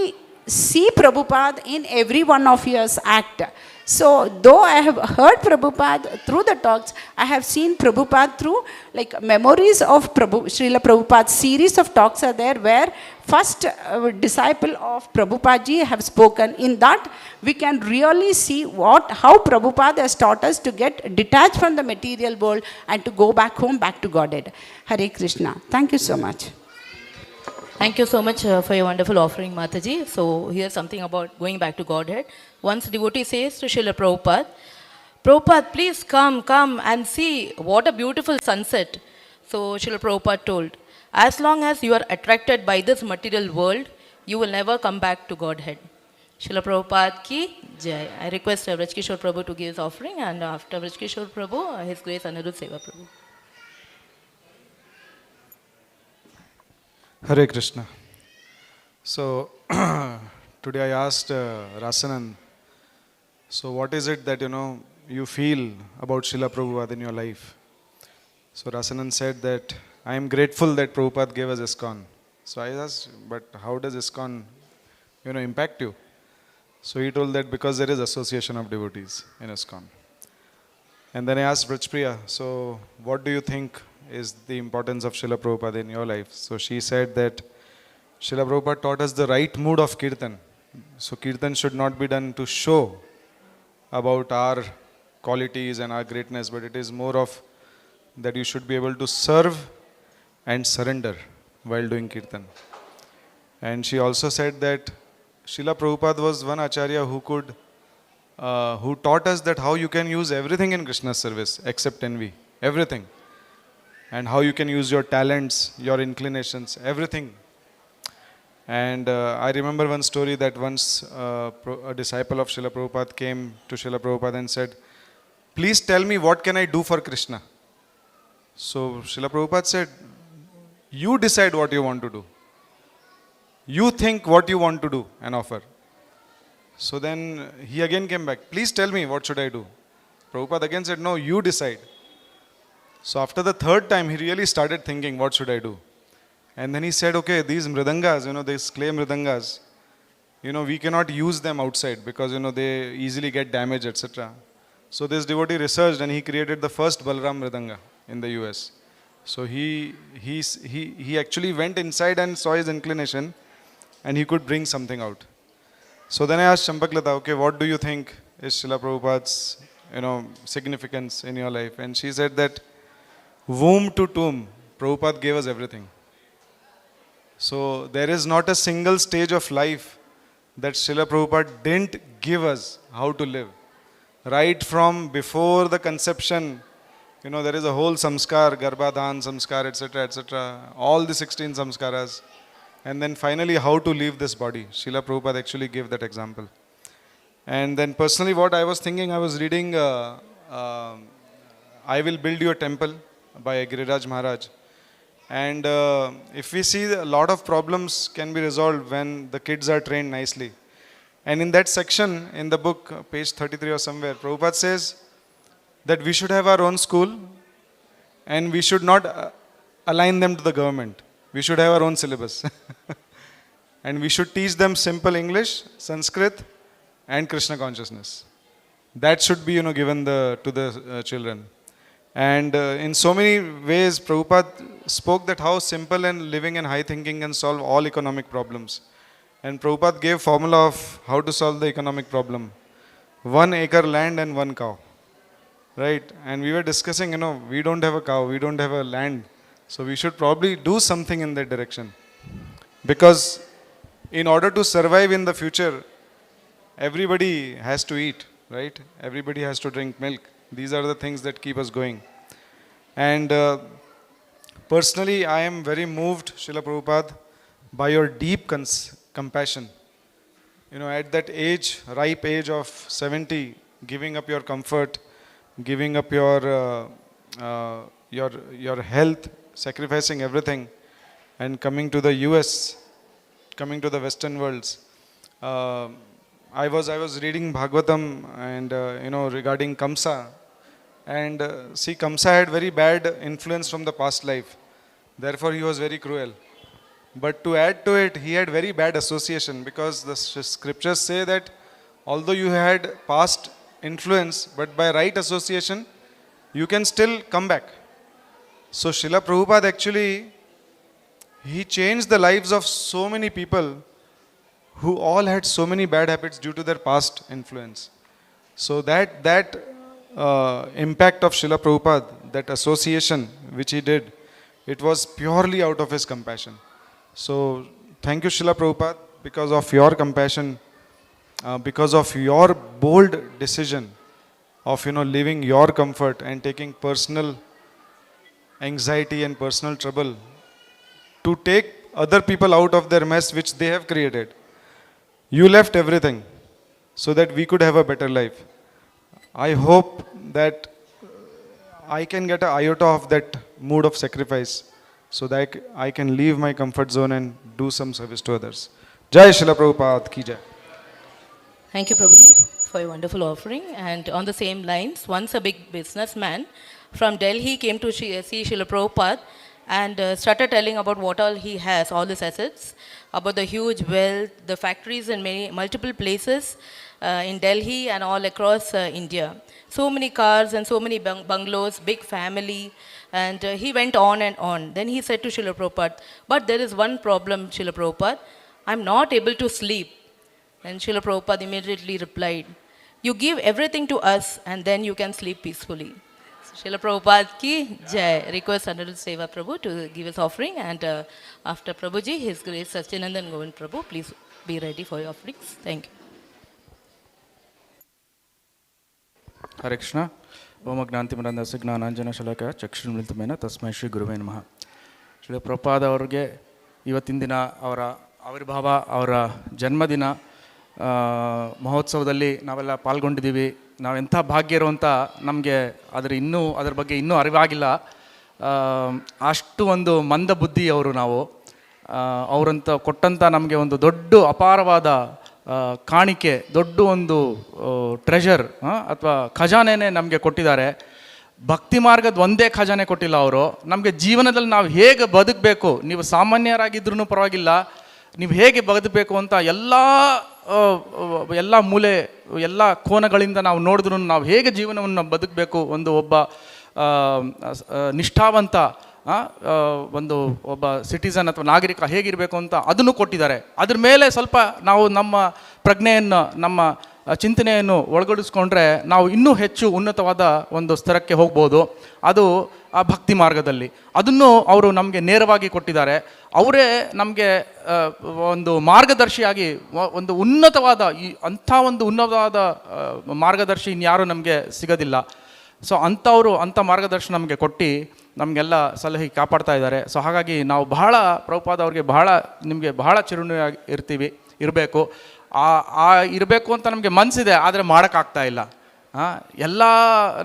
S22: see Prabhupada in every one of your act. So though I have heard Prabhupada through the talks, I have seen Prabhupada through like memories of Srila Prabhupada's series of talks are there where first disciple of Prabhupada ji have spoken. In that we can really see how Prabhupada has taught us to get detached from the material world and to go back home, back to Godhead. Hare Krishna. Thank you so much.
S9: Thank you so much for your wonderful offering, Mataji. So here's something about going back to Godhead. Once devotee says to Srila Prabhupada, Prabhupada, please come and see what a beautiful sunset. So Srila Prabhupada told, as long as you are attracted by this material world, you will never come back to Godhead. Srila Prabhupada ki jai. I request Vraj Kishore Prabhu to give his offering, and after Vraj Kishore Prabhu, His Grace Anirudh Seva Prabhu.
S1: Hare Krishna. So today I asked Rasanan, so what is it that you feel about Srila Prabhupada in your life? So Rasanan said that I am grateful that Prabhupada gave us ISKCON. So I asked, but how does ISKCON impact you? So he told that because there is association of devotees in ISKCON. And then I asked Vrajpriya, so what do you think is the importance of Srila Prabhupada in your life? So she said that Srila Prabhupada taught us the right mood of Kirtan. So Kirtan should not be done to show about our qualities and our greatness, but it is more of that you should be able to serve and surrender while doing Kirtan. And she also said that Srila Prabhupada was one Acharya who taught us that how you can use everything in Krishna's service except envy, everything. And how you can use your talents, your inclinations, everything. And I remember one story that once a disciple of Srila Prabhupada came to Srila Prabhupada and said, please tell me what can I do for Krishna? So Srila Prabhupada said, you decide what you want to do. You think what you want to do and offer. So then he again came back, please tell me what should I do? Prabhupada again said, no, you decide. So after the third time, he really started thinking, what should I do? And then he said, okay, these mridangas, these clay mridangas, we cannot use them outside because, they easily get damaged, etc. So this devotee researched and he created the first Balram mridanga in the US. So he actually went inside and saw his inclination and he could bring something out. So then I asked Champaklata, okay, what do you think is Srila Prabhupada's, significance in your life? And she said that womb to tomb, Prabhupada gave us everything. So there is not a single stage of life that Srila Prabhupada didn't give us how to live. Right from before the conception, there is a whole samskar, garbhadhan samskar, etc., etc., all the 16 samskaras. And then finally how to leave this body. Srila Prabhupada actually gave that example. And then personally what I was thinking, I was reading I Will Build You a Temple by Giriraj Maharaj. And if we see, a lot of problems can be resolved when the kids are trained nicely. And in that section in the book, page 33 or somewhere, Prabhupada says that we should have our own school and we should not align them to the government. We should have our own syllabus. And we should teach them simple English, Sanskrit and Krishna consciousness. That should be given to the children. And in so many ways, Prabhupada spoke that how simple and living and high thinking can solve all economic problems. And Prabhupada gave formula of how to solve the economic problem. 1 acre land and 1 cow. Right? And we were discussing, we don't have a cow, we don't have a land. So we should probably do something in that direction. Because in order to survive in the future, everybody has to eat, right? Everybody has to drink milk. These are the things that keep us going. And personally, I am very moved, Srila Prabhupada, by your deep compassion. At that age, ripe age of 70, giving up your comfort, giving up your health, sacrificing everything, and coming to the US, coming to the Western worlds. I was reading Bhagavatam and regarding Kamsa, and Kamsa had very bad influence from the past life. Therefore, he was very cruel. But to add to it, he had very bad association, because the scriptures say that although you had past influence, but by right association, you can still come back. So Srila Prabhupada actually, he changed the lives of so many people who all had so many bad habits due to their past influence. So that impact of Srila Prabhupada, that association which he did, it was purely out of his compassion. So thank you, Srila Prabhupada, because of your compassion, because of your bold decision of leaving your comfort and taking personal anxiety and personal trouble to take other people out of their mess which they have created. You left everything so that we could have a better life. I hope that I can get an iota of that mood of sacrifice, so that I can leave my comfort zone and do some service to others. Jai Srila Prabhupada ki jai.
S9: Thank you, Prabhuji, for your wonderful offering. And on the same lines, once a big businessman from Delhi came to see Srila Prabhupada and started telling about what all he has, all his assets, about the huge wealth, the factories in multiple places in Delhi and all across India. So many cars and so many bungalows, big family, and he went on and on. Then he said to Srila Prabhupada, but there is one problem, Srila Prabhupada, I'm not able to sleep. And Srila Prabhupada immediately replied, you give everything to us and then you can sleep peacefully. Srila Prabhupada ki jai. Request Honorable Seva Prabhu to give his offering, and after Prabhuji, His Grace Satyanandan Govind Prabhu, please be ready for your offerings. Thank you.
S13: Hare Krishna. Om Agnantimirandasya Gnananjana Shalaka Chakshurmilitamena Tasmai Shri Guruve Namaha. Srila Prabhupada ಅವರಿಗೆ ಇವತ್ತಿನ ದಿನ ಅವರ ಆವಿರ್ಭಾವ, ಅವರ ಜನ್ಮದಿನ ಮಹೋತ್ಸವದಲ್ಲಿ ನಾವೆಲ್ಲ ಪಾಲ್ಗೊಂಡಿದ್ದೀವಿ. ನಾವೆಂಥ ಭಾಗ್ಯರು ಅಂತ ನಮಗೆ ಅದ್ರ ಬಗ್ಗೆ ಇನ್ನೂ ಅರಿವಾಗಿಲ್ಲ. ಅಷ್ಟು ಒಂದು ಮಂದ ಬುದ್ಧಿ ಅವರು. ನಾವು ಅವರಂತ ಕೊಟ್ಟಂಥ ನಮಗೆ ಒಂದು ದೊಡ್ಡ ಅಪಾರವಾದ ಕಾಣಿಕೆ, ದೊಡ್ಡ ಒಂದು ಟ್ರೆಷರ್ ಅಥವಾ ಖಜಾನೆನೇ ನಮಗೆ ಕೊಟ್ಟಿದ್ದಾರೆ. ಭಕ್ತಿ ಮಾರ್ಗದ ಒಂದೇ ಖಜಾನೆ ಕೊಟ್ಟಿಲ್ಲ ಅವರು. ನಮಗೆ ಜೀವನದಲ್ಲಿ ನಾವು ಹೇಗೆ ಬದುಕಬೇಕು, ನೀವು ಸಾಮಾನ್ಯರಾಗಿದ್ರೂ ಪರವಾಗಿಲ್ಲ, ನೀವು ಹೇಗೆ ಬದುಕಬೇಕು ಅಂತ ಎಲ್ಲ ಮೂಲೆ ಎಲ್ಲ ಕೋನಗಳಿಂದ ನಾವು ನೋಡಿದ್ರೂ ನಾವು ಹೇಗೆ ಜೀವನವನ್ನು ಬದುಕಬೇಕು, ಒಬ್ಬ ನಿಷ್ಠಾವಂತ ಒಬ್ಬ ಸಿಟಿಸನ್ ಅಥವಾ ನಾಗರಿಕ ಹೇಗಿರಬೇಕು ಅಂತ ಅದನ್ನು ಕೊಟ್ಟಿದ್ದಾರೆ. ಅದ್ರ ಮೇಲೆ ಸ್ವಲ್ಪ ನಾವು ನಮ್ಮ ಪ್ರಜ್ಞೆಯನ್ನು, ನಮ್ಮ ಚಿಂತನೆಯನ್ನು ಒಳಗಡಿಸ್ಕೊಂಡ್ರೆ ನಾವು ಇನ್ನೂ ಹೆಚ್ಚು ಉನ್ನತವಾದ ಒಂದು ಸ್ತರಕ್ಕೆ ಹೋಗ್ಬೋದು. ಅದು ಆ ಭಕ್ತಿ ಮಾರ್ಗದಲ್ಲಿ ಅದನ್ನು ಅವರು ನಮಗೆ ನೇರವಾಗಿ ಕೊಟ್ಟಿದ್ದಾರೆ. ಅವರೇ ನಮಗೆ ಒಂದು ಮಾರ್ಗದರ್ಶಿಯಾಗಿ ಒಂದು ಉನ್ನತವಾದ ಅಂಥ ಒಂದು ಉನ್ನತವಾದ ಮಾರ್ಗದರ್ಶಿ ಇನ್ಯಾರೂ ನಮಗೆ ಸಿಗೋದಿಲ್ಲ. ಸೊ ಅಂಥ ಮಾರ್ಗದರ್ಶನ ನಮಗೆ ಕೊಟ್ಟು ನಮಗೆಲ್ಲ ಸಲಹೆ ಕಾಪಾಡ್ತಾ ಇದ್ದಾರೆ. ಸೊ ಹಾಗಾಗಿ ನಾವು ಬಹಳ ಪ್ರಭುಪಾದ ಅವ್ರಿಗೆ ನಿಮಗೆ ಬಹಳ ಚಿರುಣಿಯಾಗಿ ಇರಬೇಕು. ಇರಬೇಕು ಅಂತ ನಮಗೆ ಮನಸ್ಸಿದೆ, ಆದರೆ ಮಾಡೋಕ್ಕಾಗ್ತಾ ಇಲ್ಲ. ಎಲ್ಲ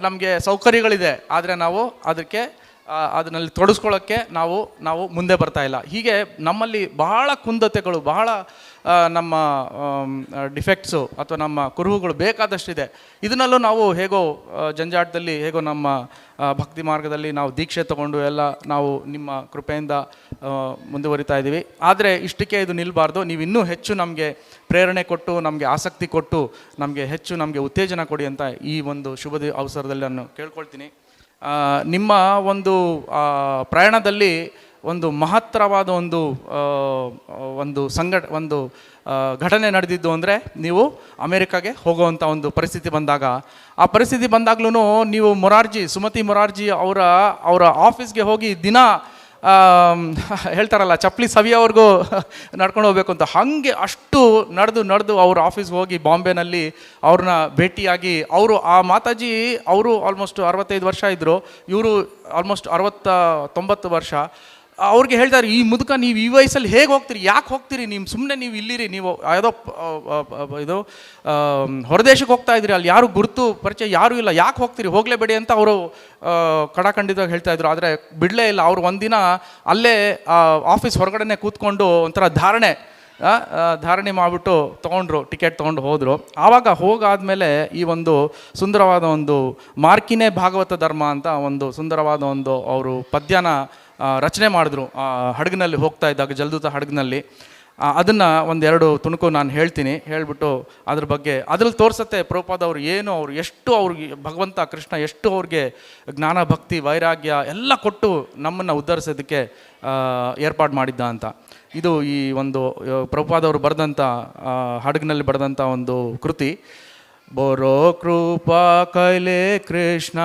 S13: ನಮಗೆ ಸೌಕರ್ಯಗಳಿದೆ, ಆದರೆ ನಾವು ಅದರಲ್ಲಿ ತೊಡಗಿಸ್ಕೊಳ್ಳೋಕ್ಕೆ ನಾವು ಮುಂದೆ ಬರ್ತಾ ಇಲ್ಲ. ಹೀಗೆ ನಮ್ಮಲ್ಲಿ ಬಹಳ ಕುಂದತೆಗಳು, ಬಹಳ ನಮ್ಮ ಡಿಫೆಕ್ಟ್ಸು ಅಥವಾ ನಮ್ಮ ಕುರುಹುಗಳು ಬೇಕಾದಷ್ಟಿದೆ. ಇದನ್ನಲ್ಲೂ ನಾವು ಹೇಗೋ ಜಂಜಾಟದಲ್ಲಿ ಹೇಗೋ ನಮ್ಮ ಭಕ್ತಿ ಮಾರ್ಗದಲ್ಲಿ ನಾವು ದೀಕ್ಷೆ ತಗೊಂಡು ಎಲ್ಲ ನಾವು ನಿಮ್ಮ ಕೃಪೆಯಿಂದ ಮುಂದುವರಿತಾ ಇದ್ದೀವಿ. ಆದರೆ ಇಷ್ಟಕ್ಕೆ ಇದು ನಿಲ್ಲಬಾರ್ದು. ನೀವು ಇನ್ನೂ ಹೆಚ್ಚು ನಮಗೆ ಪ್ರೇರಣೆ ಕೊಟ್ಟು, ನಮಗೆ ಆಸಕ್ತಿ ಕೊಟ್ಟು, ನಮಗೆ ಉತ್ತೇಜನ ಕೊಡಿ ಅಂತ ಈ ಒಂದು ಶುಭ ಅವಸರದಲ್ಲಿ ನಾನು ಕೇಳ್ಕೊಳ್ತೀನಿ. ನಿಮ್ಮ ಒಂದು ಪ್ರಯಾಣದಲ್ಲಿ ಒಂದು ಮಹತ್ತರವಾದ ಒಂದು ಘಟನೆ ನಡೆದಿದ್ದು ಅಂದರೆ ನೀವು ಅಮೇರಿಕಾಗೆ ಹೋಗುವಂಥ ಒಂದು ಪರಿಸ್ಥಿತಿ ಬಂದಾಗ, ಆ ಪರಿಸ್ಥಿತಿ ಬಂದಾಗ್ಲೂ ನೀವು ಸುಮತಿ ಮೊರಾರ್ಜಿ ಅವರ ಆಫೀಸ್ಗೆ ಹೋಗಿ ದಿನ ಹೇಳ್ತಾರಲ್ಲ ಚಪ್ಪಲಿ ಸವಿಯೋವರೆಗೂ ನಡ್ಕೊಂಡು ಹೋಗ್ಬೇಕು ಅಂತ, ಹಾಗೆ ಅಷ್ಟು ನಡೆದು ಅವ್ರ ಆಫೀಸ್ಗೆ ಹೋಗಿ ಬಾಂಬೆನಲ್ಲಿ ಅವ್ರನ್ನ ಭೇಟಿಯಾಗಿ, ಆ ಮಾತಾಜಿ ಅವರು ಆಲ್ಮೋಸ್ಟ್ 65 ವರ್ಷ ಇದ್ದರು, ಇವರು ಆಲ್ಮೋಸ್ಟ್ 60-90 ವರ್ಷ. ಅವ್ರಿಗೆ ಹೇಳ್ತಾರೆ, ಈ ಮುದುಕ ನೀವು ಈ ವಯಸ್ಸಲ್ಲಿ ಹೇಗೆ ಹೋಗ್ತೀರಿ, ಯಾಕೆ ಹೋಗ್ತೀರಿ, ಸುಮ್ಮನೆ ನೀವು ಇಲ್ಲಿರಿ, ನೀವು ಯಾವುದೋ ಹೊರದೇಶಕ್ಕೆ ಹೋಗ್ತಾ ಇದ್ರಿ, ಅಲ್ಲಿ ಯಾರು ಗುರುತು ಪರಿಚಯ ಯಾರೂ ಇಲ್ಲ, ಯಾಕೆ ಹೋಗ್ತೀರಿ, ಹೋಗಲೇಬೇಡಿ ಅಂತ ಅವರು ಕಡಾಖಂಡಿತವಾಗಿ ಹೇಳ್ತಾ ಇದ್ರು. ಆದರೆ ಬಿಡಲೇ ಇಲ್ಲ. ಅವರು ಒಂದಿನ ಅಲ್ಲೇ ಆಫೀಸ್ ಹೊರಗಡೆನೆ ಕೂತ್ಕೊಂಡು ಒಂಥರ ಧಾರಣೆ ಮಾಡಿಬಿಟ್ಟು ಟಿಕೆಟ್ ತೊಗೊಂಡು ಹೋದರು. ಆವಾಗ ಹೋಗಾದ್ಮೇಲೆ ಈ ಒಂದು ಸುಂದರವಾದ ಒಂದು ಮಾರ್ಕಿನೇ ಭಾಗವತ ಧರ್ಮ ಅಂತ ಒಂದು ಸುಂದರವಾದ ಅವರು ಪದ್ಯನ ರಚನೆ ಮಾಡಿದ್ರು ಹಡಗಿನಲ್ಲಿ ಹೋಗ್ತಾ ಇದ್ದಾಗ, ಜಲದೂತ ಹಡಗಿನಲ್ಲಿ. ಅದನ್ನು ಒಂದೆರಡು ತುಣುಕು ನಾನು ಹೇಳ್ತೀನಿ, ಹೇಳಿಬಿಟ್ಟು ಅದ್ರ ಬಗ್ಗೆ ಅದ್ರಲ್ಲಿ ತೋರಿಸುತ್ತೆ ಪ್ರಭುಪಾದ ಅವರು ಏನು, ಅವರು ಎಷ್ಟು ಅವ್ರಿಗೆ ಭಗವಂತ ಕೃಷ್ಣ ಎಷ್ಟು ಅವ್ರಿಗೆ ಜ್ಞಾನ ಭಕ್ತಿ ವೈರಾಗ್ಯ ಎಲ್ಲ ಕೊಟ್ಟು ನಮ್ಮನ್ನು ಉದ್ಧರಿಸೋದಕ್ಕೆ ಏರ್ಪಾಡು ಮಾಡಿದ್ದ ಅಂತ. ಇದು ಈ ಒಂದು ಪ್ರಭುಪಾದವರು ಬರೆದಂಥ ಹಡಗಿನಲ್ಲಿ ಬರೆದಂಥ ಒಂದು ಕೃತಿ. ಬೋರೋ ಕೃಪಾ ಕೈಲೆ ಕೃಷ್ಣ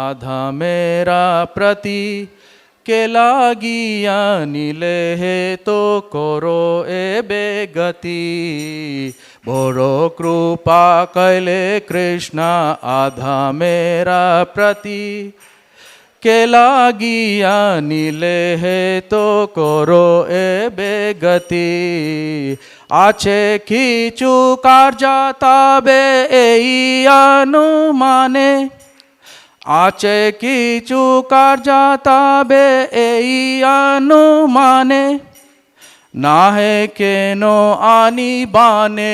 S13: ಆಧ ಮೇರಾ ಪ್ರತಿ ಕೆಲಾಗಿಯ ನಿಲೆ ಹೇ ತೋ ಕೊರೋ ಎ ಬೇಗತಿ. ಬೋರೋ ಕೃಪಾ ಕೈಲೆ ಕೃಷ್ಣ ಆಧ ಮೇರಾ ಪ್ರತಿ ಕೆಲಾಗಿಯ ನಿಲೆ ಹೇ ತೋ ಕೊರೋ ಎ ಬೇಗತಿ. ಆಚೆ ಖೀಚು ಕಾರ್ಜಾತಾ ಬೇ ಅನುಮಾನೆ, ಆಚೆ कीचू कार जाता बे अनुमाने. नाहे केनो आनी बाने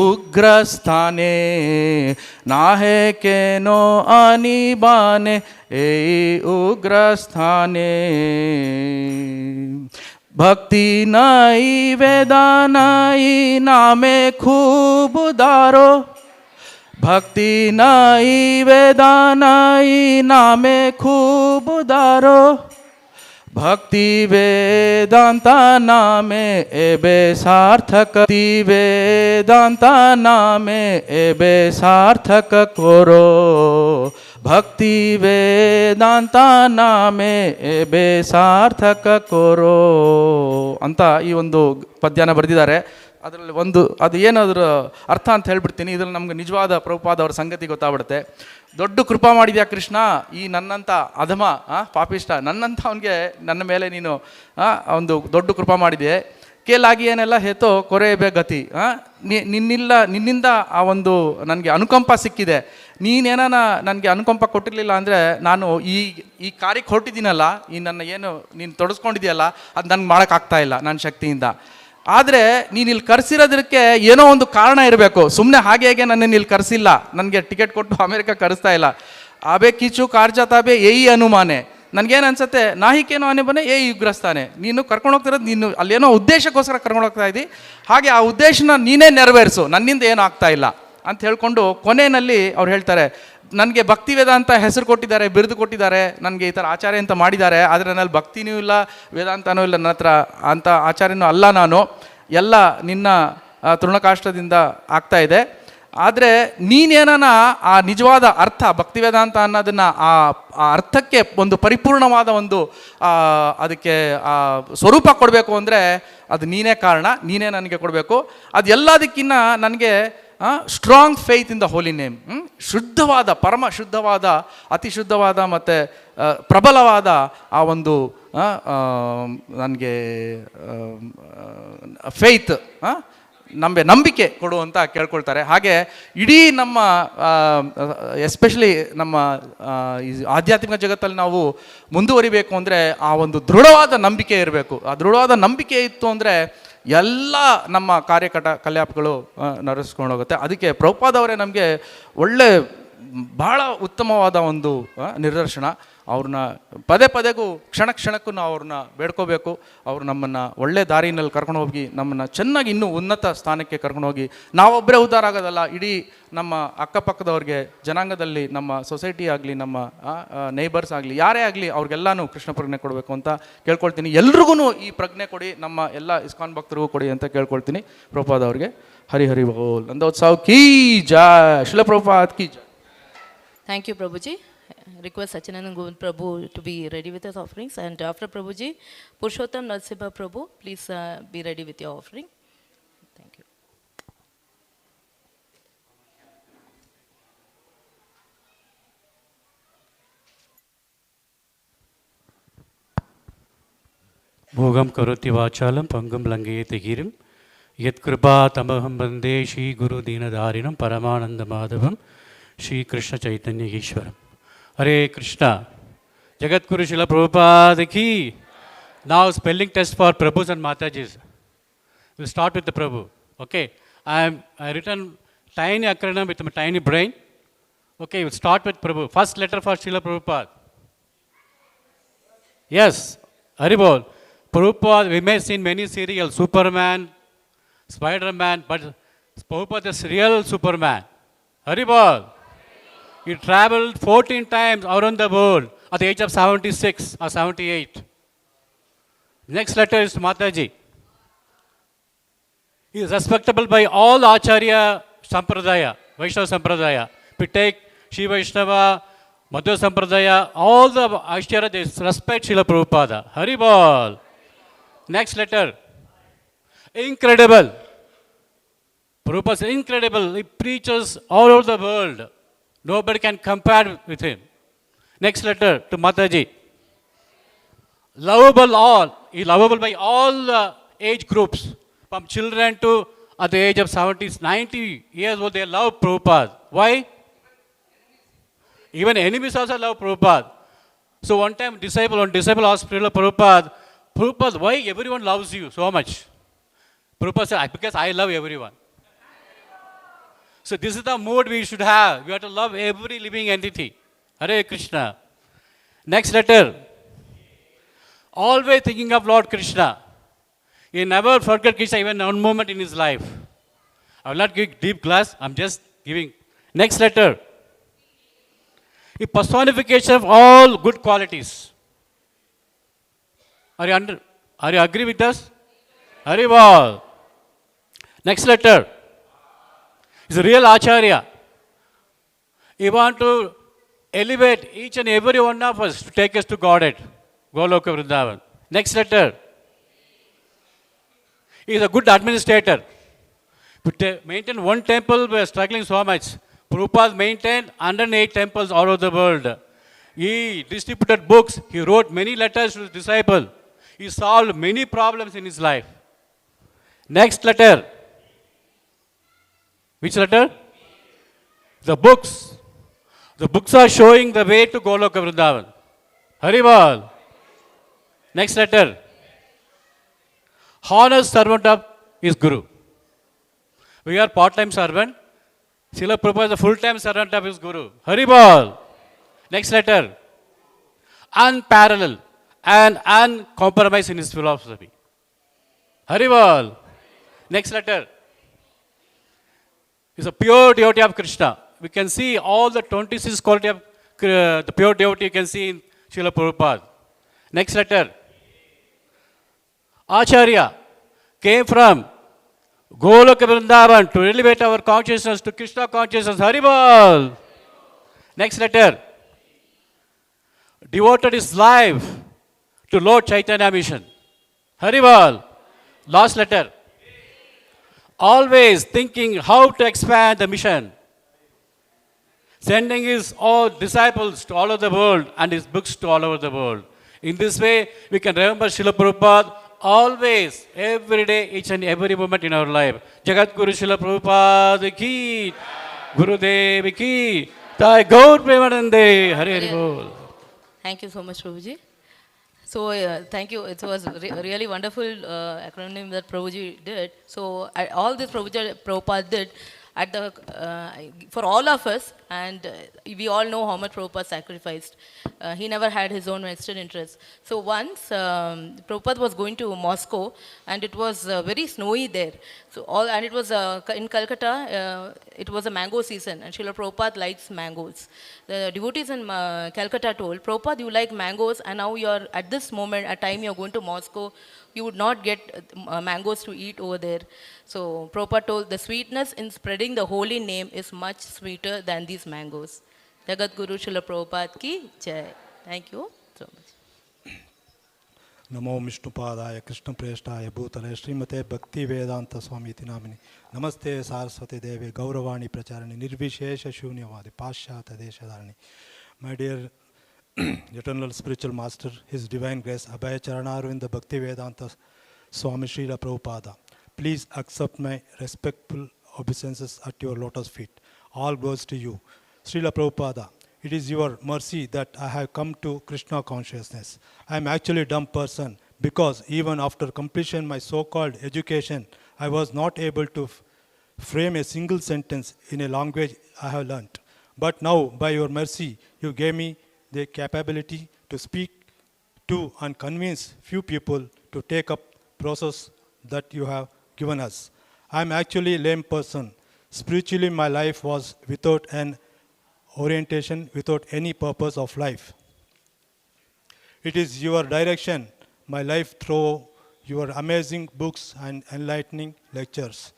S13: उग्रस्थाने. नाहे केनो आनी बाने उग्रस्थाने. भक्ति नई वेदा नई नामे खूब दारो. भक्ति नई वेदा नई नामे खूब दारो. भक्ति वेदांता नामे एबे सार्थक. भक्ति वेदांता नामे एबे सार्थक करो. भक्ति वेदांತ ನಾಮೆ ಎಬೆ ಸಾರ್ಥಕ ಕೊರೋ ಅಂತ ಈ ಒಂದು ಪದ್ಯನ ಬರೆದಿದ್ದಾರೆ. ಅದರಲ್ಲಿ ಅದು ಏನಾದರೂ ಅರ್ಥ ಅಂತ ಹೇಳ್ಬಿಡ್ತೀನಿ. ಇದರಲ್ಲಿ ನಮ್ಗೆ ನಿಜವಾದ ಪ್ರಭುಪಾದ ಅವರ ಸಂಗತಿ ಗೊತ್ತಾಗ್ಬಿಡುತ್ತೆ. ದೊಡ್ಡ ಕೃಪಾ ಮಾಡಿದ್ಯಾ ಕೃಷ್ಣ, ಈ ನನ್ನಂಥ ಅಧಮ ಪಾಪಿಷ್ಟ ನನ್ನಂಥ ಅವನಿಗೆ ನನ್ನ ಮೇಲೆ ನೀನು ಒಂದು ದೊಡ್ಡ ಕೃಪಾ ಮಾಡಿದೆ. ಕೇಲಾಗಿ ಏನೆಲ್ಲ ಹೇತೋ ಕೊರೆಯಬೇ ಗತಿ. ನಿನ್ನಿಂದ ಆ ಒಂದು ನನಗೆ ಅನುಕಂಪ ಸಿಕ್ಕಿದೆ. ನೀನೇನ ನನಗೆ ಅನುಕಂಪ ಕೊಟ್ಟಿರಲಿಲ್ಲ ಅಂದರೆ ನಾನು ಈ ಕಾರ್ಯಕ್ಕೆ ಹೊರಟಿದ್ದೀನಲ್ಲ, ಈ ನನ್ನ ಏನು ನೀನು ತೊಡಸ್ಕೊಂಡಿದೆಯಲ್ಲ ಅದು ನನಗೆ ಮಾಡೋಕ್ಕಾಗ್ತಾ ಇಲ್ಲ ನನ್ನ ಶಕ್ತಿಯಿಂದ. ಆದರೆ ನೀನು ಇಲ್ಲಿ ಕರೆಸಿರೋದಕ್ಕೆ ಏನೋ ಒಂದು ಕಾರಣ ಇರಬೇಕು. ಸುಮ್ಮನೆ ಹಾಗೆ ನನ್ನನ್ನು ಇಲ್ಲಿ ಕರೆಸಿಲ್ಲ, ನನಗೆ ಟಿಕೆಟ್ ಕೊಟ್ಟು ಅಮೇರಿಕ ಕರೆಸ್ತಾ ಇಲ್ಲ. ಆಬೆ ಕಿಚು ಕಾರ್ಜಾತಾಬೆ ಅನುಮಾನೆ. ನನಗೇನು ಅನ್ಸುತ್ತೆ, ನಾಹಿಕೇನೋ ಅನುಮಾನೆ ಯುಗ್ರಸ್ತಾನೆ. ನೀನು ಕರ್ಕೊಂಡು ಹೋಗ್ತಿರೋದು ನೀನು ಅಲ್ಲೇನೋ ಉದ್ದೇಶಕ್ಕೋಸ್ಕರ ಕರ್ಕೊಂಡು ಹೋಗ್ತಾ ಇದ್ದಿ, ಹಾಗೆ ಆ ಉದ್ದೇಶನ ನೀನೇ ನೆರವೇರಿಸು, ನನ್ನಿಂದ ಏನೂ ಆಗ್ತಾ ಇಲ್ಲ ಅಂತ ಹೇಳ್ಕೊಂಡು ಕೊನೆಯಲ್ಲಿ ಅವ್ರು ಹೇಳ್ತಾರೆ, ನನಗೆ ಭಕ್ತಿ ವೇದಾಂತ ಹೆಸರು ಕೊಟ್ಟಿದ್ದಾರೆ, ಬಿರುದು ಕೊಟ್ಟಿದ್ದಾರೆ, ನನಗೆ ಈ ಥರ ಆಚಾರ್ಯ ಅಂತ ಮಾಡಿದ್ದಾರೆ. ಆದರೆ ನನ್ನಲ್ಲಿ ಭಕ್ತಿನೂ ಇಲ್ಲ, ವೇದಾಂತನೂ ಇಲ್ಲ, ನನ್ನ ಹತ್ರ ಅಂಥ ಆಚಾರ್ಯನೂ ಅಲ್ಲ. ನಾನು ಎಲ್ಲ ನಿನ್ನ ತೃಣಕಾಷ್ಟದಿಂದ ಆಗ್ತಾ ಇದೆ. ಆದರೆ ನೀನೇನ ಆ ನಿಜವಾದ ಅರ್ಥ ಭಕ್ತಿ ವೇದಾಂತ ಅನ್ನೋದನ್ನು ಆ ಅರ್ಥಕ್ಕೆ ಒಂದು ಪರಿಪೂರ್ಣವಾದ ಒಂದು ಅದಕ್ಕೆ ಸ್ವರೂಪ ಕೊಡಬೇಕು ಅಂದರೆ ಅದು ನೀನೇ ಕಾರಣ, ನೀನೇ ನನಗೆ ಕೊಡಬೇಕು. ಅದು ಎಲ್ಲದಕ್ಕಿಂತ ನನಗೆ strong faith in the Holi name. ಶುದ್ಧವಾದ, ಪರಮ ಶುದ್ಧವಾದ, ಅತಿ ಶುದ್ಧವಾದ ಮತ್ತು ಪ್ರಬಲವಾದ ಆ ಒಂದು ನನಗೆ ಫೇತ್, ನಂಬಿಕೆ ಕೊಡು ಅಂತ ಕೇಳ್ಕೊಳ್ತಾರೆ. ಹಾಗೆ ಇಡೀ ನಮ್ಮ ಎಸ್ಪೆಷಲಿ ನಮ್ಮ ಈ ಆಧ್ಯಾತ್ಮಿಕ ಜಗತ್ತಲ್ಲಿ ನಾವು ಮುಂದುವರಿಬೇಕು ಅಂದರೆ ಆ ಒಂದು ದೃಢವಾದ ನಂಬಿಕೆ ಇರಬೇಕು. ಆ ದೃಢವಾದ ನಂಬಿಕೆ ಇತ್ತು ಅಂದರೆ ಎಲ್ಲ ನಮ್ಮ ಕಲಾಪಗಳು ನಡೆಸ್ಕೊಂಡು ಹೋಗುತ್ತೆ. ಅದಕ್ಕೆ ಪ್ರಭುಪಾದವರೇ ನಮಗೆ ಒಳ್ಳೆ ಭಾಳ ಉತ್ತಮವಾದ ಒಂದು ನಿದರ್ಶನ. ಅವ್ರನ್ನ ಪದೇ ಪದೇಗೂ ಕ್ಷಣಕ್ಕೂ ನಾವು ಅವ್ರನ್ನ ಬೇಡ್ಕೋಬೇಕು. ಅವರು ನಮ್ಮನ್ನು ಒಳ್ಳೆ ದಾರಿನಲ್ಲಿ ಕರ್ಕೊಂಡು ಹೋಗಿ ನಮ್ಮನ್ನು ಚೆನ್ನಾಗಿ ಇನ್ನೂ ಉನ್ನತ ಸ್ಥಾನಕ್ಕೆ ಕರ್ಕೊಂಡು ಹೋಗಿ ನಾವೊಬ್ಬರೇ ಉದ್ಧಾರ ಆಗೋದಲ್ಲ, ಇಡೀ ನಮ್ಮ ಅಕ್ಕಪಕ್ಕದವ್ರಿಗೆ, ಜನಾಂಗದಲ್ಲಿ, ನಮ್ಮ ಸೊಸೈಟಿ ಆಗಲಿ, ನಮ್ಮ ನೇಬರ್ಸ್ ಆಗಲಿ, ಯಾರೇ ಆಗಲಿ ಅವ್ರಿಗೆಲ್ಲನೂ ಕೃಷ್ಣ ಪ್ರಜ್ಞೆ ಕೊಡಬೇಕು ಅಂತ ಕೇಳ್ಕೊಳ್ತೀನಿ. ಎಲ್ರಿಗೂ ಈ ಪ್ರಜ್ಞೆ ಕೊಡಿ, ನಮ್ಮ ಎಲ್ಲ ಇಸ್ಕಾನ್ ಭಕ್ತರಿಗೂ ಕೊಡಿ ಅಂತ ಕೇಳ್ಕೊಳ್ತೀನಿ. ಪ್ರಭುಪಾದ ಅವ್ರಿಗೆ ಹರಿ ಹರಿ ಬೋಲ್. ನಂದೋತ್ಸವ ಕೀ ಜೈ, ಶ್ರೀಲ ಪ್ರಭುಪಾದ್ ಕೀ ಜೈ.
S9: Thank you, Prabhuji. Request Sachinanand Govind Prabhu to be ready with his offerings, and after Prabhuji, Purushottam Narasimha Prabhu, please be ready with your offering. Thank you.
S4: Bhogam karoti vachalam pangam langayete girim yat kripa tamaham bande Shri Guru Dinadarinam Paramananda Madhavam Shri Krishna Chaitanya Ishwaram. Hare Krishna. Jagat Guru Srila Prabhupada ki. Now spelling test for Prabhus and Matajis. We'll start with the Prabhu. Okay. I written tiny acronym with my tiny brain. Okay, we'll start with Prabhu. First letter for Srila Prabhupada. Yes, Haribol. Prabhupada, we may have seen many serials, Superman, Spider-Man, but Prabhupada is real Superman. Haribol. He traveled 14 times around the world at the age of 76 or 78. Next letter is to Mataji. He is respectable by all Acharya Sampradaya, Vaishnava Sampradaya. We take Shiva Vaishnava, Madhva Sampradaya, all the Acharya, they respect Srila Prabhupada. Haribol. Next letter. Incredible. Prabhupada is incredible. He preaches all over the world. Nobody can compare with him. Next letter to Mataji. Lovable all. He lovable by all the age groups. From children to at the age of 70, 90 years old, they love Prabhupada. Why? Even enemies also love Prabhupada. So one disciple asked Srila Prabhupada, Prabhupada, why everyone loves you so much? Prabhupada said, because I love everyone. So this is the mood we should have. We have to love every living entity. Hare Krishna. Next letter. Always thinking of Lord Krishna. He never forgot Krishna even one moment in his life. I will not give deep class. I'm just giving. Next letter. A personification of all good qualities. Are you agree with us? Haribol. Next letter. He's a real Acharya. He wants to elevate each and every one of us to take us to Godhead. Goloka Vrindavan. Next letter. He is a good administrator. To maintain one temple, we are struggling so much. Prabhupada maintained 108 temples all over the world. He distributed books. He wrote many letters to his disciples. He solved many problems in his life. Next letter. Which letter? The books. The books are showing the way to Goloka Vrindavan. Haribol. Next letter. Honest servant of his Guru. We are part-time servant. Srila Prabhupada is a full-time servant of his Guru. Haribol. Next letter. Unparalleled and uncompromised in his philosophy. Haribol. Next letter. He is a pure devotee of Krishna. We can see all the 26 quality of the pure devotee you can see in Srila Prabhupada. Next letter. Acharya came from Goloka Vrindavan to elevate our consciousness to Krishna consciousness. Haribol. Next letter. Devoted his life to Lord Chaitanya mission. Haribol. Last letter. Always thinking how to expand the mission. Sending his all disciples to all over the world and his books to all over the world. In this way, we can remember Srila Prabhupada always, every day, each and every moment in our life. Jagat Guru Srila Prabhupada ki, Gurudev ki, Jai Gaur Premanande, Hare Hare Bol.
S9: Thank you so much, Prabhuji. So, thank you. It was really wonderful acronym that Prabhuji did. So, all this Prabhupada did at the, for all of us, and we all know how much Prabhupada sacrificed. He never had his own vested interest. So once Prabhupada was going to Moscow, and it was very snowy there. So and it was in Calcutta, it was a mango season, and Srila Prabhupada likes mangoes. The devotees in Calcutta told, Prabhupada, you like mangoes, and now you're at this moment, at time you're going to Moscow, you would not get mangoes to eat over there. So Prabhupada told, the sweetness in spreading the holy name is much sweeter than these mangoes. Jagat Guru Srila Prabhupada ki jai. Thank you so much.
S6: Namo Vishnupadaya Krishna Prestaya Bhutale Srimate Bhakti Vedanta Swami Namini Namaste Saraswati Devi Gauravani Pracharani Nirvishesha Shunyavadi Pashyata Deshadarani. My dear Eternal Spiritual Master, His Divine Grace Abhaya Charanarvinda Bhakti Vedanta Swami Srila Prabhupada, please accept my respectful obeisances at your lotus feet. All glories to you. Srila Prabhupada, it is your mercy that I have come to Krishna consciousness. I am actually a dumb person because even after completion my so-called education, I was not able to frame a single sentence in a language I have learnt. But now, by your mercy, you gave me the capability to speak to and convince few people to take up process that you have given us. I am actually a lame person. Spiritually, my life was without an orientation, without any purpose of life. It is your direction, my life through your amazing books and enlightening lectures.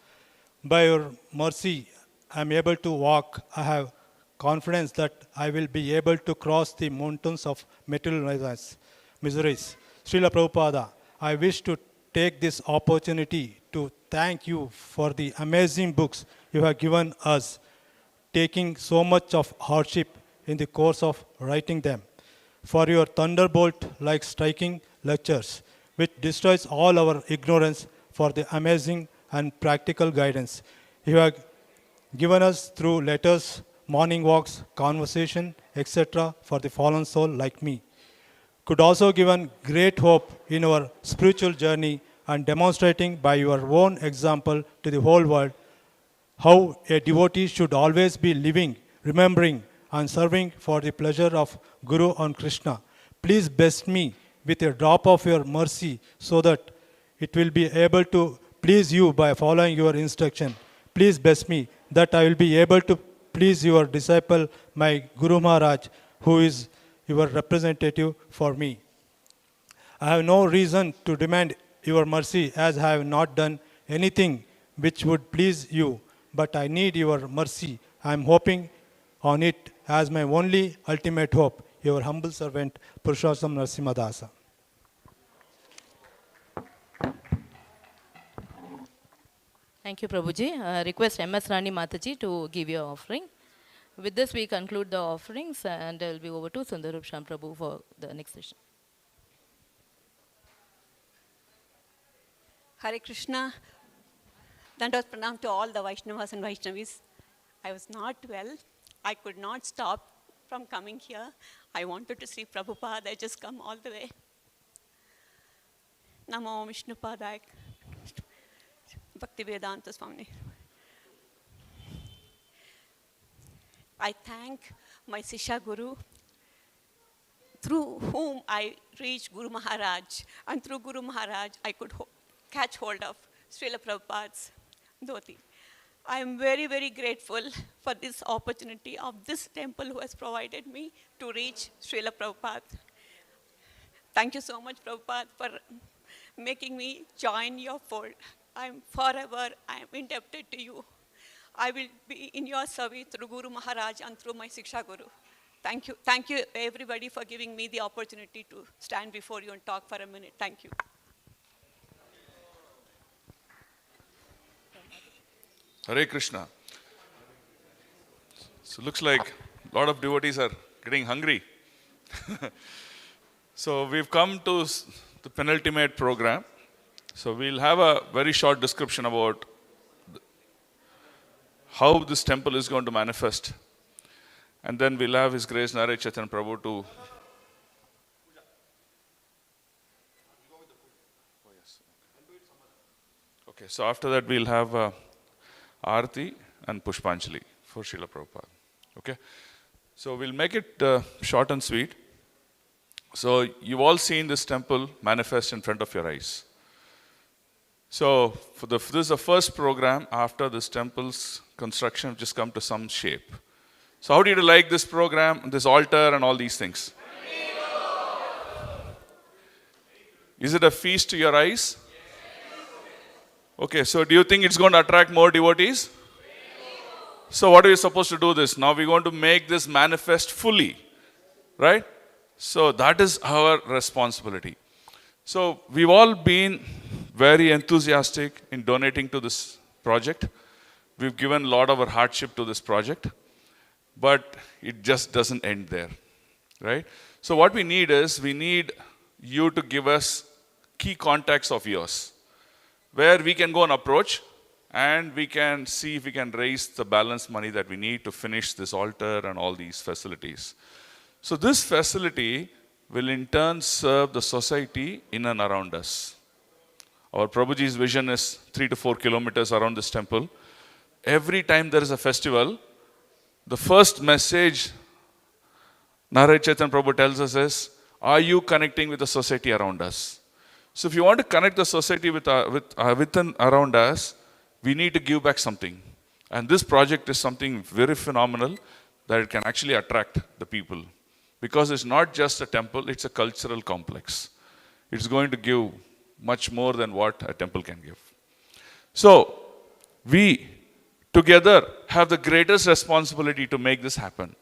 S6: By your mercy, I am able to walk. I have confidence that I will be able to cross the mountains of material miseries. Srila Prabhupada, I wish to take this opportunity to thank you for the amazing books you have given us, taking so much of hardship in the course of writing them, for your thunderbolt-like striking lectures, which destroys all our ignorance, for the amazing and practical guidance you have given us through letters, morning walks, conversation, etc. for the fallen soul like me. Could also given great hope in our spiritual journey and demonstrating by your own example to the whole world how a devotee should always be living, remembering, and serving for the pleasure of Guru and Krishna. Please bless me with a drop of your mercy so that it will be able to please you by following your instruction. Please bless me that I will be able to please your disciple, my Guru Maharaj, who is your representative for me. I have no reason to demand your mercy, as I have not done anything which would please you, but I need your mercy. I am hoping on it as my only ultimate hope. Your humble servant, Purushottam Narasimhadasa.
S9: Thank you, Prabhuji. Request MS Rani Mataji to give your offering. With this, we conclude the offerings, and I will be over to Sundarup Sham Prabhu for the next session.
S7: Hare Krishna. Dandavat Pranam to all the Vaishnavas and Vaishnavis. I was not well. I could not stop from coming here. I wanted to see Prabhupada. I just come all the way. Namo Vishnu Padaya Bhakti Vedanta Swami. I thank my Sisha Guru, through whom I reached Guru Maharaj, and through Guru Maharaj I could catch hold of Srila Prabhupada's Devotee. I am very, very grateful for this opportunity of this temple who has provided me to reach Srila Prabhupada. Thank you so much, Prabhupada, for making me join your fold. I am indebted to you. I will be in your service through Guru Maharaj and through my Siksha Guru. Thank you. Thank you, everybody, for giving me the opportunity to stand before you and talk for a minute. Thank you.
S3: Hare Krishna. So looks like a lot of devotees are getting hungry. So we've come to the penultimate program. So we'll have a very short description about how this temple is going to manifest. And then we'll have His Grace Narayana Chaitanya Prabhu to okay, so after that we'll have Aarti and Pushpanjali for Srila Prabhupada. Okay, so we'll make it short and sweet. So you've all seen this temple manifest in front of your eyes. So this is the first program after this temple's construction, just come to some shape. So how did you like this program, this altar and all these things? Is it a feast to your eyes? Okay, so do you think it's going to attract more devotees? So what are we supposed to do this? Now we're going to make this manifest fully, right? So that is our responsibility. So we've all been very enthusiastic in donating to this project. We've given a lot of our hardship to this project, but it just doesn't end there, right? So what we need is, we need you to give us key contacts of yours, where we can go and approach, and we can see if we can raise the balance money that we need to finish this altar and all these facilities. So this facility will in turn serve the society in and around us. Our Prabhuji's vision is 3 to 4 kilometers around this temple. Every time there is a festival, the first message Narayana Chaitanya Prabhu tells us is, Are you connecting with the society around us? So if you want to connect the society within around us, we need to give back something. And this project is something very phenomenal that it can actually attract the people. Because it's not just a temple, it's a cultural complex. It's going to give much more than what a temple can give. So, we together have the greatest responsibility to make this happen.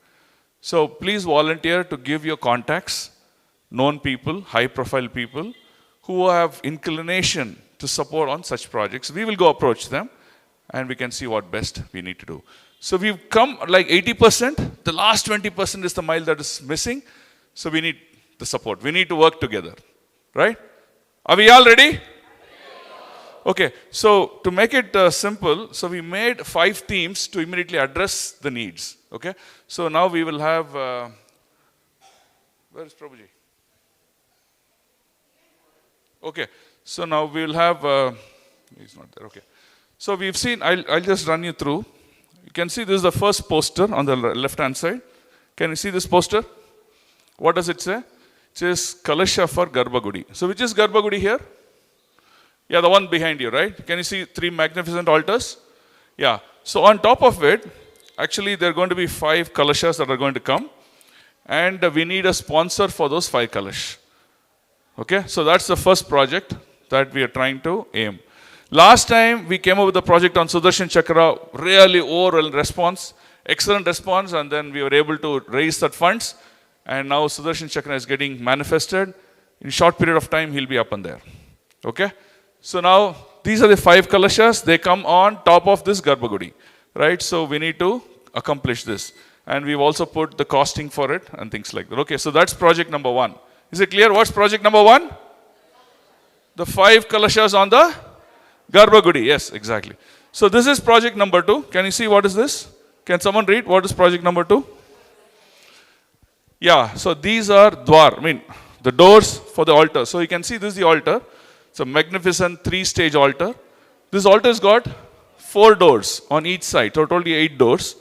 S3: So, please volunteer to give your contacts, known people, high profile people, who have inclination to support on such projects. We will go approach them and we can see what best we need to do. So we've come like 80%. The last 20% is the mile that is missing. So we need the support. We need to work together. Right? Are we all ready? Okay. So to make it simple, so we made 5 themes to immediately address the needs. Okay. So now we will have, where is Prabhuji? Okay. So now we will have, he's not there. Okay. So we've seen, I'll just run you through. You can see this is the first poster on the left hand side. Can you see this poster? What does it say? It says Kalasha for Garbhagudi. So which is Garbhagudi here? Yeah, the one behind you, right? Can you see 3 magnificent altars? Yeah. So on top of it, actually there are going to be 5 Kalashas that are going to come. And we need a sponsor for those 5 Kalash. Okay, so that's the first project that we are trying to aim. Last time we came up with a project on Sudarshan Chakra, really overall response, excellent response, and then we were able to raise that funds. And now Sudarshan Chakra is getting manifested. In a short period of time, he'll be up and there. Okay? So now, these are the 5 Kalashas. They come on top of this Garbhagudi. Right? So we need to accomplish this. And we've also put the costing for it and things like that. Okay, so that's project number 1. Is it clear? What's project number 1? The 5 Kalashas on the Garbhagudi. Yes, exactly. So this is project number 2. Can you see what is this? Can someone read what is project number 2? Yeah, so these are dwar, the doors for the altar. So you can see this is the altar. It's a magnificent 3-stage altar. This altar has got 4 doors on each side, so totally 8 doors.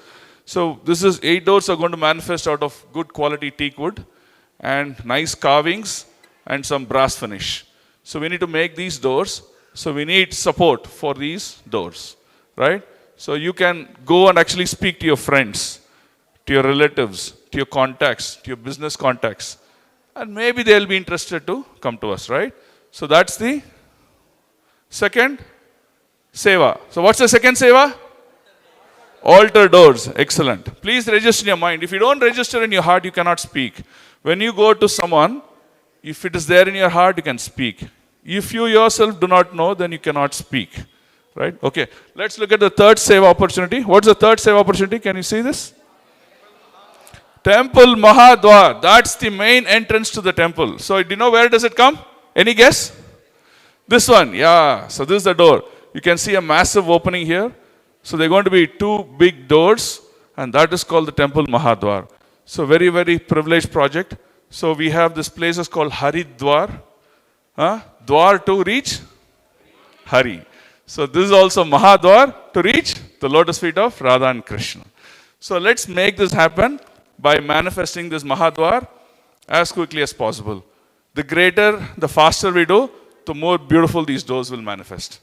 S3: So this is 8 doors are going to manifest out of good quality teak wood and nice carvings and some brass finish. So we need to make these doors. So we need support for these doors, right? So you can go and actually speak to your friends, to your relatives, to your contacts, to your business contacts. And maybe they'll be interested to come to us, right? So that's the second seva. So what's the second seva? Altar doors. Excellent. Please register in your mind. If you don't register in your heart, you cannot speak. When you go to someone, if it is there in your heart, you can speak. If you yourself do not know, then you cannot speak. Right? Okay. Let's look at the third seva opportunity. What's the third seva opportunity? Can you see this? Temple Mahadwar. That's the main entrance to the temple. So do you know where does it come? Any guess? This one. Yeah. So this is the door. You can see a massive opening here. So there are going to be 2 big doors. And that is called the Temple Mahadwar. So very, very privileged project. So we have this place is called Haridwar. Dwar to reach Hari. So this is also Mahadwar to reach the lotus feet of Radha and Krishna. So let's make this happen by manifesting this Mahadwar as quickly as possible. The greater, the faster we do, the more beautiful these doors will manifest.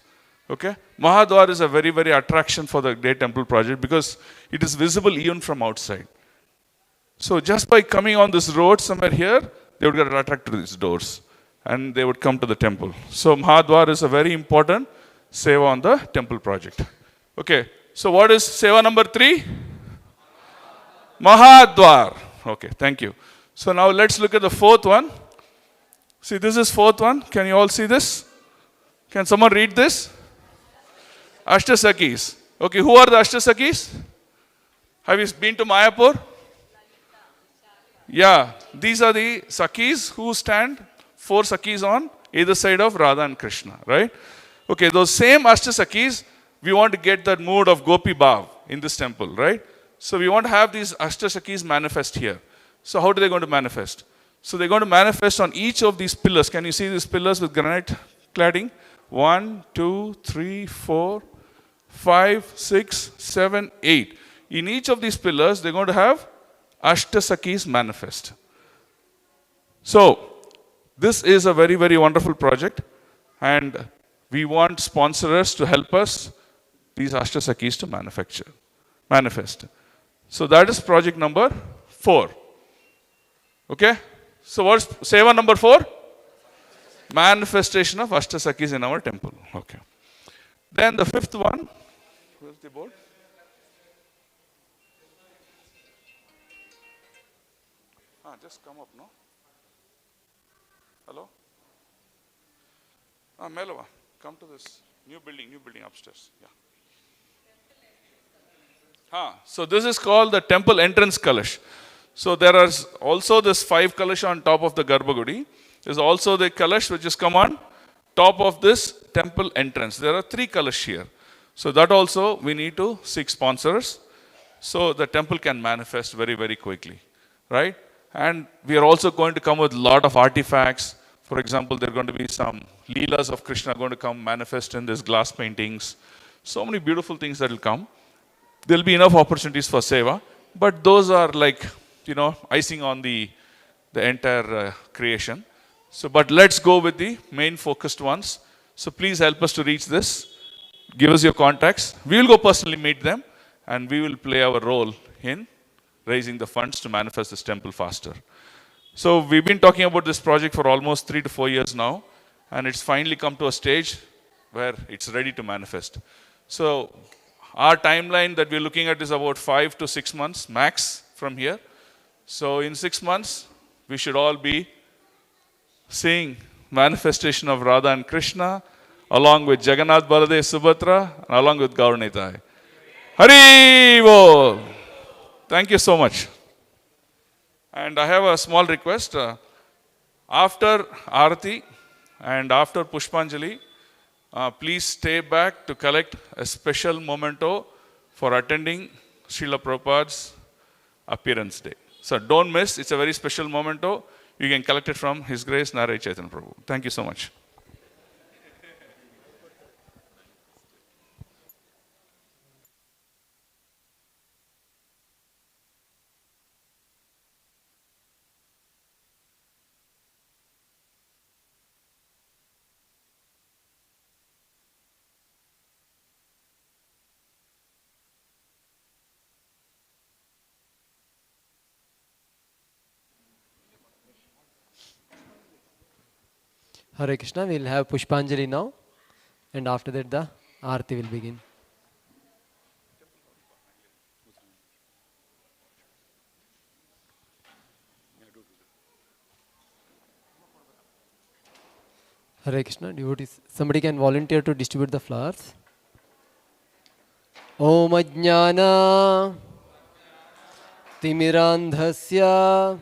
S3: Okay? Mahadwar is a very, very attraction for the Great Temple project because it is visible even from outside. So just by coming on this road somewhere here, they would get attracted to these doors. And they would come to the temple. So Mahadwar is a very important seva on the temple project. Okay, so what is seva number 3? Mahadwar. Okay, thank you. So now let's look at the 4th one. See, this is 4th one. Can you all see this? Can someone read this? Ashja Sakhis. Okay, who are the Ashja Sakhis? Have you been to Mayapur? Yeah, these are the Sakhis who stand 4 Sakhis on either side of Radha and Krishna, right? Okay, those same Ashta Sakhis, we want to get that mood of Gopi Bhav in this temple, right? So we want to have these Ashta Sakhis manifest here. So how are they going to manifest? So they're going to manifest on each of these pillars. Can you see these pillars with granite cladding? 1, 2, 3, 4, 5, 6, 7, 8. In each of these pillars, they're going to have Ashta Sakhis manifest. So, this is a very, very wonderful project, and we want sponsors to help us these Ashja Sakhis to manifest. So that is project number 4. Okay? So what's Seva number 4? Manifestation of Ashta Sakhis in our temple. Okay. Then the 5th one, where's the board? Just come up, no? Hello? Melova, come to this new building upstairs. Yeah. So this is called the temple entrance kalash. So there are also this 5 kalash on top of the Garbhagudi. There's also the kalash which is come on top of this temple entrance. There are 3 kalash here. So that also we need to seek sponsors so the temple can manifest very, very quickly. Right? And we are also going to come with a lot of artifacts. For example, there are going to be some Leelas of Krishna going to come manifest in these glass paintings. So many beautiful things that will come. There will be enough opportunities for Seva, but those are like, icing on the entire creation. So, but let's go with the main focused ones. So please help us to reach this. Give us your contacts. We will go personally meet them, and we will play our role in raising the funds to manifest this temple faster. So we've been talking about this project for almost 3 to 4 years now, and it's finally come to a stage where it's ready to manifest. So our timeline that we're looking at is about 5 to 6 months max from here. So in 6 months, we should all be seeing manifestation of Radha and Krishna, along with Jagannath, Baladev, Subhadra, and along with Gauranitai. Hari Bol! Thank you so much. And I have a small request. After Arati and after Pushpanjali, please stay back to collect a special memento for attending Srila Prabhupada's appearance day. So don't miss, it's a very special memento. You can collect it from His Grace Narayana Chaitanya Prabhu. Thank you so much.
S8: Hare Krishna, we'll have Pushpanjali now, and after that the Aarti will begin. Hare Krishna, devotees, somebody can volunteer to distribute the flowers. Om Ajnana Timirandhasya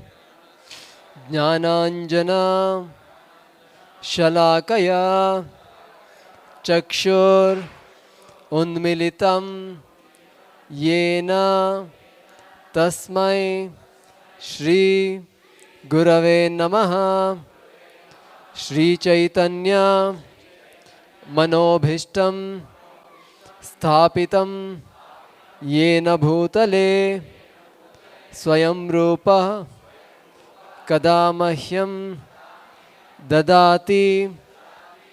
S8: Jnananjana Shalakaya Chakshur Unmilitam Yena Tasmai Shri Gurave Namaha Shri Chaitanya Manobhishtam Sthapitam Yena Bhutale Swayam Rupa Kadamahyam Dadati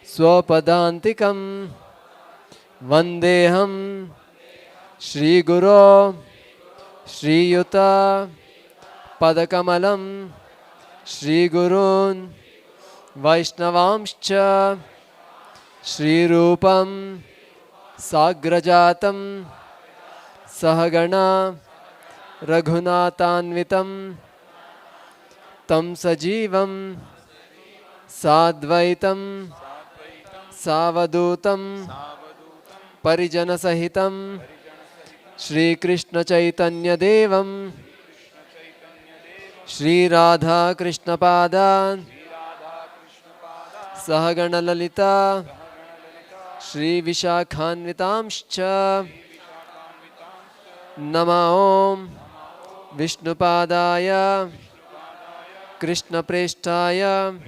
S8: Swapadantikam Vandeham Shri Guru Shri Yuta Padakamalam Shri Gurun Vaishnavamscha Shri Rupam Sagrajatam Sahagana Raghunatanvitam Tam Sajivam Sadvaitam Savadutam Parijana Sahitam Shri Krishna Chaitanya Devam Shri Radha Krishna Pada Sahagana Lalita Shri Vishakhanvitamscha Nama Om Vishnupadaya Krishna Preshtaya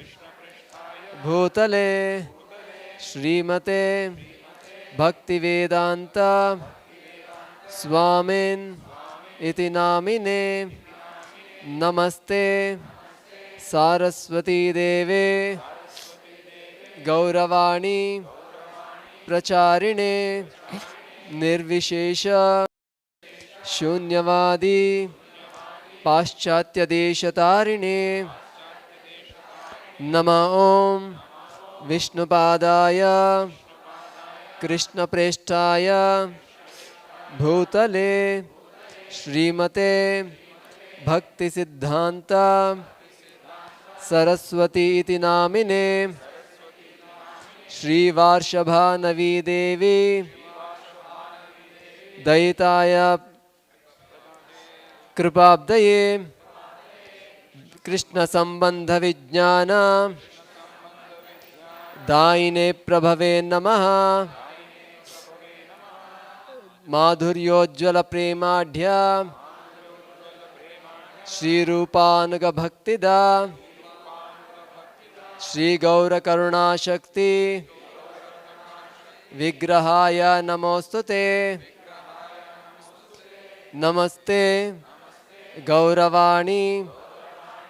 S8: Bhutale Srimate Bhaktivedanta Swamin Iti Namine Namaste Saraswati देवे गौरवाणी प्रचारिणे निर्विशेष शून्यवादी पाश्चात्यदेशतारिणे नमः ओम विष्णुपादाय कृष्णप्रेष्ठाय भूतले श्रीमते भक्तिसिद्धान्त सरस्वती इति नामिने श्रीवार्षभानवी देवी दयिताय कृपाब्दये कृष्ण संबंध विज्ञान दायिने प्रभवे नमः माधुर्योज्वल प्रेमाढ्य श्रीरूपानुग भक्तिदा श्री गौर करुणाशक्ति विग्रहाय नमोस्तुते नमस्ते गौरवाणी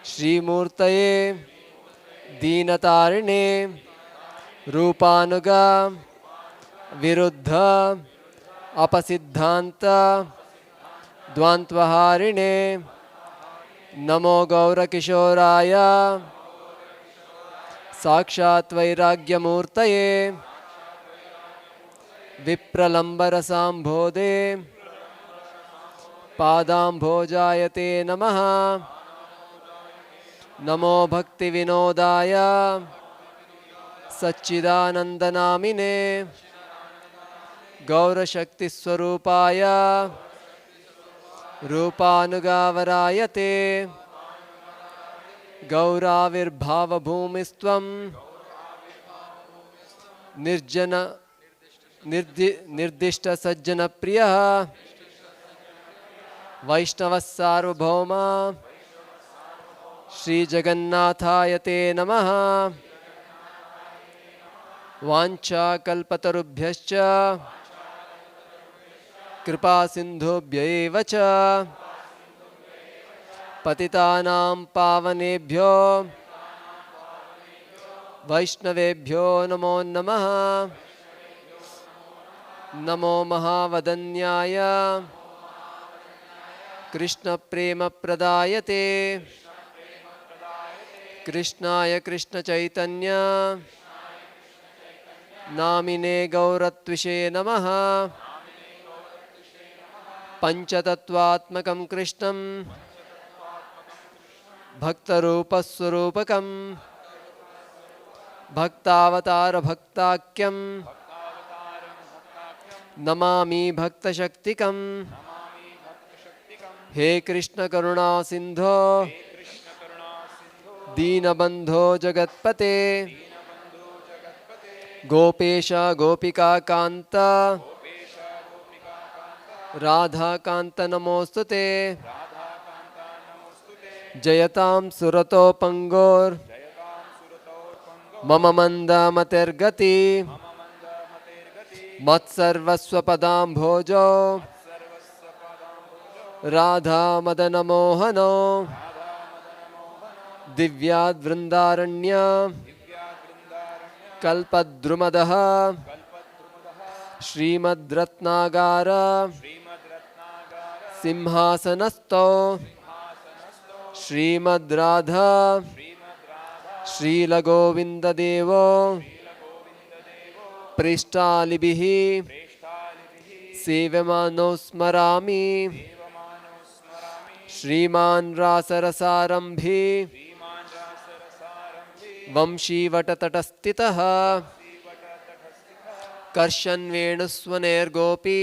S8: श्रीमूर्तये दीनतारिणे रूपानुगा विरुद्ध अपसिद्धांत द्वंद्वहारिणे नमो गौरकिशोराय साक्षात् वैराग्यमूर्तये विप्रलंबरसाम्भोदे पादाम्भोजाय ते नमः नमो भक्तिविनोदाय सच्चिदानन्दनामिने गौरशक्तिस्वरूपाय रूपानुगावराय ते गौराविर्भावभूमिस्त्वं निर्दिष्टसज्जनप्रियः वैष्णवः सार्वभौम श्रीजगन्नाथाय ते नमः वाञ्छाकल्पतरुभ्यश्च कृपासिन्धुभ्य एव च पतितानां पावनेभ्यो वैष्णवेभ्यो नमो नमः नमो महावदन्याय कृष्णप्रेमप्रदायते कृष्णाय कृष्णचैतन्य नामिने गौरत्विषे नमः पंचतत्वात्मकं कृष्णं भक्तरूपस्वरूपकं भक्तावतारभक्ताख्यं नमामि भक्तशक्तिकं हे कृष्ण करुणा सिंधो दीनबंधो जगत्पते गोपेश गोपिका कांत राधा कांत नमोस्तुते जयतां सुरतो पंगोर मम मंदमतिर्गति मत्सर्वस्वपदाम्भोजो राधा मदन मोहनो दिव्याद्वृन्दारण्य कल्पद्रुमदः श्रीमद्रत्नागार सिंहासनस्थो श्रीमद्राधा श्रीलगोविन्ददेवो पृष्ठालिभिः सेव्यमानो स्मरामि श्रीमान् रासरसारम्भी वंशीवटतटस्थितः कर्षन्वेणुस्वनैर्गोपी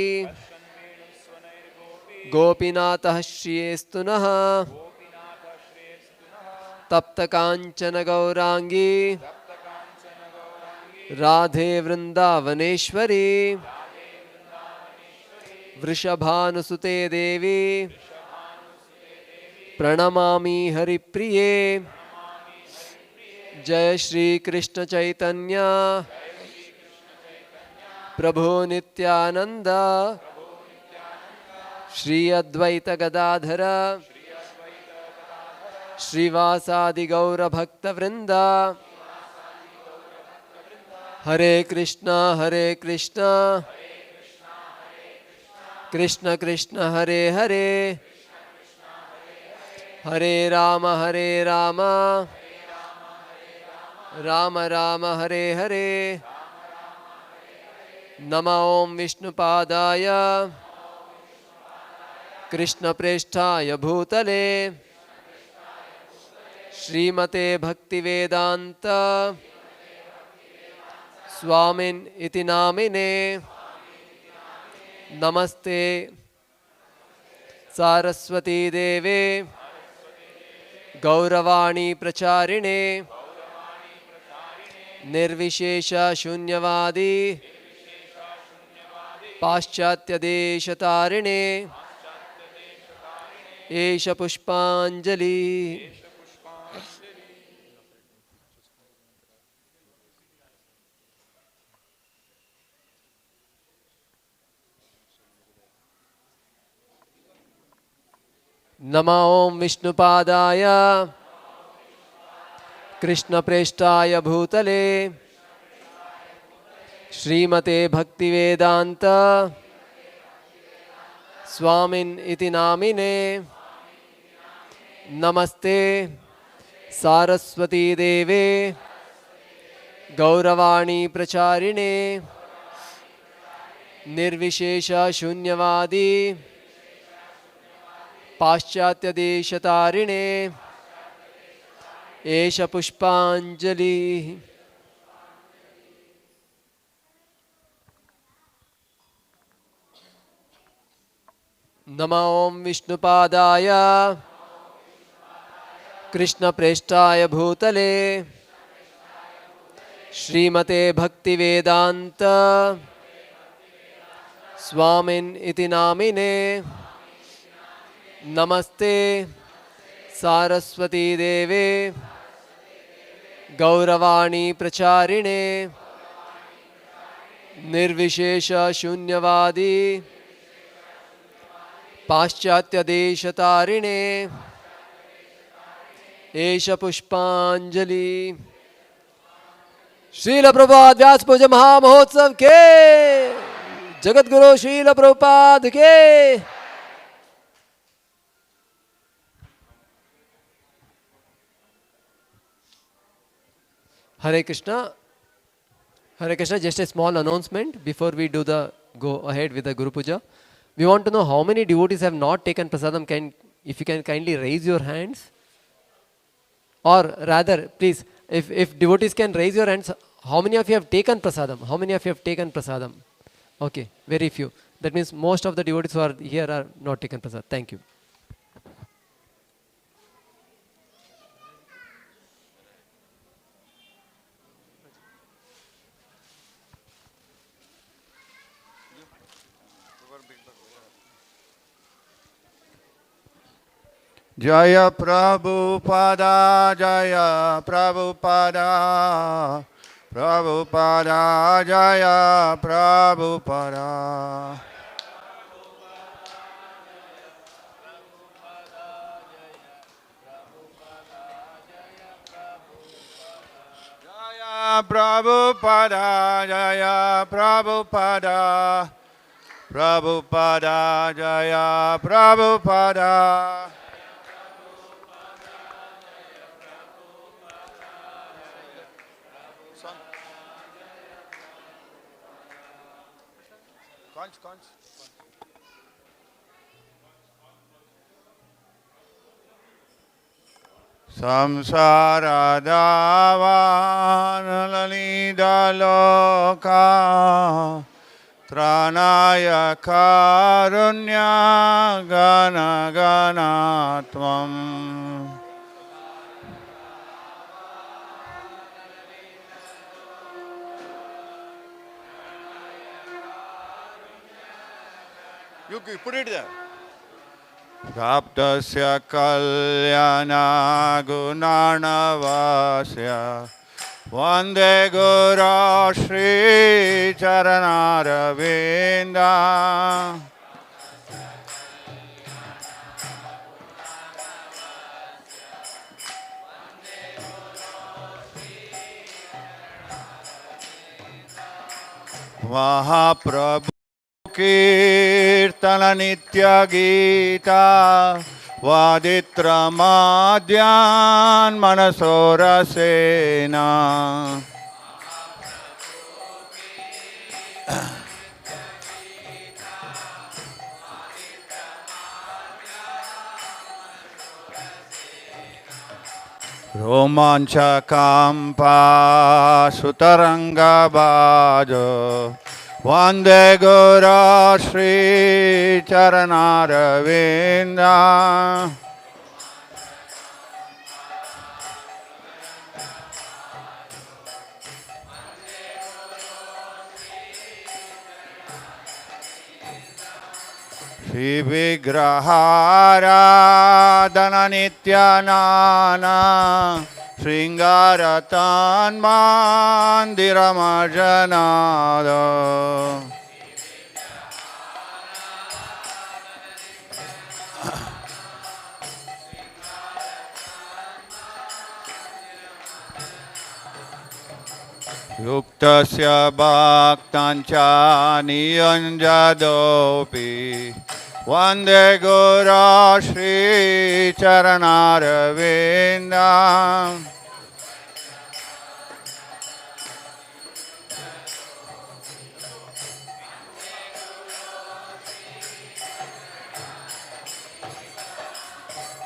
S8: गोपीनाथः श्रियेस्तु नः तप्तकाञ्चन गौरांगी राधे वृंदावनेश्वरी वृषभानुसुते देवी प्रणमामि हरिप्रिये जय श्री कृष्ण चैतन्य प्रभु नित्यानंद श्री अद्वैत गदाधर श्रीवासादि गौर भक्त वृंद हरे कृष्णा कृष्ण कृष्ण हरे हरे हरे राम राम राम हरे हरे नमो ओम विष्णुपादाय कृष्ण प्रेष्ठाय भूतले श्रीमते भक्तिवेदांत स्वामिन् इति नामिने नमस्ते सारस्वती देवे गौरवाणी प्रचारिणे निर्विशेष शून्यवादी पाश्चात्य देशतारिणे एष पुष्पांजलि नमो ओम विष्णुपादाय कृष्ण प्रेष्ठाय भूतले श्रीमते भक्तिवेदांत स्वामिन् इति नामिने नमस्ते सारस्वती देवे गौरवाणी प्रचारिणे निर्विशेष शून्यवादी पाश्चात्य देशतारिणे एष पुष्पांजलि नमो ओम विष्णुपादाय कृष्ण प्रेष्ठाय भूतले श्रीमते भक्तिवेदांत स्वामिन् इति नामिने नमस्ते सारस्वती देवे गौरवाणी प्रचारिणे निर्विशेष शून्यवादी पाश्चात्य देशतारिणे एष पुष्पांजलि श्रील प्रभुपाद व्यासपूजा महामहोत्सव के जगत गुरु श्रील प्रभुपाद के Hare Krishna. Hare Krishna, just a small announcement before we do the go ahead with the Guru Puja. We want to know how many devotees have not taken prasadam. If you can kindly raise your hands. Or rather, please, if devotees can raise your hands, how many of you have taken prasadam? How many of you have taken prasadam? Okay, very few. That means most of the devotees who are here are not taken prasadam. Thank you.
S10: Jaya Prabhupada, Jaya Prabhupada, Prabhupada, Jaya Prabhupada. Jaya Prabhupada, Jaya Prabhupada, Prabhupada, Jaya Prabhupada. Samsara davan lalida loka tranaya karunya gana gana tvam. You put it there. Praptasya kalyana gunarnavasya Vande Guru Shri Charanaravinda. महाप्रभु कीर्तन नित्य गीता वादित्रमाद्यान् मनसोरसेना रोमांचकाम्पा सुतरङ्गबाजो वन्दे गुरो श्रीचरणारविन्दा श्रीविग्रहाराधन नित्यानाना शृङ्गारतान्मान्दिरमर्जनाद युक्तस्य भक्ताञ्च नियञ्जदोऽपि वन्दे गुरो श्रीचरणारविन्दा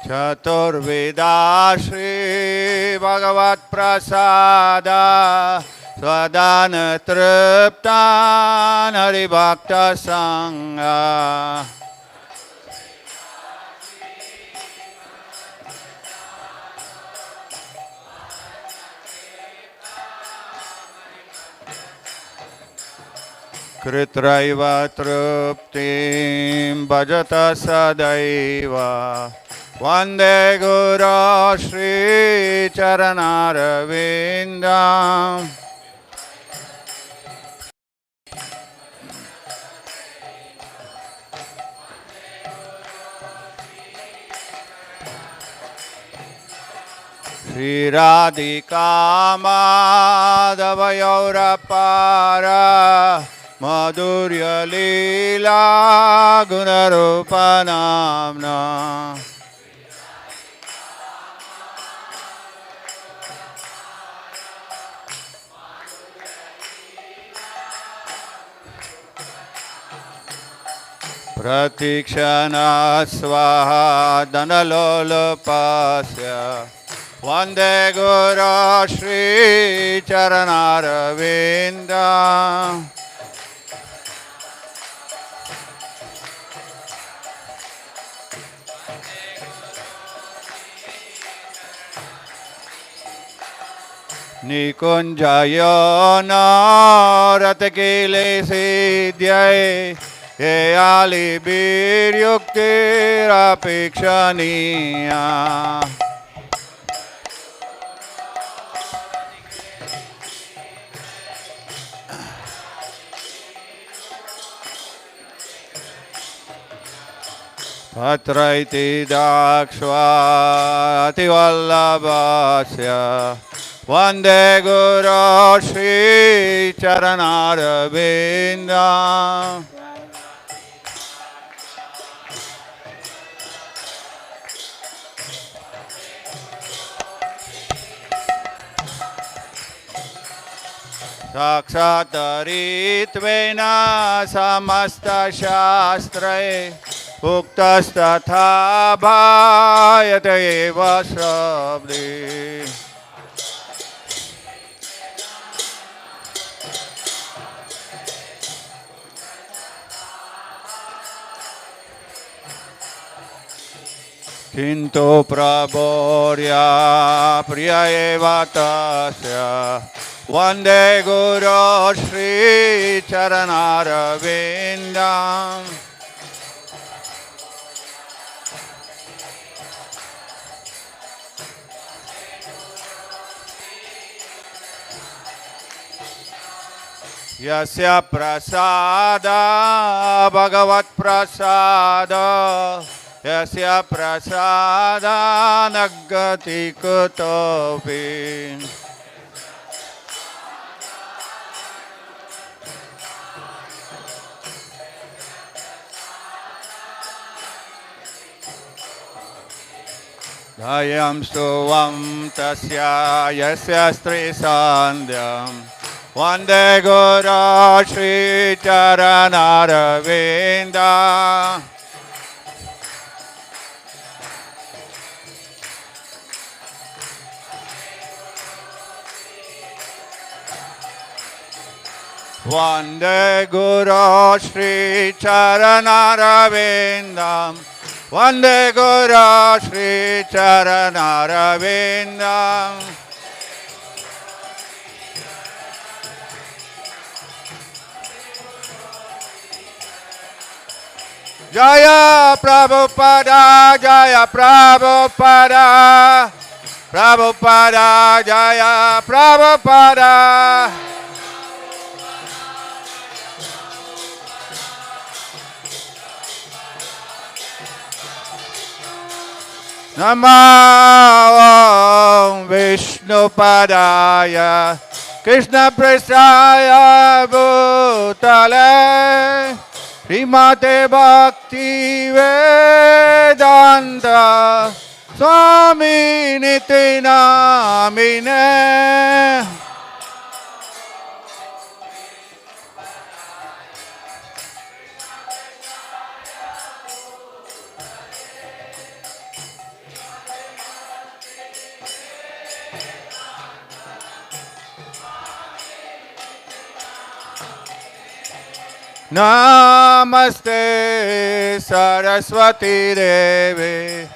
S10: चतुर्विधा श्रीभगवत्प्रसादा स्वदान तृप्तान् हरिभक्तसङ्गा कृत्रैव तृप्तिं भजत सदैव वन्दे गुरो श्रीचरणारविन्दम् श्रीराधिका माधवयोरपारा माधुर्यलीला गुणरूपनाम्ना प्रतीक्षणा स्वाहा धनलोलुपस्य वन्दे गुरो श्रीचरणारविन्दम् निकुञ्जयो नारतकिलेसिद्यै ये आलिभिर्युक्तिरपेक्षणीया अत्रैति दाक्ष्वातिवल्लभस्य वन्दे गुरो श्रीचरणारविन्दम् साक्षात्तरित्वेन समस्तशास्त्रे उक्तस्तथा भायत एव शब्दे किन्तु प्रबोर्या प्रिय एव तस्य वन्दे गुरो श्रीचरणारविन्दम् यस्य प्रसाद भगवत्प्रसाद यस्य प्रसाद न गति कुतोऽपि Dhayam Stuvam Tasya Yasya Stri Sandhyam Vande Guru Shri Charanaravinda. Vande Guru Shri Charanaravinda. Vande Guru Shri Charanaravinda. Jaya Prabhupada, Jaya Prabhupada, Prabhupada, Jaya Prabhupada. Namo Vishnupadaya Krishna Prestaya Bhutale Srimate Bhakti Vedanta Swami Niti Namine. Namaste Saraswati Devi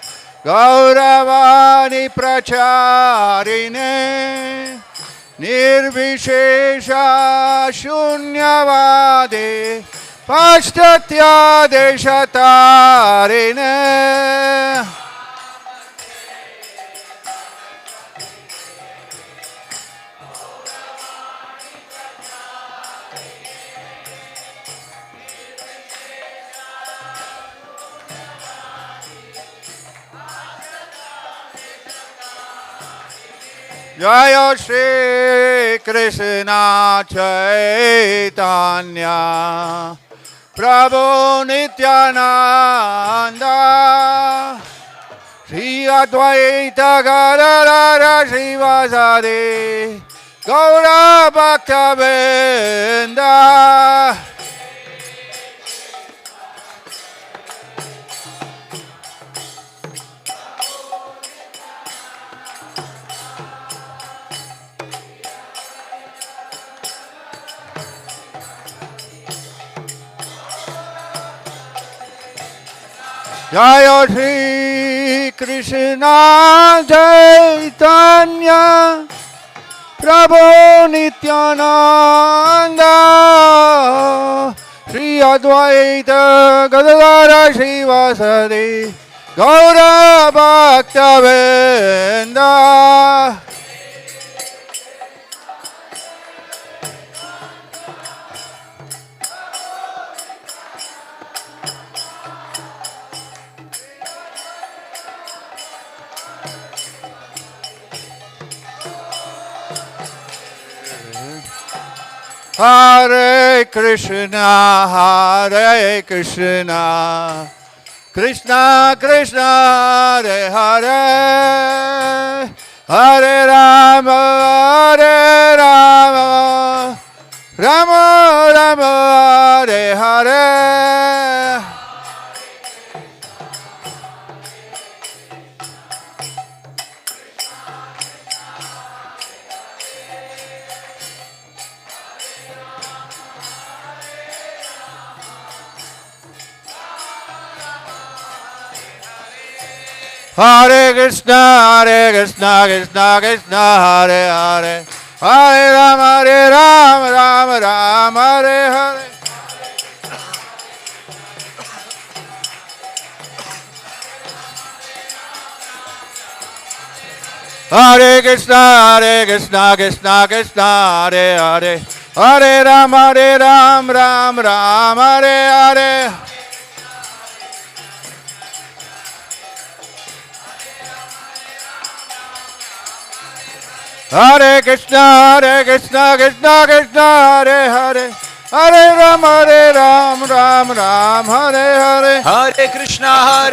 S10: Gauravani Pracharine Nirvishesha Shunyavadi Pashtatya Deshatarine. Jaya Shri Krishna Chaitanya Prabhu Nityananda Shri Advaita Gadadara Srivasadi Gaura Bhakta-vrinda. Jaya Shri Krishna Chaitanya Prabhu Nityananda Shri Advaita Gadadara Srivasadi Gaura Bhakta-vrinda. Hare Krishna, Hare Krishna, Krishna Krishna, Hare Hare, Hare Rama, Hare Rama, Rama Rama, Hare Hare. Hare Krishna, Krishna Krishna, Hare Hare, Hare Rama, Rama Rama, Hare Hare. Hare Krishna, Krishna Krishna, Hare Hare, Hare Rama, Rama Rama, Hare Hare. Hare Krishna, Krishna Krishna, Hare Hare, Hare Ram, Ram Ram, Hare Hare.
S2: Hare Krishna,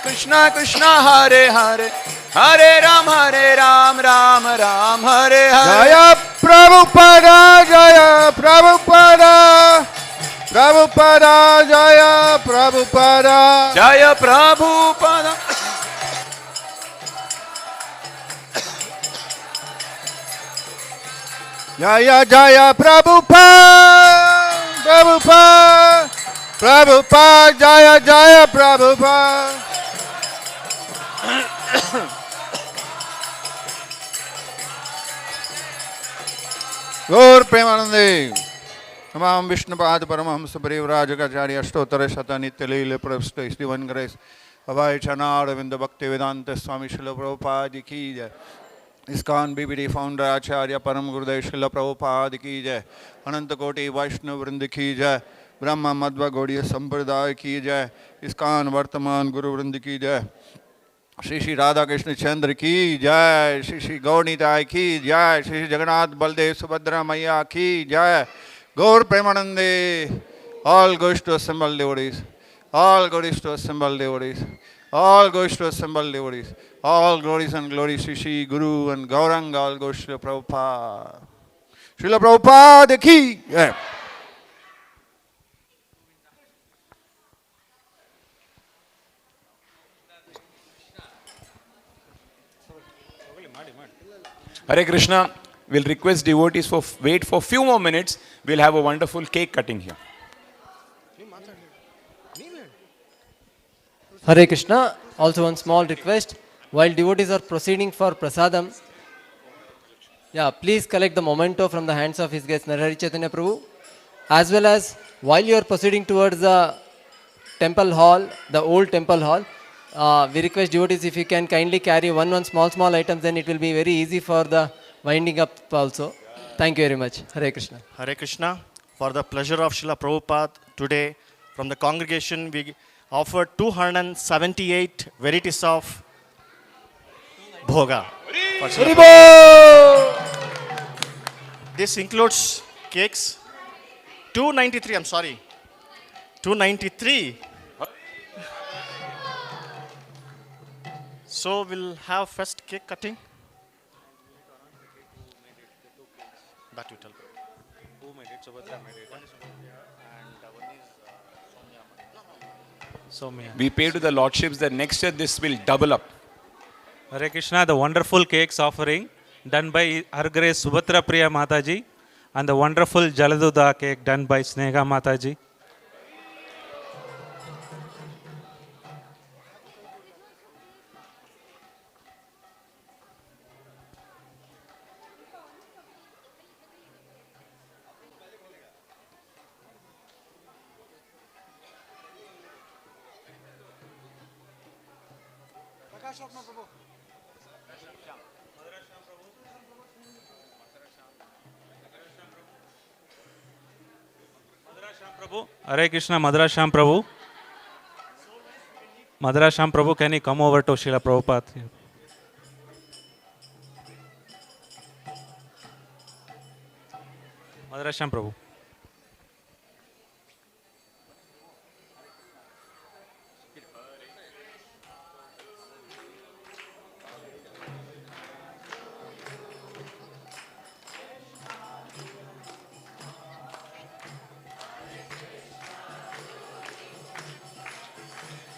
S2: Krishna Krishna, Hare Hare. Hare Ram, Ram Ram, Hare Hare.
S10: Jaya Prabhupada, Jaya Prabhupada. Prabhupada, Jaya Prabhupada.
S2: Jaya Prabhupada.
S10: Jaya Jaya Prabhupada, Prabhupada, Prabhupada, Jaya Jaya Prabhupada. Gaur Premanande. Tamam Vishnupad Paramahams Parivrajakacharya Ashtottara Shata Nitya Leela Prabhupada is divine grace. Abhay Chanar Vinda Bhakti Vedanta Swami Srila Prabhupada ki jai. ISKCON BBD founder Acharya Param Gurudev Srila Prabhupada ki jai. Ananta Koti Vaishnav Vrind ki jai. Brahma Madhva Gaudiya Sampradaya ki jai. ISKCON Vartaman Guru Vrind ki jai. Shri Shri Radha Krishna Chandra ki jai. Shri Shri Gaurnitai ki jai. Shri Shri Jagannath Baldev Subhadra Maya ki jai. Gaur Premanande. All goes to assemble devotees. All glories to assemble devotees. All goes to assemble devotees. All glories and glories to Shri Guru and Gauranga. All goes to Prabhupada. Srila Prabhupada ki. Yeah.
S2: Hare Krishna. We'll request devotees for wait for few more minutes. We'll have a wonderful cake cutting here.
S8: Hare Krishna. Also one small request. While devotees are proceeding for prasadam, please collect the memento from the hands of his guest Narahari Chaitanya Prabhu. As well as while you are proceeding towards the temple hall, the old temple hall, we request devotees if you can kindly carry one small items, then it will be very easy for the winding up also. Thank you very much. Hare Krishna.
S11: Hare Krishna. For the pleasure of Srila Prabhupada, today from the congregation we offer 278 varieties of bhoga. This includes cakes. 293, I'm sorry. 293. So we'll have first cake cutting. That you tell. Who made it? Subhadra made it.
S2: We pay to the lordships that next year this will double up.
S12: Hare Krishna, the wonderful cakes offering done by Her Grace Subhadra Priya Mataji and the wonderful Jaladuda cake done by Sneha Mataji. Hare Krishna, Madrasham Prabhu. Madrasham Prabhu, can you come over to Srila Prabhupada? Madrasham Prabhu.